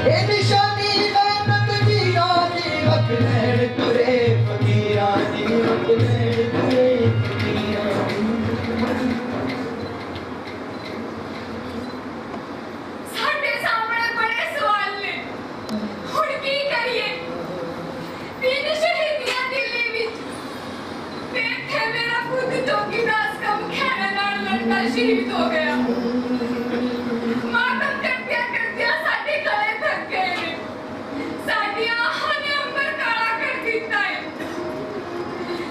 ये निशानी है तकबीरों दी भगलैन तुरे फकीरां दी भगलैन तुरे फकीरां ਸਾਡੇ ਸਾਹਮਣੇ ਬੜੇ ਸਵਾਲ ਨੇ ਹੁਣ ਕੀ ਕਰੀਏ ਤਿੰਨ ਸ਼ਹੀਦੀਆਂ ਦਿੱਲੀ ਵਿੱਚ ਤੇ ਇੱਥੇ ਮੇਰਾ ਖੁਦ ਚੌਕੀਦਾਰ ਕੰਮ ਖੈਰ ਨਾਲ ਲੜਦਾ ਸ਼ਹੀਦ ਹੋ ਗਿਆ ਮਾਤਮ ਕਰਦਿਆਂ ਸਾਡੇ ਗਲੇ ਥੱਕ ਗਏ ਨੇ ਸਾਡੀਆਂ ਅੱਖਾਂ ਨੇ ਅੰਬਰ ਕਾਲਾ ਕਰ ਦਿੱਤਾ ਹੈ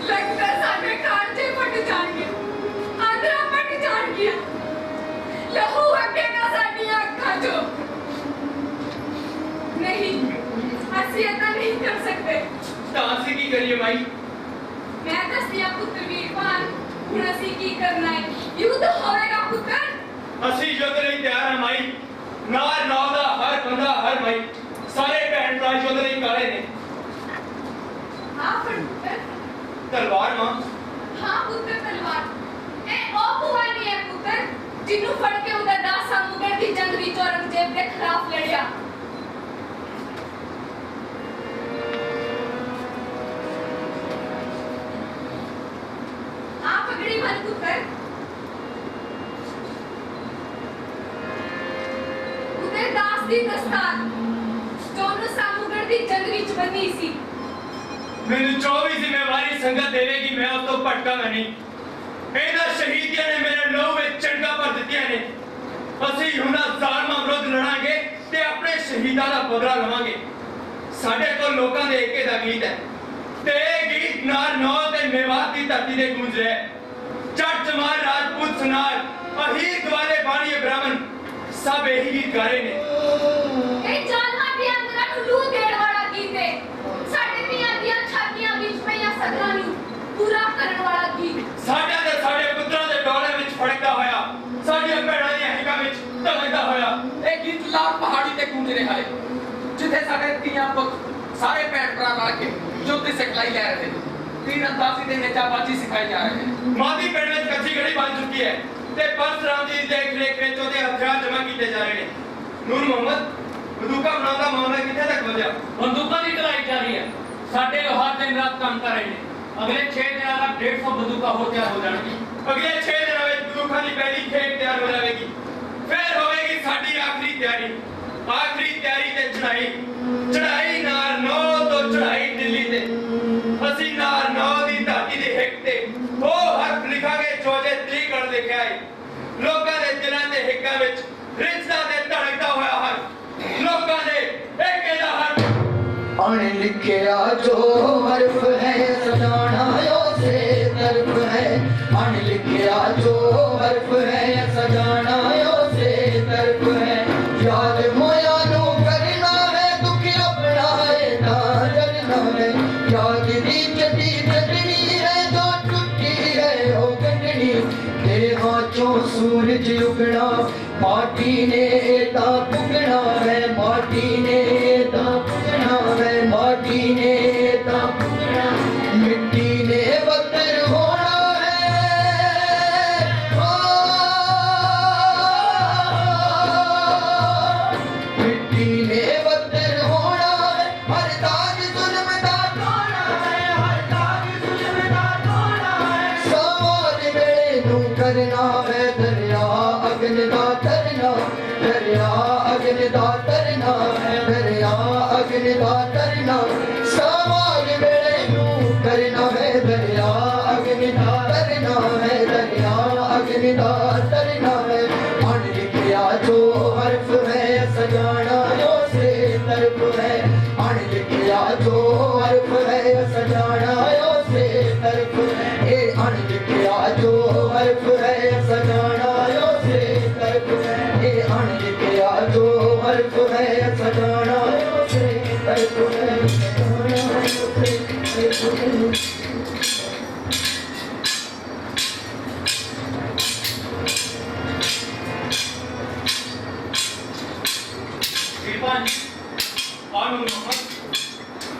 ਲੱਗਦਾ ਸਾਡੇ ਕਾਲਜੇ ਫਟ ਜਾਣਗੇ ਆਂਦਰਾਂ ਫਟ ਜਾਣਗੀਆਂ लहू वगेगा साडियां अखां चो नहीं असि ऐसा नहीं कर सकते ਤਾਂ ਅਸੀਂ ਕੀ ਕਰੀਏ ਮਾਈ मैं दसिया पुत्र वीरपाल हुण असि की करना है युद्ध होएगा पुत्र ਅਸੀਂ ਯੁੱਧ ਲਈ ਤਿਆਰ ਹਾਂ ਮਾਈ ਨਾਰ ਨੌ ਦਾ ਹਰ ਬੰਦਾ ਹਰ ਮਾਈ ਸਾਰੇ ਭੈਣ ਭਰਾ ਯੁੱਧ ਲਈ ਕਾਲੇ ਨੇ हां पर पुत्र ਤਲਵਾਰ ਮਾਂ हां पुत्र तलवार ए ओ भवानी है पुत्र जिन्नू फड़ के उधर दासा मुगल की जंग विच औरंगजेब के खिलाफ लड़िया आ पगड़ी बन पुत्र उधर दास दी दस्तार दोनों सामुगढ़ दी जंग विच बनी सी ਮੈਨੂੰ 24 ਜ਼ਿੰਮੇਵਾਰੀ ਸੰਗਤ ਦੇਵੇਗੀ ਮੈਂ ਉਸ ਤੋਂ ਭਟਕਾਂਗਾ ਨਹੀਂ ਇਹਨਾਂ ਸ਼ਹੀਦੀਆਂ ਨੇ ਮੇਰੇ ਲਹੂ ਵਿੱਚ ਚੰਗਾ ਭਰ ਦਿੱਤੀਆਂ ਨੇ ਅਸੀਂ ਉਹਨਾਂ ਜ਼ਾਲਮਾਂ ਵਿਰੁੱਧ ਲੜਾਂਗੇ ਤੇ ਆਪਣੇ ਸ਼ਹੀਦਾਂ ਦਾ ਬਦਲਾ ਲਵਾਂਗੇ ਸਾਡੇ ਕੋਲ ਲੋਕਾਂ ਦੇ ਏਕੇ ਦਾ ਗੀਤ ਹੈ ਤੇ ਇਹ ਗੀਤ ਨਾਰ ਨੌ ਤੇ ਮੇਵਾਤ ਦੀ ਧਰਤੀ ਤੇ ਗੂੰਜ ਰਿਹਾ ਹੈ ਜੱਟ ਜਮਾਲ ਰਾਜਪੂਤ ਸਨਾਰ ਅਹੀਰ ਗਵਾਲੇ ਬਾਣੀਏ ਬ੍ਰਾਹਮਣ ਸਭ ਇਹੀ ਗੀਤ ਗਾ ਰਹੇ ਨੇ ਇਹ ਜ਼ਾਲਮਾਂ ਦੇ ਅੰਦਰਾਂ ਨੂੰ ਲੂ ਦੇਣ ਵਾਲਾ ਗੀਤ ਹੈ ਸਾਡੇ ਧੀਆਂ ਦੀਆਂ ਛਾਤੀਆਂ ਵਿੱਚ ਪਈਆਂ ਸਦਰਾਂ ਨੂੰ ਪੂਰਾ ਕਰਨ ਵਾਲਾ ਗੀਤ ਸਾਡਾ ਤੇ ਸਾਡੇ ਪੁੱਤਰਾਂ ਦੇ ਡੋਲੇ ਵਿੱਚ ਫੜਕਦਾ ਹੋਇਆ ਸਾਡੀਆਂ ਭੈਣਾਂ ਦੀਆਂ ਹਿੱਕਾਂ ਵਿੱਚ ਧਮਕਦਾ ਹੋਇਆ ਇਹ ਗੀਤ ਲਾਲ ਪਹਾੜੀ ਤੇ ਗੂੰਜ ਰਿਹਾ ਹੈ ਜਿੱਥੇ ਸਾਡੇ ਧੀਆਂ ਪੁੱਤ ਸਾਰੇ ਭੈਣ ਭਰਾ ਰਲ ਕੇ ਯੁੱਧ ਦੀ ਸਿਖਲਾਈ ਲੈ ਰਹੇ ਨੇ ਤੀਰ ਅੰਦਾਜ਼ੀ ਦੇ ਨੇਜਾਬਾਜ਼ੀ ਸਿਖਾਈ ਜਾ ਰਹੇ ਨੇ ਮਾਦੀ ਪਿੰਡ ਵਿੱਚ ਕੱਚੀ ਗੜੀ ਬਣ ਚੁੱਕੀ ਹੈ ਤੇ ਪਰਸਰਾਮ ਜੀ ਦੀ ਦੇਖ ਰੇਖ ਵਿੱਚ ਉਹਦੇ ਹਥਿਆਰ ਜਮ੍ਹਾਂ ਕੀਤੇ ਜਾ ਰਹੇ ਨੇ ਨੂਰ ਮੁਹੰਮਦ बंदूका बनाने का मामला कितने तक पहुंचा? बंदूकों की ढलाई जारी है। साढ़े लोहार दिन रात काम कर रहे हैं। अगले 6 दिनों तक 150 बंदूका हो तैयार हो जाएगी। अगले 6 दिनों में बंदूकों की पहली खेप तैयार हो जाएगी। फिर होगी साडी आखिरी तैयारी ते चढ़ाई नार 9 तो चढ़ाई दिल्ली ते ਅਸੀਂ नार 9 ਦੀ ਧਰਤੀ ਦੇ ਹਿੱਕ ਤੇ ਉਹ ਹੱਥ ਲਿਖਾਂਗੇ ਚੋਜੇ ਤਰੀਕਣ ਲਿਖਿਆ ਹੈ ਲੋਕਾਂ ਦੇ ਦਿਲਾਂ ਦੇ ਹਿੱਕਾਂ ਵਿੱਚ ਰਿਸ਼ਤਾ ਤੇ ਧੜਕਦਾ ਹੋਇਆ ਹਰ ਲੋਕਾਂ ਦੇ ਇੱਕ ਇਹਦਾ ਹਰ अनलिखिया जो हर्फ है सजाना यो से तरफ है अनलिखिया जो हर्फ है सजाना यो से तरफ है याद मोया नू करना है दुख अपना है ना डरना है याद दी चटी चटनी है जो टूटी है ओ गंढनी तेरे हाथों सूरज उगना माटी ने ता पुगना है माटी ने ता पुगना है माटी ने ता पुगना मिट्टी ने बदर होना है मिट्टी ने बदर होना है हर ताज जुल्म दा तोड़ा है हर ताज जुल्म दा तोड़ा है सवाल मेरे नू करना है दरिया अगन दा तरना दरिया अगन दा तरना है दरिया अगन दा तरना सवाल मेरे नू करना है दरिया अगन दा तरना है दरिया अगन दा तरना है अनलिखिया जो हर्फ है सजाना यो से तरफ है अनलिखिया जो हर्फ है सजाना यो से तरफ है ए अनलिखिया जो हर्फ है सजाना यो से तरफ है ए अनलिखिया जो हर्फ है सजाना यो से तरफ है सजाना यो से तरफ है इरफान जी और मोहम्मद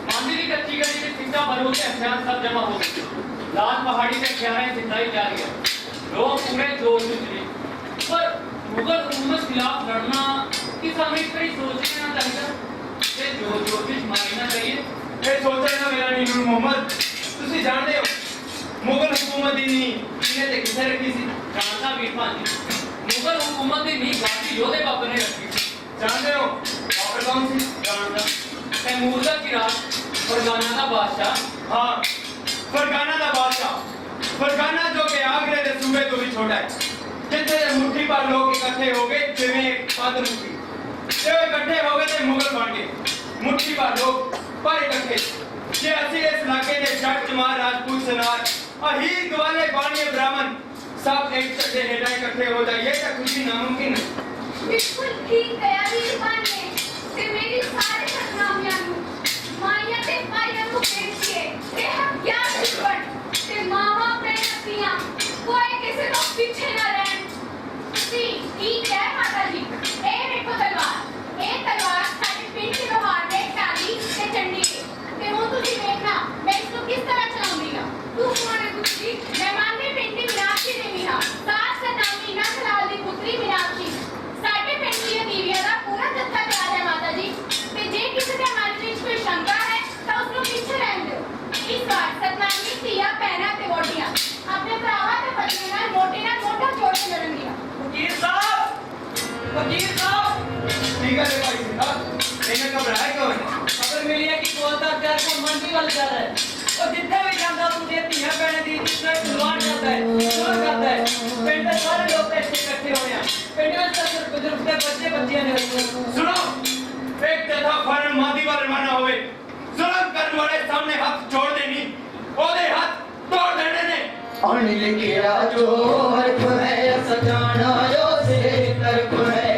मांदी की कच्ची गली में सिंधा बलों के हथियार सब जमा हो गए लाल पहाड़ी से हथियारें सिंधाई जा रही है लोग पूरे जोर से चले पर मुगल हुकूमत खिलाफ लड़ना की सामरिक कड़ी सोचना चाहिए कि जो जोशिश मारना चाहिए ਇਹ ਸੋਚਣਾ ਮੇਰਾ ਨਹੀਂ ਨੂਰ ਮੁਹੰਮਦ ਤੁਸੀਂ ਜਾਣਦੇ ਹੋ ਮੁਗਲ ਹਕੂਮਤ ਦੀ ਨੀ ਕਿਹਨੇ ਤੇ ਕਿੱਥੇ ਰੱਖੀ ਸੀ जानता भी इरफान जी मुगल हुकूमत की नींव गाजी योधे बाबर ने रखी थी ਜਾਣਦੇ ਹੋ ਬਾਬਰ ਕੌਣ ਸੀ जानता तैमूर की रात फरगाना का बादशाह हाँ फरगाना का बादशाह फरगाना जो कि आगरे के सूबे तो भी छोटा है जिथे मुट्ठी पर लोग इकट्ठे हो गए जिवें एक पंध मुट्ठी ते इकट्ठे हो गए ते मुगल बन गए मुट्ठी पर लोग पर इकट्ठे जे असि इस इलाके के जट जमार राजपूत सनार अहीर ग्वाले बाणी ब्राह्मण सब एक छठे हेठा इकट्ठे हो जाइए तो खुशी नामुमकिन है बिल्कुल ठीक कहा इरफान ने ते मेरी सारे सदनामियां नु माइया ते पाइया नु बेचिए ते हम क्या दुश्मन ते मावा प्रेमतियां कोई किसी को पीछे ना रहन सी ठीक है माता जी ए देखो तलवार साडे पिंड के लोहार दे टाली ते चंडी ते हुन तुसी देखना मैं इसको किस तरह चलाऊंगी तू कौन है पुत्री मैं मानने पिंडी मीनाक्षी देवी हां सात सदामी ना लाल दी पुत्री मीनाक्षी साडे पिंड दी दीविया दा पूरा जत्था तैयार है माता जी ते जे किसी दे मन विच कोई शंका है तो उसको पीछे रहन दो इस बार सतनामी सिया पहना ते वोटियां अपने भरावा ते पत्नी नाल मोटे नाल मोटा जोड़ के लड़न दिया वकील साहब ठीक है भाई साहब इन्हें घबराए क्यों है खबर मिली है कि कोलता चार को मंडी वाले जा रहा है और जितने भी जाता तुझे धीया बहने दी जिसने गुलवान जाता है चोर जाता है पिंड के सारे लोग ऐसे इकट्ठे हो हैं पिंड में सब बुजुर्ग के बच्चे बच्चियां ने सुनो एक जथा फरन मादी वाल रवाना होवे जुल्म करने वाले सामने हाथ जोड़ देनी ओदे हाथ तोड़ देने ने अनलिखिया जो हर्फ है सजाना यो से तरफ है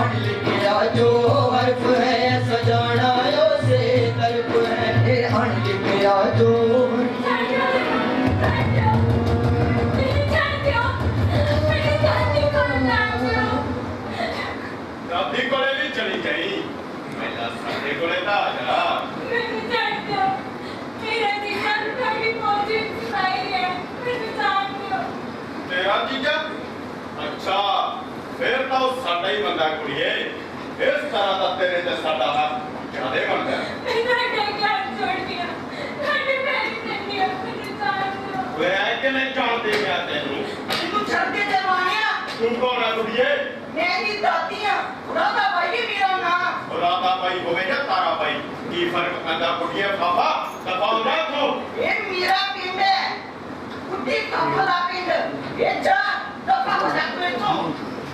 अनलिखिया जो हर्फ है सजाना यो से तरफ है ए अनलिखिया जो दादी कोले भी चली गई मेरा साथे कोले ता आ जा तेरा जीजा अच्छा फिर तो साडा ही बंदा कुड़िए इस तरह का तेरे ते साडा हक ज्यादा बनता है। वे है कि नहीं जानते क्या तेनू? तू छड़ते जवानिया तू कौन है कुड़िए? मेरी दादी हां राधा भाई है मेरा नाम राधा भाई होवे या तारा भाई की फर्क पैदा कुड़िए बाबा दबाओ ना तू। ये मेरा पिंड है कुटी काफला पिंड ये जा दफा हो जा तू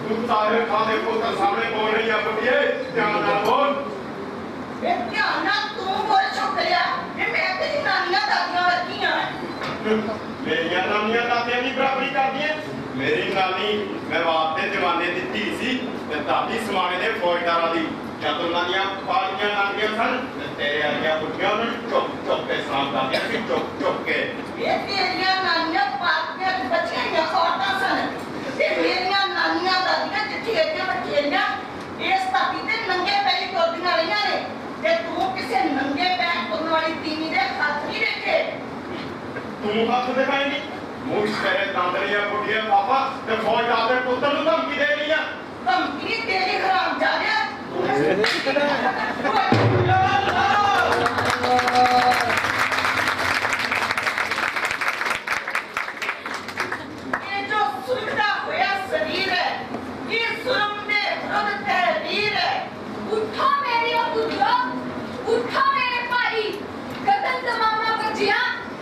तू सारे खाने को तो सामने बोल रही है कुड़िए ध्यान ना बोल। ये क्या ना तू बोल छोकरिया ये मैं तेरी नानियां दादियां वर्गियां मेरिया नानियां दादियां की बराबरी कर दी है। मेरी नानी मैं बाप के जमाने दी धी सी ते दादी समाने दे फौजदारां दी जद उन्हां दियां पालियां नानियां सन ते तेरे वालियां बुढ़ियां उन्हां नूं चुप चुप के सलाम करदियां सी चुप चुप के। ये तेरियां नानियां पालियां बच्चियां या औरतां सन ते मेरियां नानियां दादियां जिੱਥੇ ਅੱਗੇ ਬਚੇਰੀਆਂ ਇਸ ਧਰਤੀ ਤੇ ਨੰਗੇ ਪੈਰੀ ਤੁਰਦੀਆਂ ਰਹੀਆਂ ਨੇ ਤੇ ਤੂੰ ਕਿਸੇ ਨੰਗੇ ਪੈਰ ਤੁਰਨ ਵਾਲੀ ਤੀਵੀਂ ਦੇ ਹੱਥ ਨਹੀਂ ਵੇਖੇ। तू हाथ दिखाएगी मुझ तेरे दादरिया बुढ़िया पापा ते फौजदार दे पुत्तर नूं धमकी दे रही है। ਧਮਕੀ ਤੇਰੀ ਹਰਾਮ ਜਾਦਿਆ ਇਹ ਜੋ ਸੁਰਗਦਾ ਹੋਇਆ ਸਰੀਰ ਹੈ ਇਹ ਸੁਰਮ ਦੇ ਵਿਰੁੱਧ ਤਹਿਰੀਰ ਹੈ। उठो मेरे पुत्रो, उठो मेरे भाई, गगन तमामा बजिया,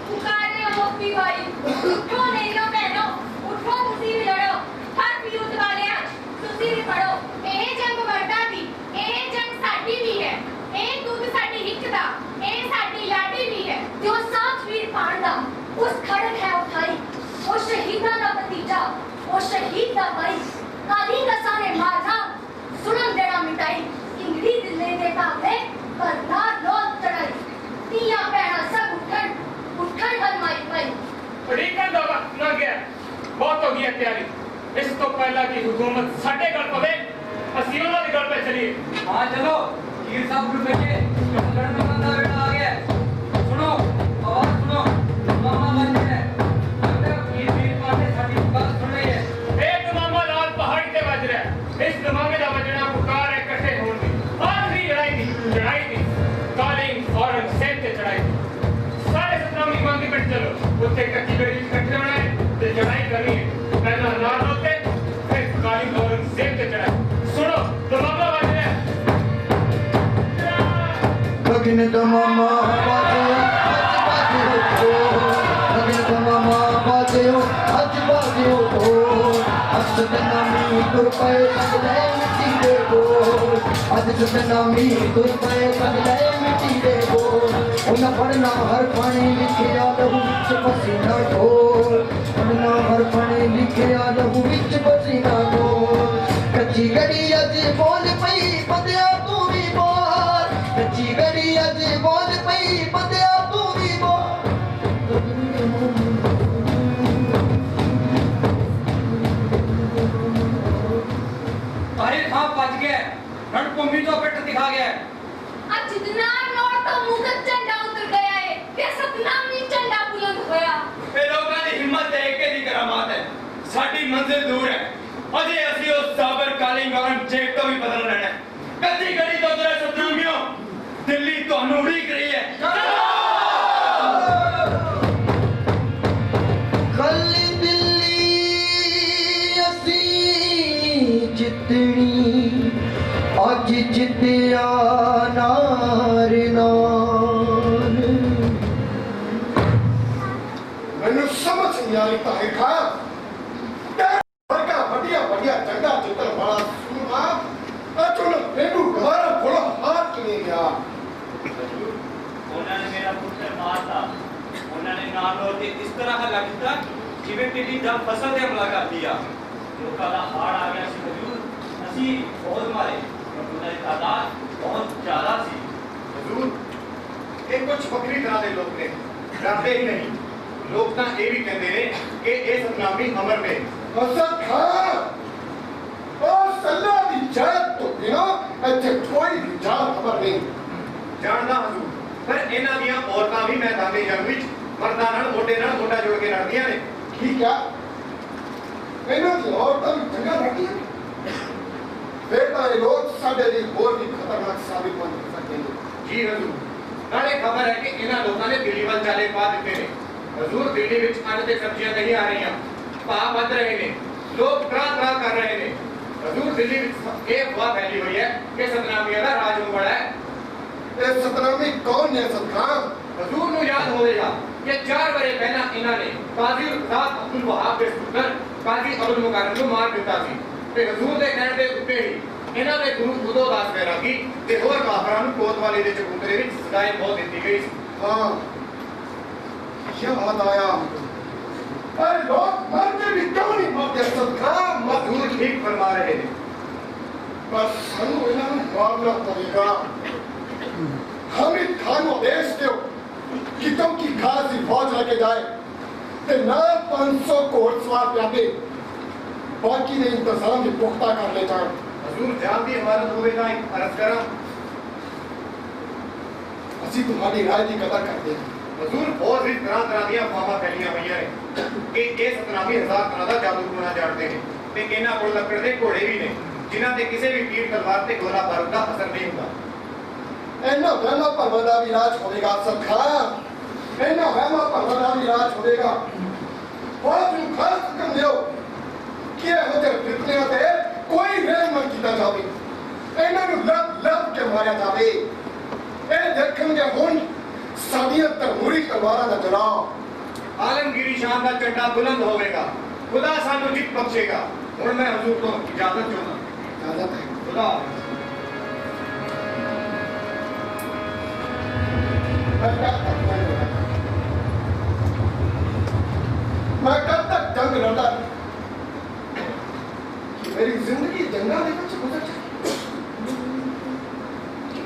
पुकारे मोती भाई, उठो नहीं लो बहनों, उठो तुसी भी लड़ो, हर वियुद्ध वाले आज, तुसी भी पढ़ो, ਇਹ ਜੰਗ ਵਰਦਾ ਦੀ, ਇਹ ਜੰਗ ਸਾਡੀ ਵੀ ਹੈ, ਇਹ ਦੁੱਧ ਸਾਡੀ ਹਿੱਕ ਦਾ, ਇਹ ਸਾਡੀ ਲਾਡੀ ਵੀ ਹੈ, ਜੋ ਸਾਥ ਵੀਰ ਪਾਣ ਦਾ, ਉਸ ਖੜਕ ਹੈ ਉਠਾਈ, ਉਹ ਸ਼ਹੀਦਾਂ ਦਾ ਭਤੀਜਾ, ਉਹ ਸ਼ਹੀਦ ਦਾ ਭਾਈ, ਕਾਦੀ ਕਸਾਂ ਨੇ ਮਾਰਨਾ, ਸੁਣਨ ਦੇਣਾ ਮਿਟਾਈ, इंगड़ी दिल्ली दे काबले पर ना लोग चढ़ाई तिया पैना सब उठन हलमाई पाई। उड़ीकन का वक्त न गया, बहुत हो गई तैयारी। इस तो पहला की हुकूमत साढ़े गढ़ पवे, असी उन्हों के गढ़ पे चलिए। हाँ चलो हीर साहब गुड़ बैठे लड़ने बंदा बेटा आ गया। सुनो आवाज सुनो मामा बन है हीर वीर पाटे साडी बात सुन रही है। एक मामा लाल पहाड़ ते बज रहा है, इस दमामे दा बजना पुकार है इकट्ठे होने की। आखिरी लड़ाई थी कालिंग औरंगजेब ते चढ़ाई थी। सारे सतनामी मान के बैठ चलो, उत्ते कच्ची बेड़ी इकट्ठे होना है ते लड़ाई करनी है। पहला नार होते फिर कालिंग औरंगजेब ते चढ़ाई। सुनो दमामा बज रहा है। गगन दमामा बाजे गगन दमामा बाजे आज बाजे आज सतनामी तुर पे लगले मिट्टी दे बोल आज सतनामी तुर पे लगले मिट्टी दे बोल उन्हें पढ़ना हर पानी लिखिया लहू विच पसीना ढोल पढ़ना हर पानी लिखिया लहू विच पसीना ढोल कच्ची गड़ी अज बोल पई बंदिया तू भी बोल कच्ची गड़ी अज बोल पई बंदिया तू भी बोल। ताहिर खां बच गया रणभूमि तो पिट दिखा गया। आज जितना नोट तो मुगल झंडा उतर गया है, क्या सतनामी झंडा बुलंद होया। ये लोगों की हिम्मत देख के दी करामात है। साडी मंजिल दूर है, अजे असी उस साबर कालिंग औरंगजेब तो भी बदल रहना है। कच्ची गली तो तेरे सतनामियों दिल्ली ਤੁਹਾਨੂੰ उड़ीक रही है। कल दिल्ली असी जितनी अज जितिया नार नार। मैंने समझ नहीं आ रही ताहिर खां वर्गा बढ़िया बढ़िया जंगा जितन वाला सूरमा अचुन पेंडू घर खोलो हाथ नहीं गया। उन्होंने मेरा पुत्र मारता, उन्होंने नालों ते इस तरह हल्ला किया जिवें टिड्डी दम फसल ते हमला कर दिया। लोकां दा हाड़ आ गया सी हजूर, असी बहुत मारे पर उन्हां दी तादाद बहुत ज्यादा सी। हजूर ये कुछ बकरी तरह के लोग ने डरते ही नहीं। लोग तो ये भी कहते हैं कि ये सतनामी अमर ने। हसन खां और सल्ला दी जात तो बिना अच्छे कोई भी जात खबर नहीं जानदा हजूर, पर इन्हां दियां औरतां भी मैदानी जंग विच मर्दां नाल मोढा जोड़ के लड़दियां ने। ठीक है इन्हों की औरतां भी जंगा लड़दियां फिर तो ये लोग साढ़े लिए और भी खतरनाक साबित बन सकते हैं। जी हजूर, नाले खबर है कि इन्हां लोगों ने दिल्ली वाल चाले पा दिते ने। हजूर, दिल्ली विच अन्न ते सब्जियां नहीं आ रही, भाव वध रहे ने, लोग तरह कर रहे ने। हजूर, दिल्ली विच ये अफवाह फैली हुई है कि सतनामियां दा राज हो बड़ा है। ये सतनामी कौन है सदखान? हजूर नूं याद होवेगा कि 4 बरे पहला इन्होंने काजी उस्ताद अब्दुल वहाब के पुत्र काजी अब्दुल मुकर्रम को मार दिता सी ते हजूर दे कहण दे उत्ते ही इन्हां दे गुरु उदो दास बैरागी ते होर काफरां नूं कोतवाली दे चबूतरे विच सजाए मौत दित्ती गई सी। हाँ, याद आया। अरे लोग मरते भी क्यों नहीं मरते सदखान? हजूर ठीक फरमा रहे हैं। बस सानू इन्हां नूं मारना पड़ेगा। हामिद खान को आदेश दो कि तुम की खासी फौज लेके जाए ते ना 500 घोड़सवार प्यादे बाकी ने इंतजाम भी पुख्ता कर ले जाए। हजूर, जान दी इमारत होवेगा एक अर्ज करा। असी तुम्हारी राय की कदर करते हैं। हजूर, बहुत ही तरह दी अफवाहां फैलियां हुई है कि ये सतनामी 1000 तरह का जादू टोना जानते हैं ते इन्हां कोल लकड़ दे घोड़े भी ने जिन्हां ते किसी भी तीर तलवार ते गोला बारूद का असर नहीं हुंदा। इन्ना वहमा भरमां भी राज होवेगा सरकार, इन्ना वहमा भरमां भी राज होवेगा। फौज नूं खास हुक्म दिओ कि ਇਹੋ ਜਿਹੇ ਫਿਤਨਿਆਂ ਤੇ ਕੋਈ ਰਹਿਮ ਨਾ ਕੀਤਾ ਜਾਵੇ, ਇਹਨਾਂ ਨੂੰ ਲੱਭ ਕੇ ਮਾਰਿਆ ਜਾਵੇ। ਇਹ ਦੇਖਣਗੇ ਹੁਣ ਸਾਡੀਆਂ ਧਰਮੂਰੀ ਤਲਵਾਰਾਂ ਦਾ ਜਲਾਲ। आलमगीरी शान का झंडा बुलंद होवेगा। खुदा सानू जित बख्शेगा। हुण मैं हजूर तो इजाजत चाहना। इजाजत है। खुदा मैं कब तक जंग लड़ा? मेरी जिंदगी जंगा में कुछ गुजर जाए।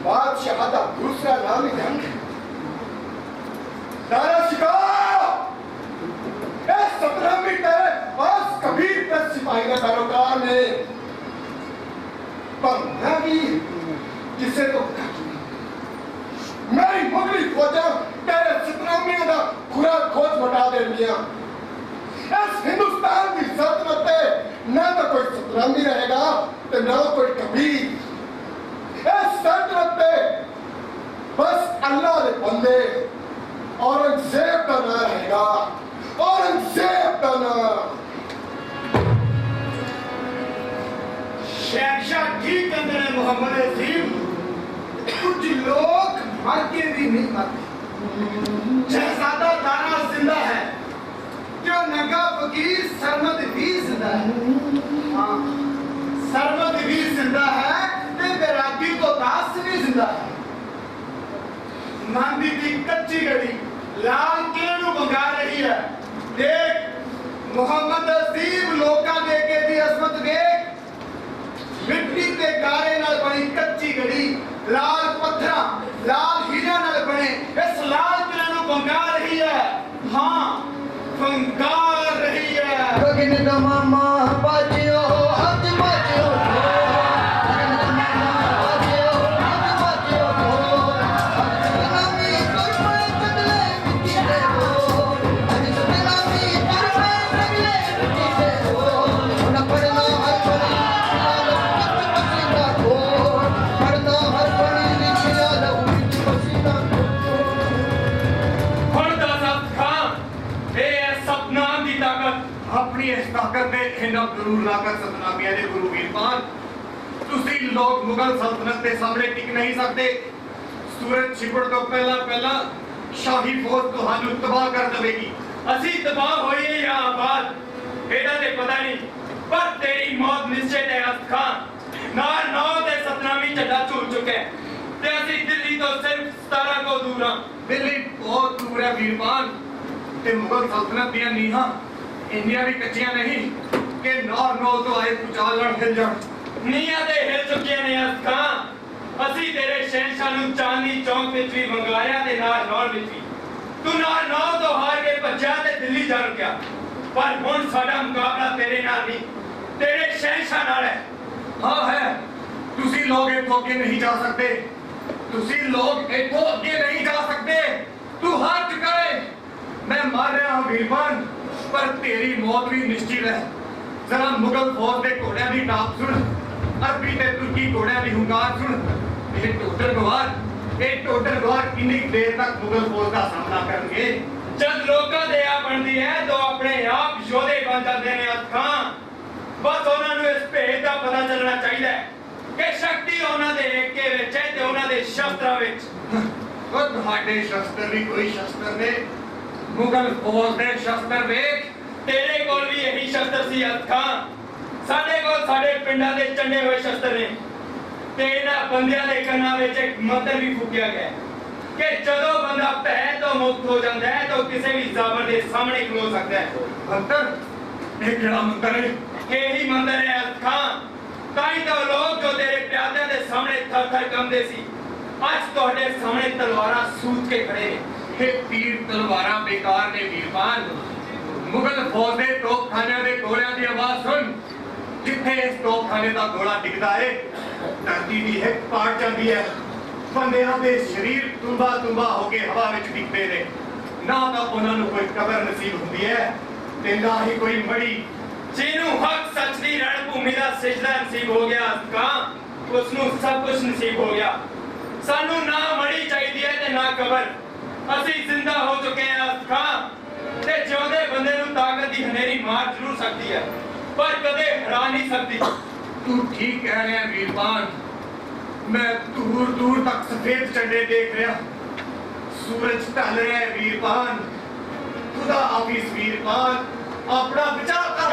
बादशाह का दूसरा नाम ही जंग है। दारा शिकार सतनामी तेरे पास कबीर पर सिपाही का पैरोकार ने, पर मैं भी किसे तो मेरी मुगली फौजा तेरे सतनामियों का खुरा खोज बता दे दिया। इस हिंदुस्तान की सल्तनत में ना तो कोई सतनामी रहेगा तो ना कोई कबीर। इस सल्तनत में बस अल्लाह के बंदे औरंगजेब का नाम रहेगा, औरंगजेब का नाम। शहंशाह ठीक कहते हैं मोहम्मद अजीम, कुछ लोग मर के भी नहीं मरते। शहजादा दारा जिंदा है, जो नगा फकीर सरमद भी जिंदा है। हाँ, सरमद भी जिंदा है ते बैरागी तो दास भी जिंदा है। नांदी की कच्ची गड़ी लाल किले नूं भगा रही है। देख मोहम्मद अजीम लोका दे के दी अजमत देख। मिट्टी ते गारे नाल बनी कच्ची गड़ी लाल पत्थरा लाल हीरा नाल बने इस लाल किले नूं भगा रही है। हाँ, भगा रही है। गगन का मामा बाजियो आज बाजियो गगन का मामा बाजियो आज बाजियो सतनामी करमे बदले मिट्टी से हो। आज सतनामी करमे बदले मिट्टी से हो। न पढ़ना हर पढ़ी लाल पसीना हो, पढ़ना हर पढ़ी लिखी लाल पसीना हो। ਹੁਣ ਦਾ ਸਤ ਖਾਂ ਇਹ ਹੈ ਸਤਨਾਮ ਦੀ ਤਾਕਤ। अपनी इस ताकत ने इन्हां गुरु लाकर सतनामियां दे गुरु वीरपाल, तुसी लोग मुगल सल्तनत के सामने टिक नहीं सकते। सूरज छिपड़ तो पहला शाही फौज तुहानू तबाह कर देगी। ਅਸੀਂ ਤਬਾਹ ਹੋਈਏ ਜਾਂ ਆਬਾਦ ਇਹਦਾ ਤੇ ਪਤਾ ਨਹੀਂ, ਪਰ ਤੇਰੀ ਮੌਤ ਨਿਸ਼ਚਿਤ ਹੈ ਅਸਤ ਖਾਨ। ਨਾਲ ਨੌ ਦੇ ਸਤਨਾਮੀ ਝੰਡਾ ਝੂਲ ਚੁੱਕੇ ਤੇ ਅਸੀਂ ਦਿੱਲੀ ਤੋਂ ਸਿਰਫ 17 ਕੋ ਦੂਰ ਹਾਂ। दिल्ली बहुत दूर है वीरपाल ते मुगल सल्तनत दियां नीहां इंडिया भी कच्चियां नहीं कि नौ तो आए पुचाल लड़ हिल जाण। ਨੀਆਂ ਤੇ ਹਿਲ ਚੁੱਕੀਆਂ ਨੇ ਅਸਤ ਖਾਨ। ਅਸੀਂ ਤੇਰੇ ਸ਼ਹਿਨशाह ਨੂੰ ਚਾਂਦਨੀ ਚੌਂਕ ਵਿੱਚ ਵੀ ਮੰਗਵਾਇਆ ਤੇ ਨਾਲ ਨੌਰ ਵਿੱਚ ਵੀ। ਤੂੰ ਨਾਲ ਨੌ ਤੋਂ ਹਾਰ ਕੇ ਭੱਜਿਆ ਤੇ ਦਿੱਲੀ ਜਾ ਰੁਕਿਆ, ਪਰ ਹੁਣ ਸਾਡਾ ਮੁਕਾਬਲਾ ਤੇਰੇ ਨਾਲ ਨਹੀਂ, ਤੇਰੇ ਸ਼ਹਿਨशाह ਨਾਲ ਹੈ। हाँ है, तुसी लोग इत्थों अगे नहीं जा सकते। तुसी लोग इत्थों अगे नहीं जा सकते। तू हार चुका है। मैं मार रहा हूं वीरपाल, पर तेरी मौत भी निश्चित है। जरा मुगल फौज के घोड़ियां दी टाप सुन। अरबी ते तुर्की घोड़ियां दी हुंकार सुन ये टोडर गवार किन्नी देर तक मुगल फौज का सामना करनगे जद लोकां दे आ बनदी है तो अपने आप योधे बन जाते ने अखां बस ਉਹਨਾਂ ਨੂੰ ਇਸ ਭੇਦ ਦਾ ਪਤਾ ਚੱਲਣਾ ਚਾਹੀਦਾ ਹੈ ਕਿ ਸ਼ਕਤੀ ਉਹਨਾਂ ਦੇ ਏਕੇ ਵਿੱਚ ਹੈ ਤੇ ਉਹਨਾਂ ਦੇ ਸ਼ਸਤਰਾਂ ਵਿੱਚ ਉਹ ਤੁਹਾਡੇ ਸ਼ਸਤਰ ਵੀ ਕੋਈ ਸ਼ਸਤਰ ਨੇ ਮੁਗਲ ਫੌਜ ਦੇ ਸ਼ਸਤਰ ਵੇਖ ਤੇਰੇ ਕੋਲ ਵੀ ਇਹੀ ਸ਼ਸਤਰ ਸੀ ਅਖਾਂ ਸਾਡੇ ਕੋਲ ਸਾਡੇ ਪਿੰਡਾਂ ਦੇ ਚੰਡੇ ਹੋਏ ਸ਼ਸਤਰ ਨੇ ਤੇ ਇਹਨਾਂ ਬੰਦਿਆਂ ਦੇ ਕੰਨਾਂ ਵਿੱਚ ਇੱਕ ਮੰਤਰ ਵੀ ਫੂਕਿਆ ਗਿਆ ਕਿ ਜਦੋਂ ਬੰਦਾ ਭੈ ਤੋਂ ਮੁਕਤ ਹੋ ਜਾਂਦਾ ਹੈ ਤਾਂ ਕਿਸੇ ਵੀ ਜ਼ਾਬਰ ਦੇ ਸਾਹਮਣੇ ਖਲੋ ਸਕਦਾ ਹੈ ਮੰਤਰ ਇਹ ਕਿਹੜਾ ਮੰਤਰ ਹੈ ਇਹੀ ਮੰਤਰ ਹੈ ਅਖਾਂ ਤਾਂ ਹੀ ਤਾਂ ਲੋਕ ਜੋ ਤੇਰੇ ਪਿਆਦਿਆਂ ਦੇ ਸਾਹਮਣੇ ਥਰ ਥਰ ਕੰਬਦੇ ਸੀ ਅੱਜ ਤੁਹਾਡੇ ਸਾਹਮਣੇ ਤਲਵਾਰਾਂ ਸੂਤ ਕੇ ਖੜੇ ਨੇ ਇਹ ਤੀਰ ਤਲਵਾਰਾਂ ਬੇਕਾਰ ਨੇ ਵੀਰਵਾਨ ਮੁਗਲ ਫੌਜ ਦੇ ਤੋਪਖਾਨਿਆਂ ਦੇ ਗੋਲਿਆਂ ਦੀ ਆਵਾਜ਼ ਸੁਣ ਜਿੱਥੇ ਇਸ ਤੋਪਖਾਨੇ ਦਾ ਗੋਲਾ ਡਿੱਗਦਾ ਹੈ ਧਰਤੀ ਦੀ ਹਿੱਕ ਪਾੜ ਜਾਂਦੀ ਹੈ ਬੰਦਿਆਂ ਦੇ ਸਰੀਰ ਤੁੰਬਾ ਹੋ ਕੇ ਹਵਾ ਵਿੱਚ ਡਿੱਗਦੇ ਨੇ ਨਾ ਤਾਂ ਉਹਨਾਂ ਨੂੰ ਕੋਈ ਕਬਰ ਨਸੀਬ ਹੁੰਦੀ ਹੈ ਤੇ ਨਾ ਹੀ ਕੋਈ ਮੜੀ ਜਿਹਨੂੰ ਹੱਕ ਸੱਚ ਦੀ ਰਣ ਭੂਮੀ ਦਾ ਸਿਜਦਾ ਨਸੀਬ ਹੋ ਗਿਆ ਕਾਂ ਉਸ ਨੂੰ ਸਭ ਕੁਝ ਨਸੀਬ ਹੋ ਗਿਆ ਸਾਨੂੰ ਨਾ ਮੜੀ ਚਾਹੀਦੀ ਹੈ ਤੇ ਨਾ ਕਬਰ ਅਸੀਂ ਜ਼ਿੰਦਾ ਹੋ ਚੁੱਕੇ ਹਾਂ ਕਾਂ ਤੇ ਜਿਉਂਦੇ ਬੰਦੇ ਨੂੰ ਤਾਕਤ ਦੀ ਹਨੇਰੀ ਮਾਰ ਜ਼ਰੂਰ ਸਕਦੀ ਹੈ ਪਰ ਕਦੇ ਹਰਾ ਨਹੀਂ ਸਕਦੀ ਤੂੰ ਠੀਕ ਕਹਿ ਰਿਹਾ ਵੀਰਵਾਨ ਮੈਂ ਦੂਰ ਤੱਕ ਸਫੇਦ ਝੰਡੇ ਦੇਖ ਰਿਹਾ ਸੂਰਜ ਢਲ ਰਿਹਾ ਹੈ ਵੀਰਵਾਨ ਖੁਦਾ ਹਾਫਿਜ਼ ਵੀਰਵਾਨ ਆਪਣਾ ਵਿਚਾਰ ਕਰ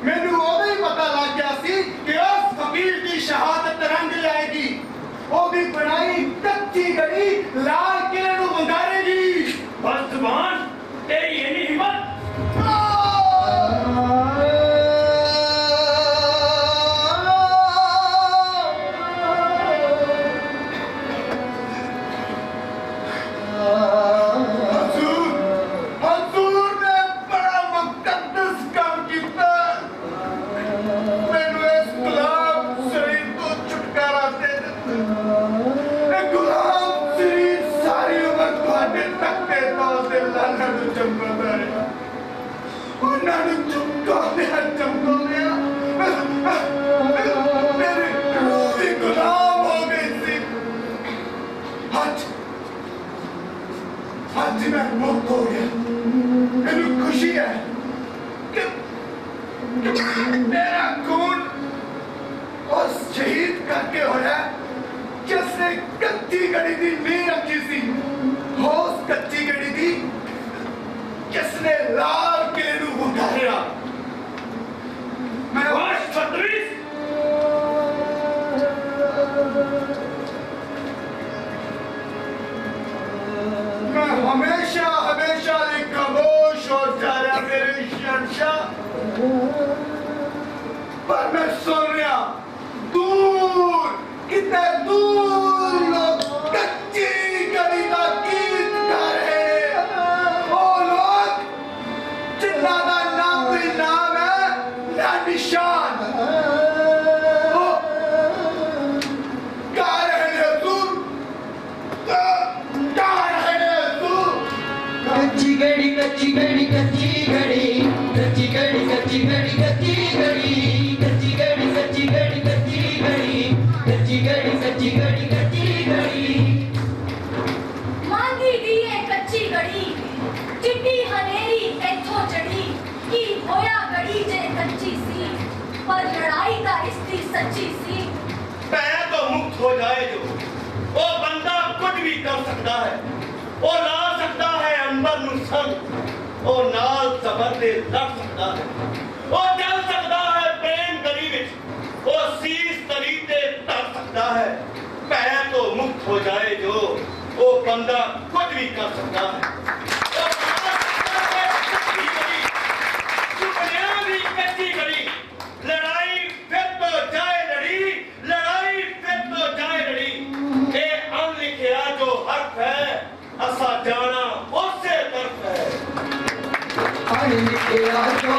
ਮੈਨੂੰ ਉਦੋਂ ਹੀ ਪਤਾ ਲੱਗ ਗਿਆ ਸੀ ਕਿ ਉਸ ਫਕੀਰ ਦੀ ਸ਼ਹਾਦਤ ਰੰਗ ਲਿਆਏਗੀ ਉਹਦੀ ਬਣਾਈ ਕੱਚੀ ਗੜੀ ਲਾਲ ਕਿਲੇ ਨੂੰ ਵੰਗਾਰੇਗੀ ਬਸ ਜ਼ੁਬਾਨ ਤੇਰੀ ਇੰਨੀ ਹਿੰਮਤ ਗੁਲਾਮ ਸ਼ਰੀਰ ਸਾਰੀ पर मैं सुन रहा दूर कितने दूर लोग कच्ची गली का गीत गा रहे हैं। वो लोग जिन्ना दा नाम भी नाम है ना निशान, वो गा रहे हैं दूर, गा रहे हैं दूर। कच्ची घड़ी कच्ची घड़ी कच्ची घड़ी कच्ची घड़ी कच्ची घड़ी कच्ची घड़ी कच्ची घड़ी कच्ची घड़ी कच्ची घड़ी कच्ची घड़ी कच्ची घड़ी कच्ची घड़ी मांगी दी है कच्ची घड़ी चिट्टी हनेरी इथों चढ़ी की होया घड़ी जे कच्ची सी पर लड़ाई दा इसकी सच्ची सी। पैर तो मुक्त हो जाए जो वो बंदा कुछ भी कर सकता है, वो ला सकता है अंबर नु संग, वो नाल सबर दे लड़ सकता है, वो चल सकता है प्रेम गली विच, वो सीस तली ते तर सकता है। पैर तो मुक्त हो जाए जो वो बंदा कुछ भी कर सकता है। वो बना सकता है कच्ची गली, सुपनियां भी कच्ची गली, लड़ाई फिर तो जाए लड़ी, लड़ाई फिर तो जाए लड़ी। ये अनलिखिया जो हक है असा जाना उससे तरफ है। अनलिखिया जो